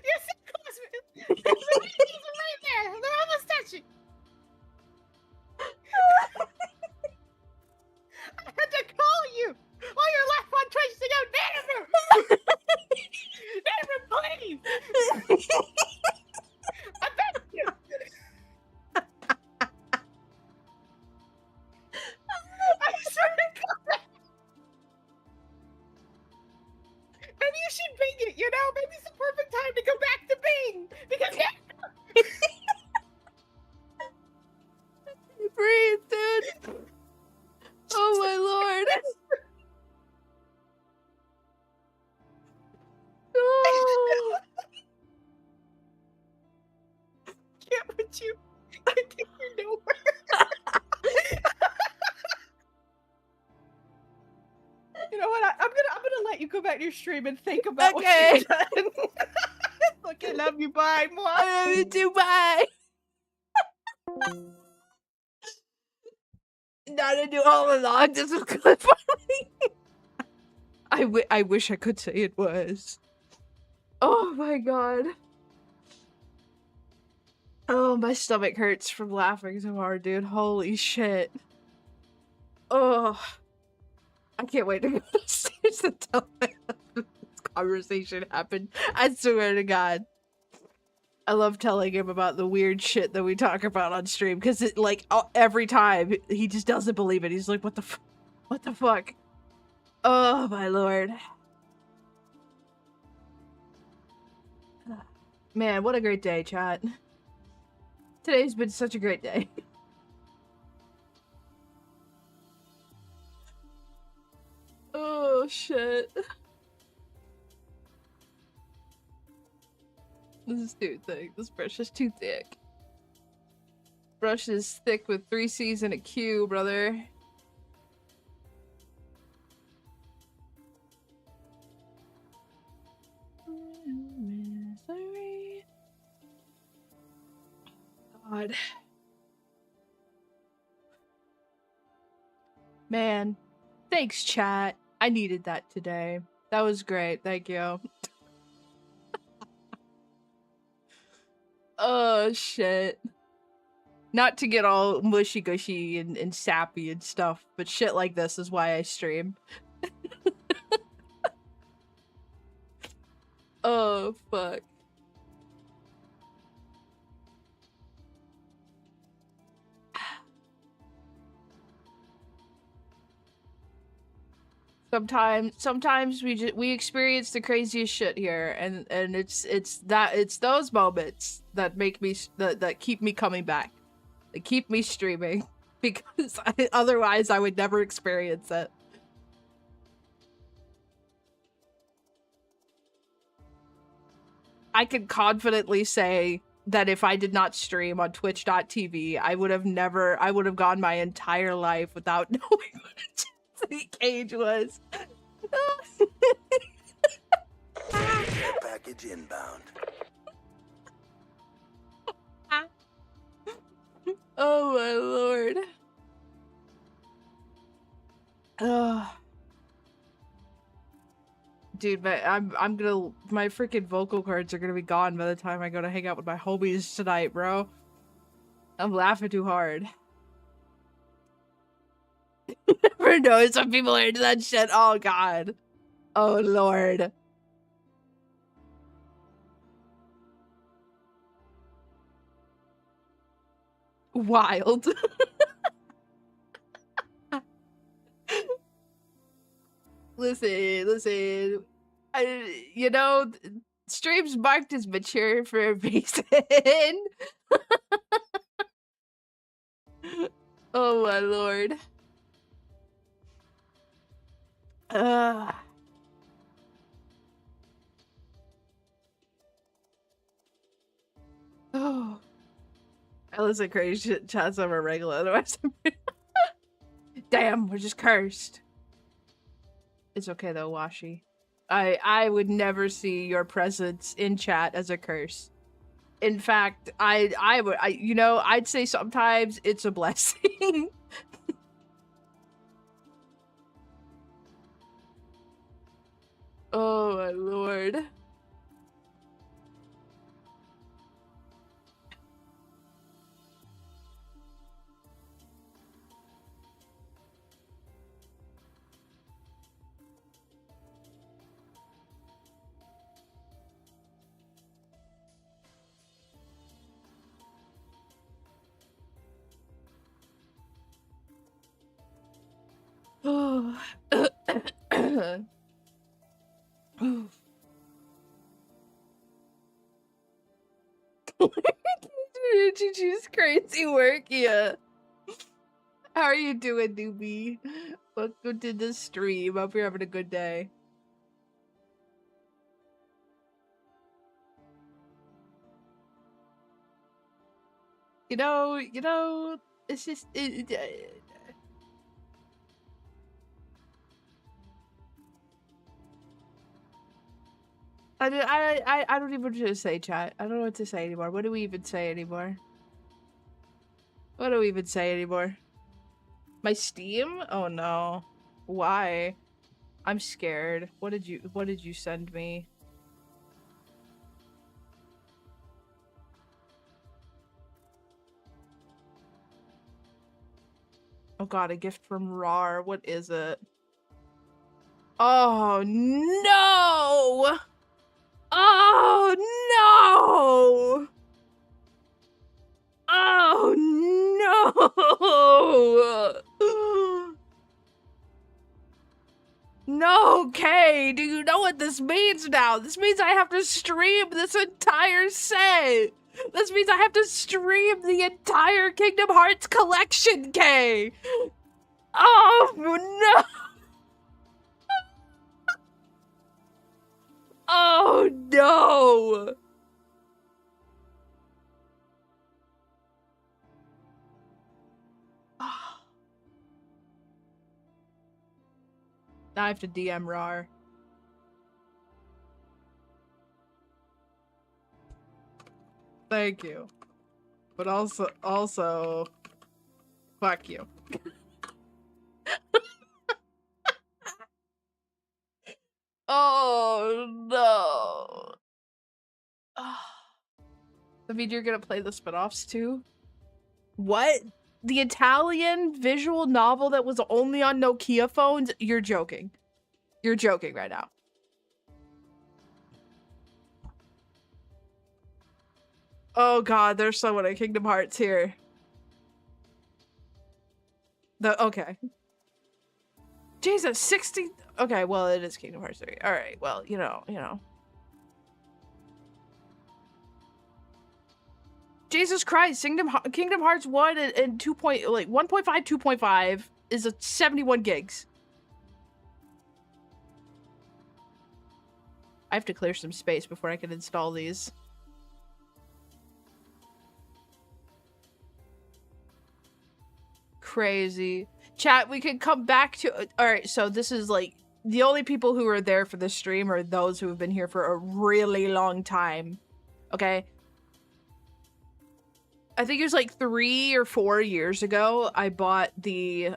You're so close. The ladies are right there. They're almost touching. I had to call you while you're live on Twitch to go, Nanaru! Nanaru, please! I beg you! I swear to God! Maybe you should Bing it, you know? Maybe it's the perfect time to go back to Bing! Because Breathe, dude! Oh my lord! Oh. Can't put you. I think you're nowhere. You know what? I'm gonna let you go back to your stream and think about what you've done. Okay, love you. Bye. I love you too. Bye. Not to do all along. This was good for me. I wish I could say it was. Oh my god. Oh, my stomach hurts from laughing so hard, dude. Holy shit. Oh, I can't wait to go upstairs and tell my husband this conversation happened. I swear to God. I love telling him about the weird shit that we talk about on stream because it like every time he just doesn't believe it. He's like, "What the fuck?" Oh my lord, man, what a great day, chat. Today's been such a great day. Oh shit. This is too thick. This brush is too thick. Brush is thick with 3 C's and a Q, brother. God. Man. Thanks, chat. I needed that today. That was great. Thank you. Oh, shit. Not to get all mushy-gushy and sappy and stuff, but shit like this is why I stream. Oh, fuck. Sometimes we experience the craziest shit here, and it's those moments that make me that keep me coming back, that keep me streaming, because otherwise I would never experience it. I can confidently say that if I did not stream on Twitch.tv, I would have gone my entire life without knowing what a Chelsea cage was. Care package inbound. Oh my lord. Dude, but I'm gonna my freaking vocal cords are gonna be gone by the time I go to hang out with my homies tonight, bro. I'm laughing too hard. Never know, some people are into that shit. Oh god. Oh lord. Wild. Listen. You know, streams marked as mature for a reason. Oh my lord. Oh. I listen crazy shit chats over regular, otherwise damn, we're just cursed. It's okay though, Washi. I would never see your presence in chat as a curse. In fact, I'd say sometimes it's a blessing. Oh my lord. Oh. GG's crazy work, yeah. How are you doing, newbie? Welcome to the stream. Hope you're having a good day. You know, it's just I don't even know what to say, chat. I don't know what to say anymore. What do we even say anymore? What do we even say anymore? My Steam? Oh no. Why? I'm scared. What did you send me? Oh god, a gift from RAR. What is it? Oh no! Oh no! Oh no! No, Kay, do you know what this means now? This means I have to stream this entire set. This means I have to stream the entire Kingdom Hearts collection, Kay. Oh no! Oh no! Now I have to DM RAR. Thank you. But also, fuck you. Oh no. I mean, you're gonna play the spin-offs too? What? The Italian visual novel that was only on Nokia phones? You're joking. You're joking right now. Oh god, there's someone at Kingdom Hearts here. Okay. Jesus, 60. Okay, well, it is Kingdom Hearts 3. Alright, well, you know. Jesus Christ, Kingdom Hearts 1 and 2. Like 1.5, 2.5 is a 71 gigs. I have to clear some space before I can install these. Crazy. Chat, we can come back to... Alright, so this is like... The only people who are there for this stream are those who have been here for a really long time. Okay? I think it was like 3 or 4 years ago, I bought the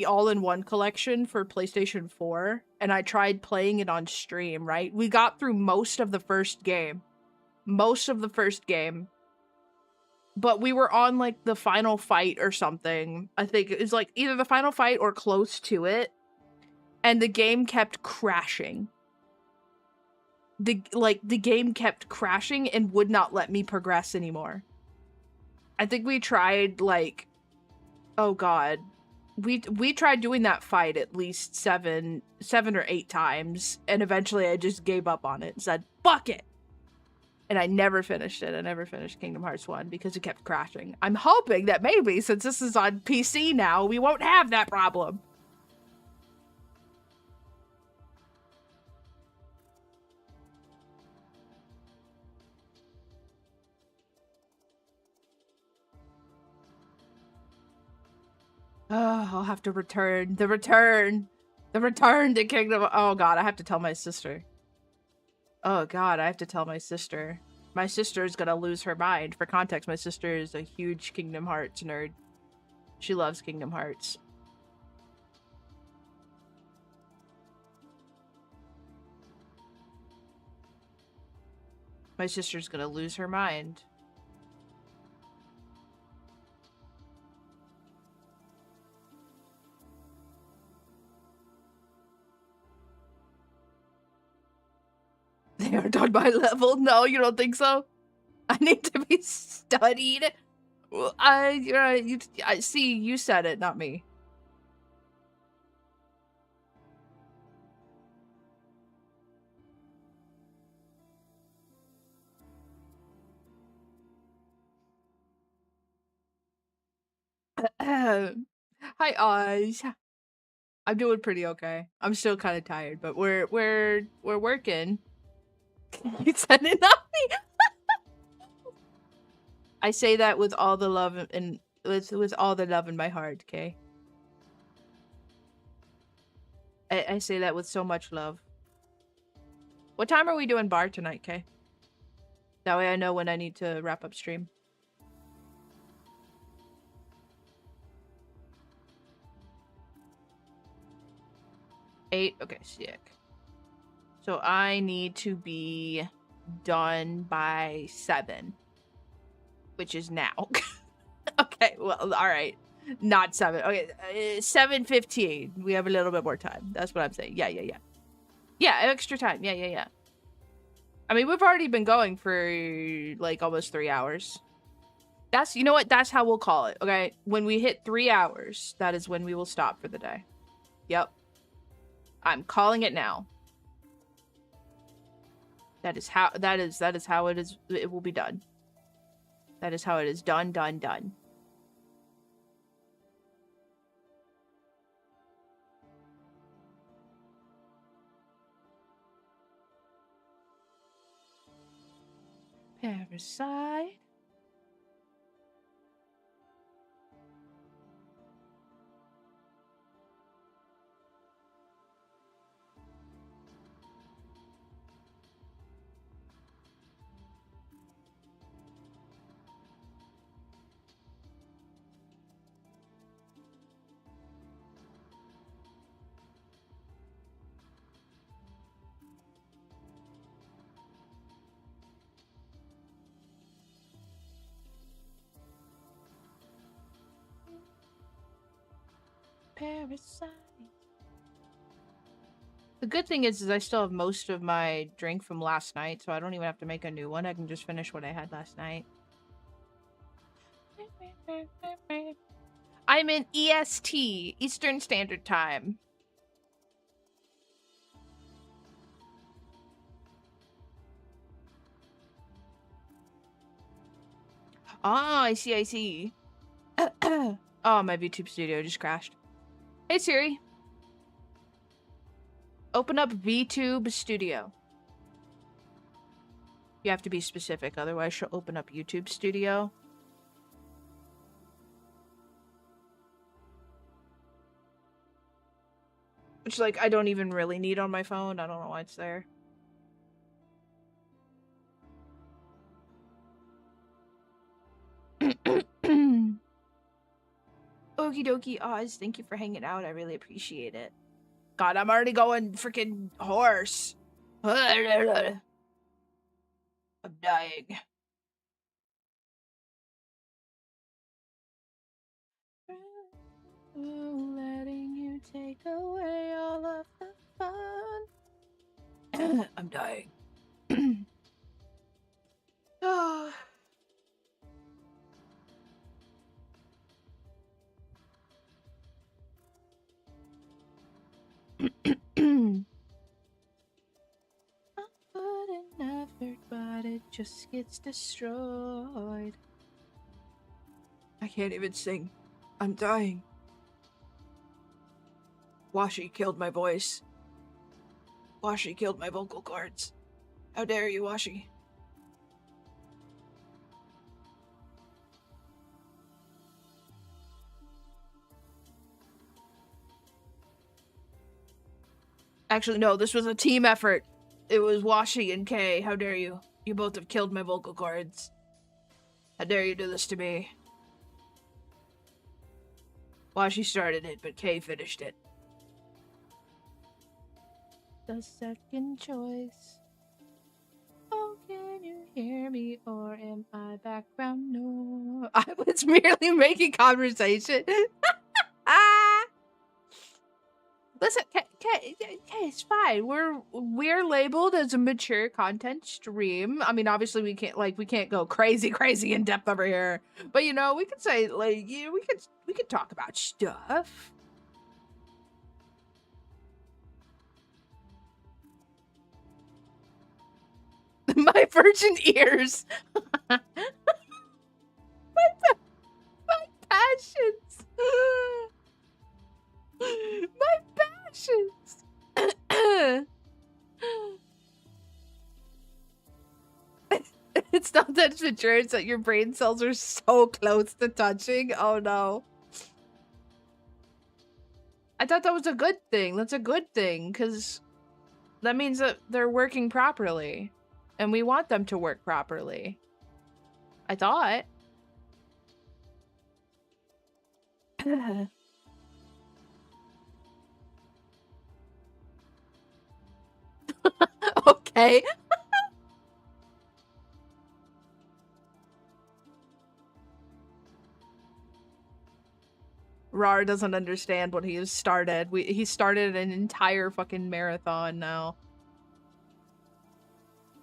all-in-one collection for PlayStation 4, and I tried playing it on stream, right? We got through most of the first game. But we were on, like, the final fight or something. I think it was, like, either the final fight or close to it, and the game kept crashing. The game kept crashing and would not let me progress anymore. I think we tried, like, oh god. We tried doing that fight at least 7 or 8 times, and eventually I just gave up on it and said, fuck it! And I never finished it. I never finished Kingdom Hearts 1 because it kept crashing. I'm hoping that maybe, since this is on PC now, we won't have that problem. Oh, I'll have to return. The return to Kingdom. Oh god, I have to tell my sister. Oh god, I have to tell my sister. My sister is gonna lose her mind. For context, my sister is a huge Kingdom Hearts nerd. She loves Kingdom Hearts. My sister's gonna lose her mind. They aren't on my level. No, you don't think so? I need to be studied. I see, you said it, not me. Hi, Oz. I'm doing pretty okay. I'm still kind of tired, but we're working. You said it, not me. I say that with all the love and with all the love in my heart, okay? I say that with so much love. What time are we doing bar tonight, Kay? That way I know when I need to wrap up stream. 8? Okay, sick. So I need to be done by 7. Which is now. Okay, well, alright. Not 7. Okay, 7:15. We have a little bit more time. That's what I'm saying. Yeah. Yeah, extra time. Yeah. I mean, we've already been going for, like, almost 3 hours. You know what? That's how we'll call it, okay? When we hit 3 hours, that is when we will stop for the day. Yep. I'm calling it now. That is how it is. It will be done. That is how it is done. Parasite. Parasite. The good thing is I still have most of my drink from last night, so I don't even have to make a new one. I can just finish what I had last night. I'm in EST, Eastern Standard Time. Oh, I see. Oh, my VTube studio just crashed. Hey, Siri. Open up VTube Studio. You have to be specific, otherwise she'll open up YouTube Studio. Which, like, I don't even really need on my phone. I don't know why it's there. Okie dokie, Oz. Thank you for hanging out. I really appreciate it. God, I'm already going freaking hoarse. I'm dying. Letting you take away all of the fun. I'm dying. Oh. I put in effort, but it just gets destroyed. I can't even sing. I'm dying. Washi killed my voice. Washi killed my vocal cords. How dare you, Washi? Actually, no, this was a team effort. It was Washi and Kay. How dare you? You both have killed my vocal cords. How dare you do this to me? Washi started it, but Kay finished it. The second choice. Oh, can you hear me, or am I background noise? I was merely making conversation. Listen, it's fine. We're labeled as a mature content stream. I mean, obviously we can't go crazy in depth over here. But you know, we could say like, you know, we could talk about stuff. My virgin ears. my passions. My passions. It's not that it's mature, it's that your brain cells are so close to touching. Oh no. I thought that was a good thing. That's a good thing, because That means that they're working properly. And we want them to work properly. I thought. Okay. Rar doesn't understand what he has started. He started an entire fucking marathon now.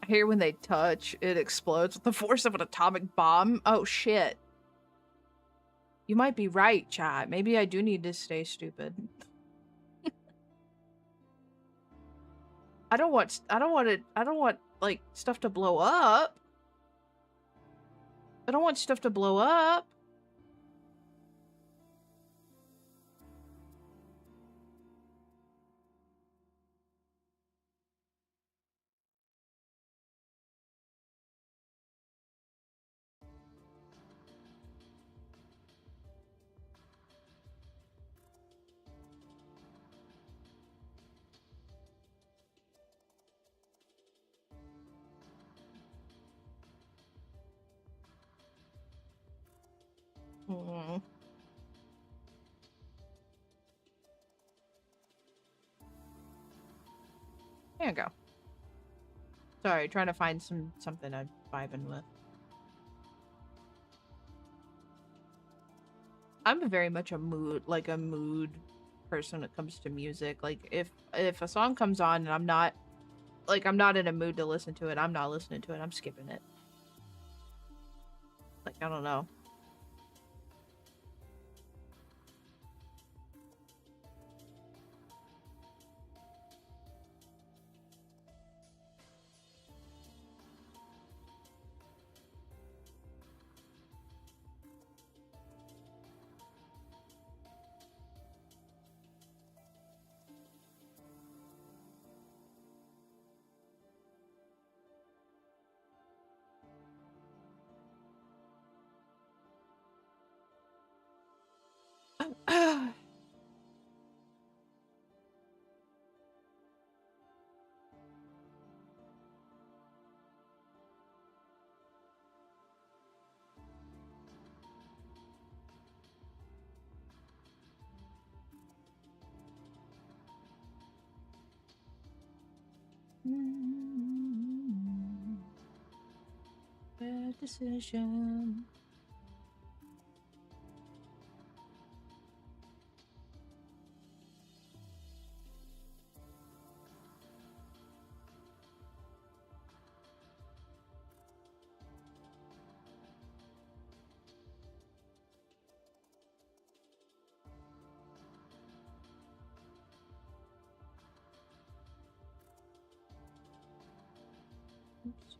I hear when they touch, it explodes with the force of an atomic bomb. Oh shit. You might be right, chat. Maybe I do need to stay stupid. I don't want like stuff to blow up. I don't want stuff to blow up. Hmm. There you go. Sorry, trying to find something I'm vibing with. I'm very much a mood person when it comes to music. Like if a song comes on and I'm not in a mood to listen to it, I'm not listening to it. I'm skipping it. Like I don't know. Bad decision. Oops.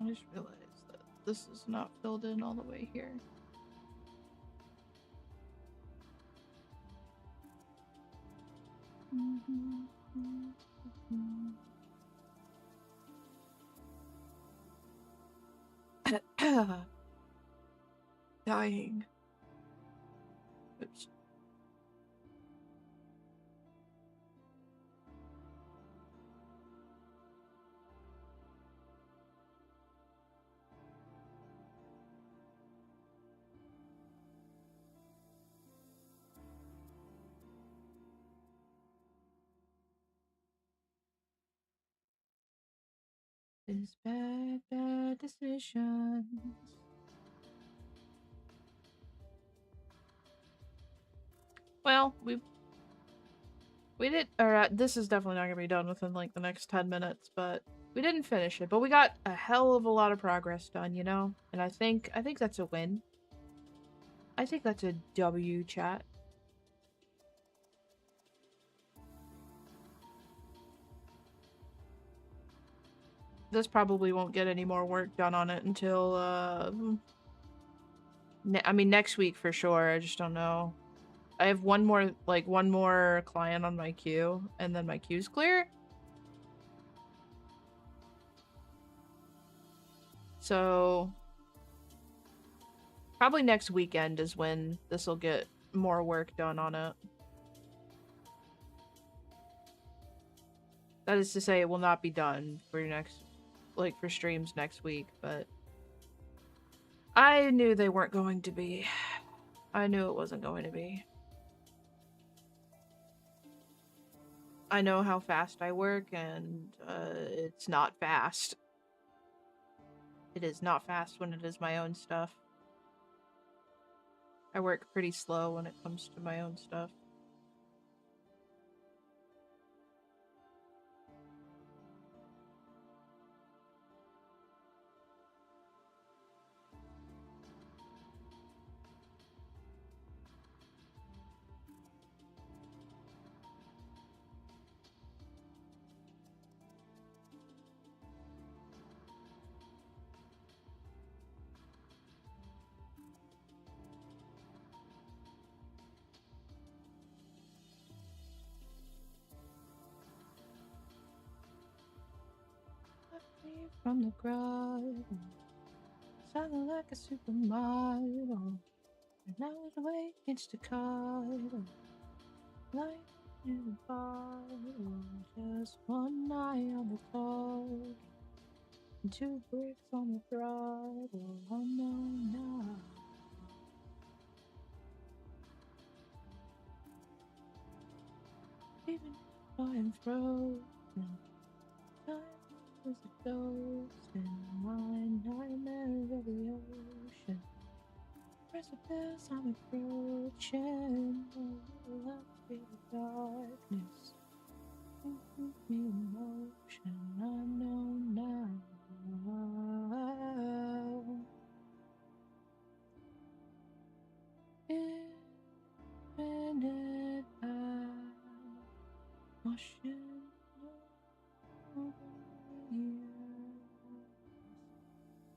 I just realized that this is not filled in all the way here. Dying. Oops. Is bad decisions. Well, we did, or this is definitely not gonna be done within like the next 10 minutes, but we didn't finish it. But we got a hell of a lot of progress done, you know? And I think that's a win. I think that's a W, chat. This probably won't get any more work done on it until, I mean, next week for sure. I just don't know. I have one more client on my queue, and then my queue's clear. So probably next weekend is when this will get more work done on it. That is to say, it will not be done for next, like for streams next week, but I knew they weren't going to be. I knew it wasn't going to be. I know how fast I work, and it's not fast. It is not fast when it is my own stuff. I work pretty slow when it comes to my own stuff. From the crowd, sounding like a supermodel, and I was awake against the card, light in the bottle, just one eye on the target, and 2 bricks on the throttle. Oh no, no. Even if I'm frozen, time was a ghost in my nightmare of the ocean. Precipice I'm approaching, oh, love feel the darkness. Give me emotion, I know now. Infinite eye, washing over years.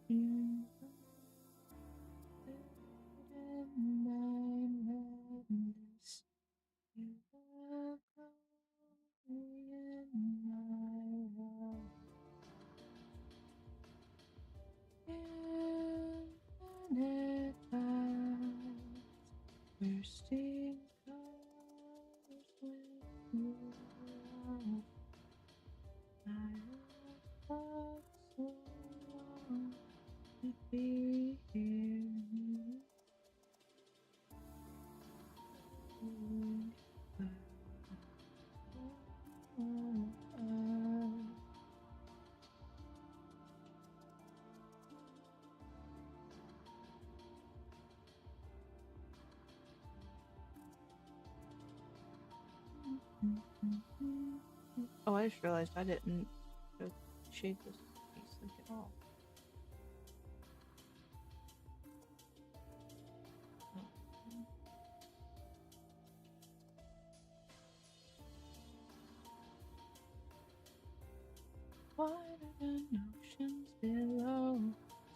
You in my madness, you are glory in my heart. Infinite eyes, bursting colors with you. I have fought so long to be here. Oh, I just realized I didn't shade this piece like at all. Wider than oceans below,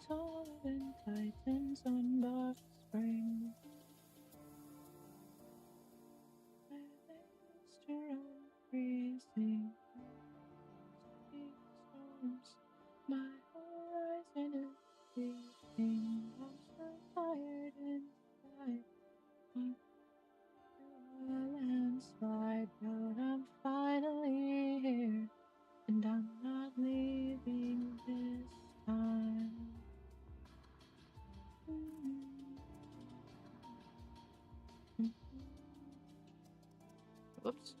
taller than titans on Box Spring. Where they used to run freezing storms, my horizon is bleeding. I'm so tired inside. I'm a landslide, but I'm finally here. And I'm not leaving this time. Whoops.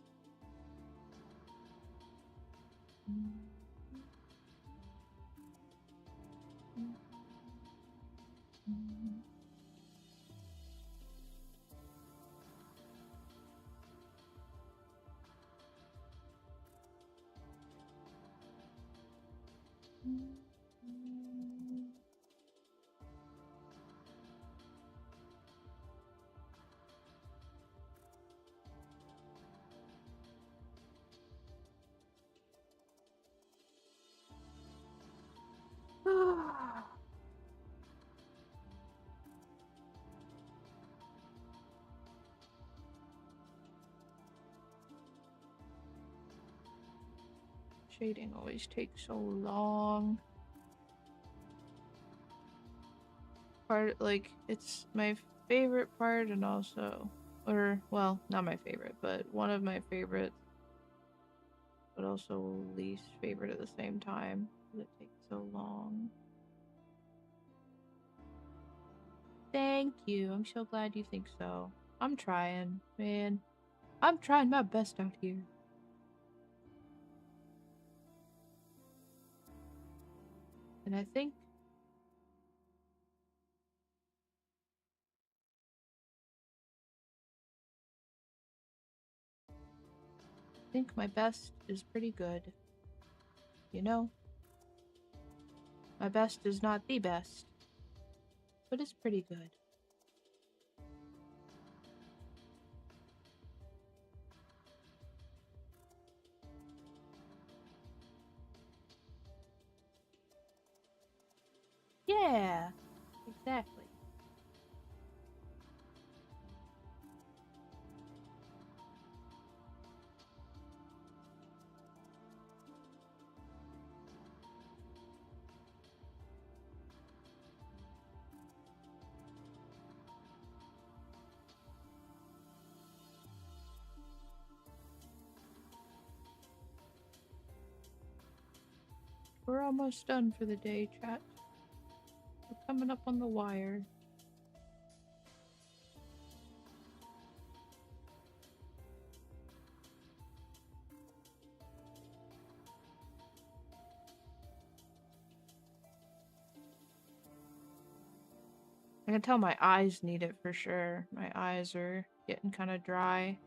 Shading always takes so long. part, like, it's my favorite part and also, or, well, not my favorite, but one of my favorites, but also least favorite at the same time, because it takes so long. Thank you. I'm so glad you think so. I'm trying, man. I'm trying my best out here. And I think my best is pretty good. You know? My best is not the best, but it's pretty good. Yeah, exactly. We're almost done for the day, chat. We're coming up on the wire. I can tell my eyes need it for sure. My eyes are getting kind of dry.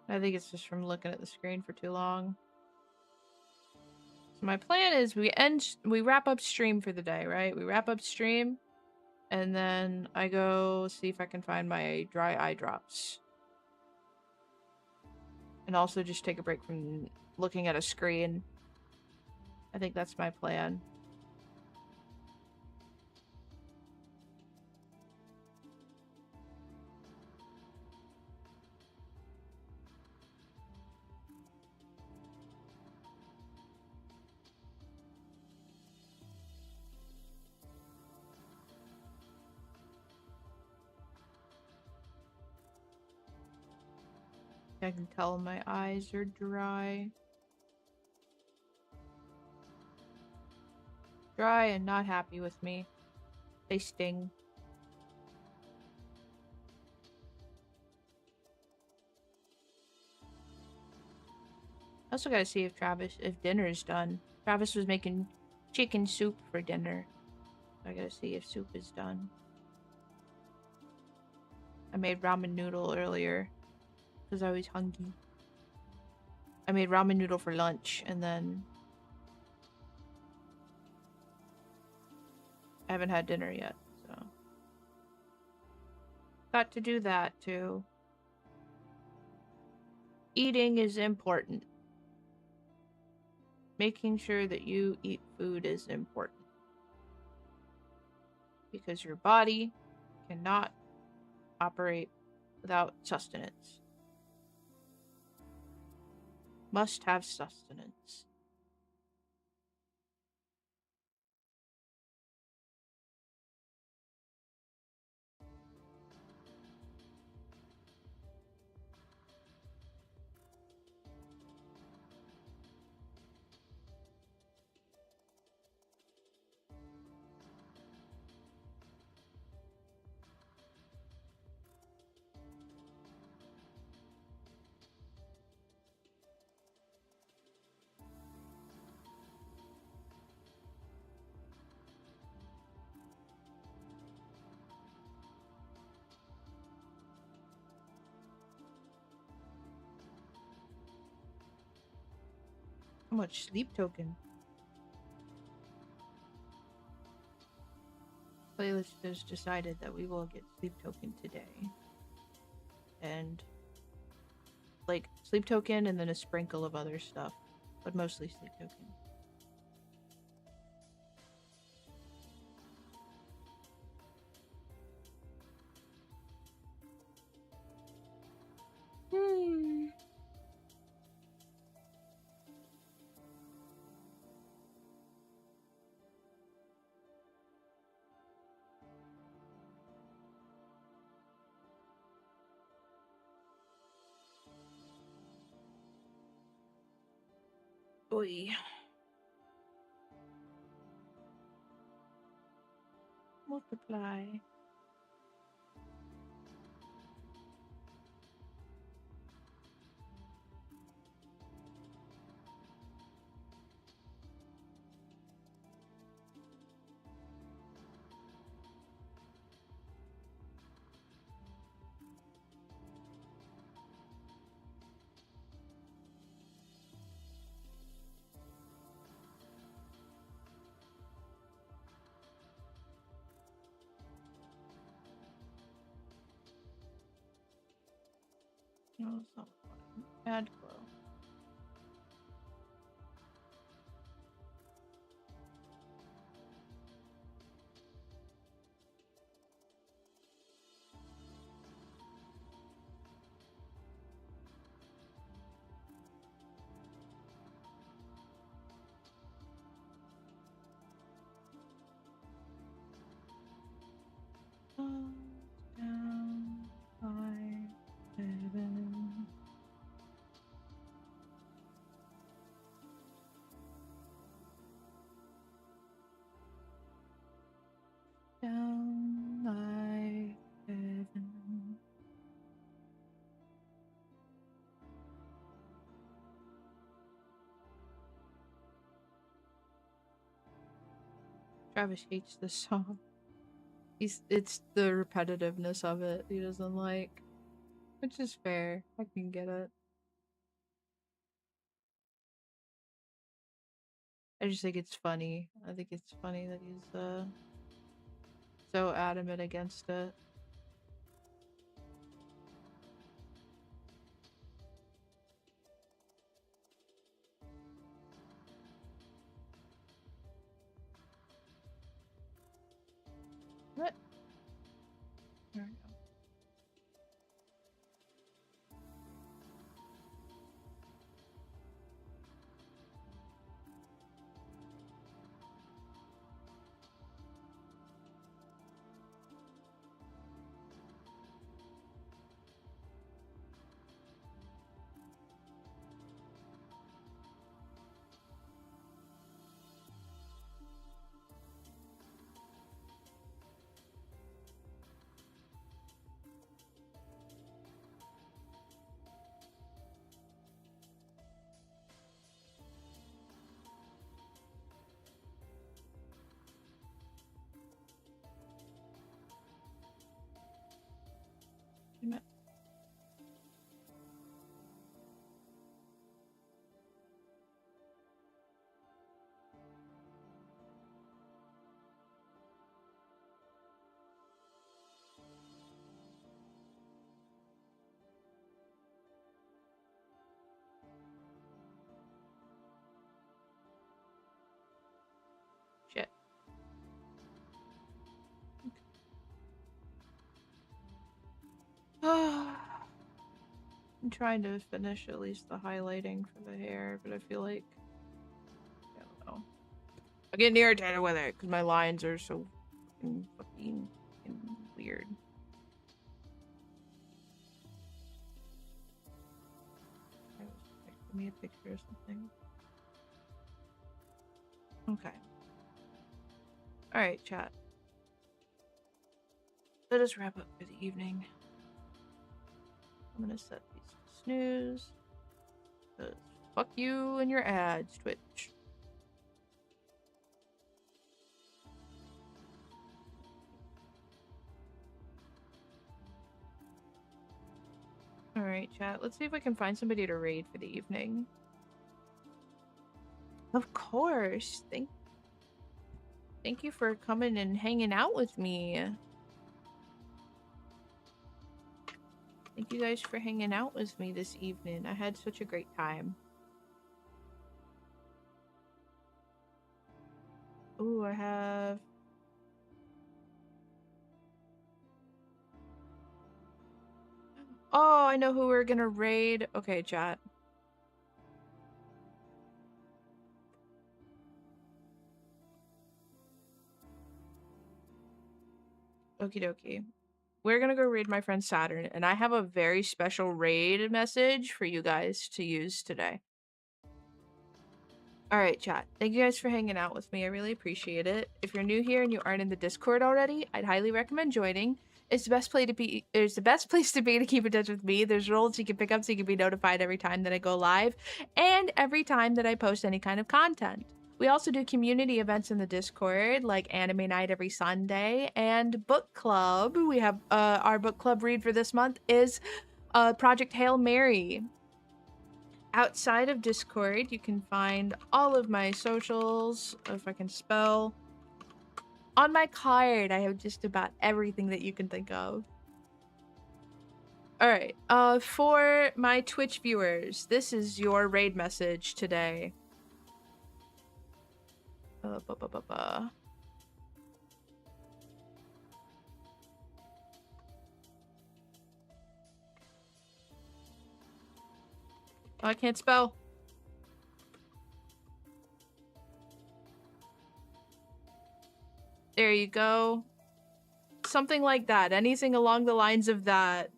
I think it's just from looking at the screen for too long. So my plan is we wrap up stream for the day, right? We wrap up stream, and then I go see if I can find my dry eye drops. And also just take a break from looking at a screen. I think that's my plan. I can tell my eyes are dry. Dry and not happy with me. They sting. I also gotta see if dinner is done. Travis was making chicken soup for dinner. I gotta see if soup is done. I made ramen noodle earlier because I was hungry. I made ramen noodle for lunch, and then I haven't had dinner yet, so got to do that too. Eating is important. Making sure that you eat food is important. Because your body cannot operate without sustenance. Must have sustenance. How much sleep token? Playlist has decided that we will get sleep token today. And like sleep token and then a sprinkle of other stuff. But mostly sleep token. Oi. Multiply. No, it's not fun. Add glow. Down, high, heaven. Down, high, heaven. Travis hates this song. It's the repetitiveness of it he doesn't like, which is fair. I can get it. I just think it's funny. I think it's funny that he's so adamant against it. What? There we go. Damn it. Shit. I'm trying to finish at least the highlighting for the hair, but I feel like I don't know. I'm getting irritated with it because my lines are so fucking weird. Give me a picture or something. Okay. Alright, chat. Let us wrap up for the evening. I'm gonna set these to snooze. 'Cause fuck you and your ads, Twitch. Alright, chat. Let's see if I can find somebody to raid for the evening. Of course. Thank you for coming and hanging out with me. Thank you guys for hanging out with me this evening. I had such a great time. Ooh, I have... Oh, I know who we're gonna raid. Okay, chat. Okie dokie. We're gonna go raid my friend Saturn, and I have a very special raid message for you guys to use today. All right, chat. Thank you guys for hanging out with me. I really appreciate it. If you're new here and you aren't in the Discord already, I'd highly recommend joining. It's the best place to be. It's the best place to be to keep in touch with me. There's roles you can pick up so you can be notified every time that I go live and every time that I post any kind of content. We also do community events in the Discord, like anime night every Sunday and book club. We have our book club read for this month is Project Hail Mary. Outside of Discord, you can find all of my socials, if I can spell. On my card, I have just about everything that you can think of. Alright, for my Twitch viewers, this is your raid message today. Oh, I can't spell. There you go. Something like that. Anything along the lines of that.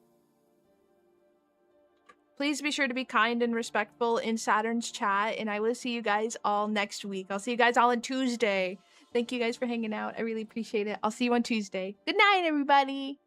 Please be sure to be kind and respectful in Saturn's chat, and I will see you guys all next week. I'll see you guys all on Tuesday. Thank you guys for hanging out. I really appreciate it. I'll see you on Tuesday. Good night, everybody.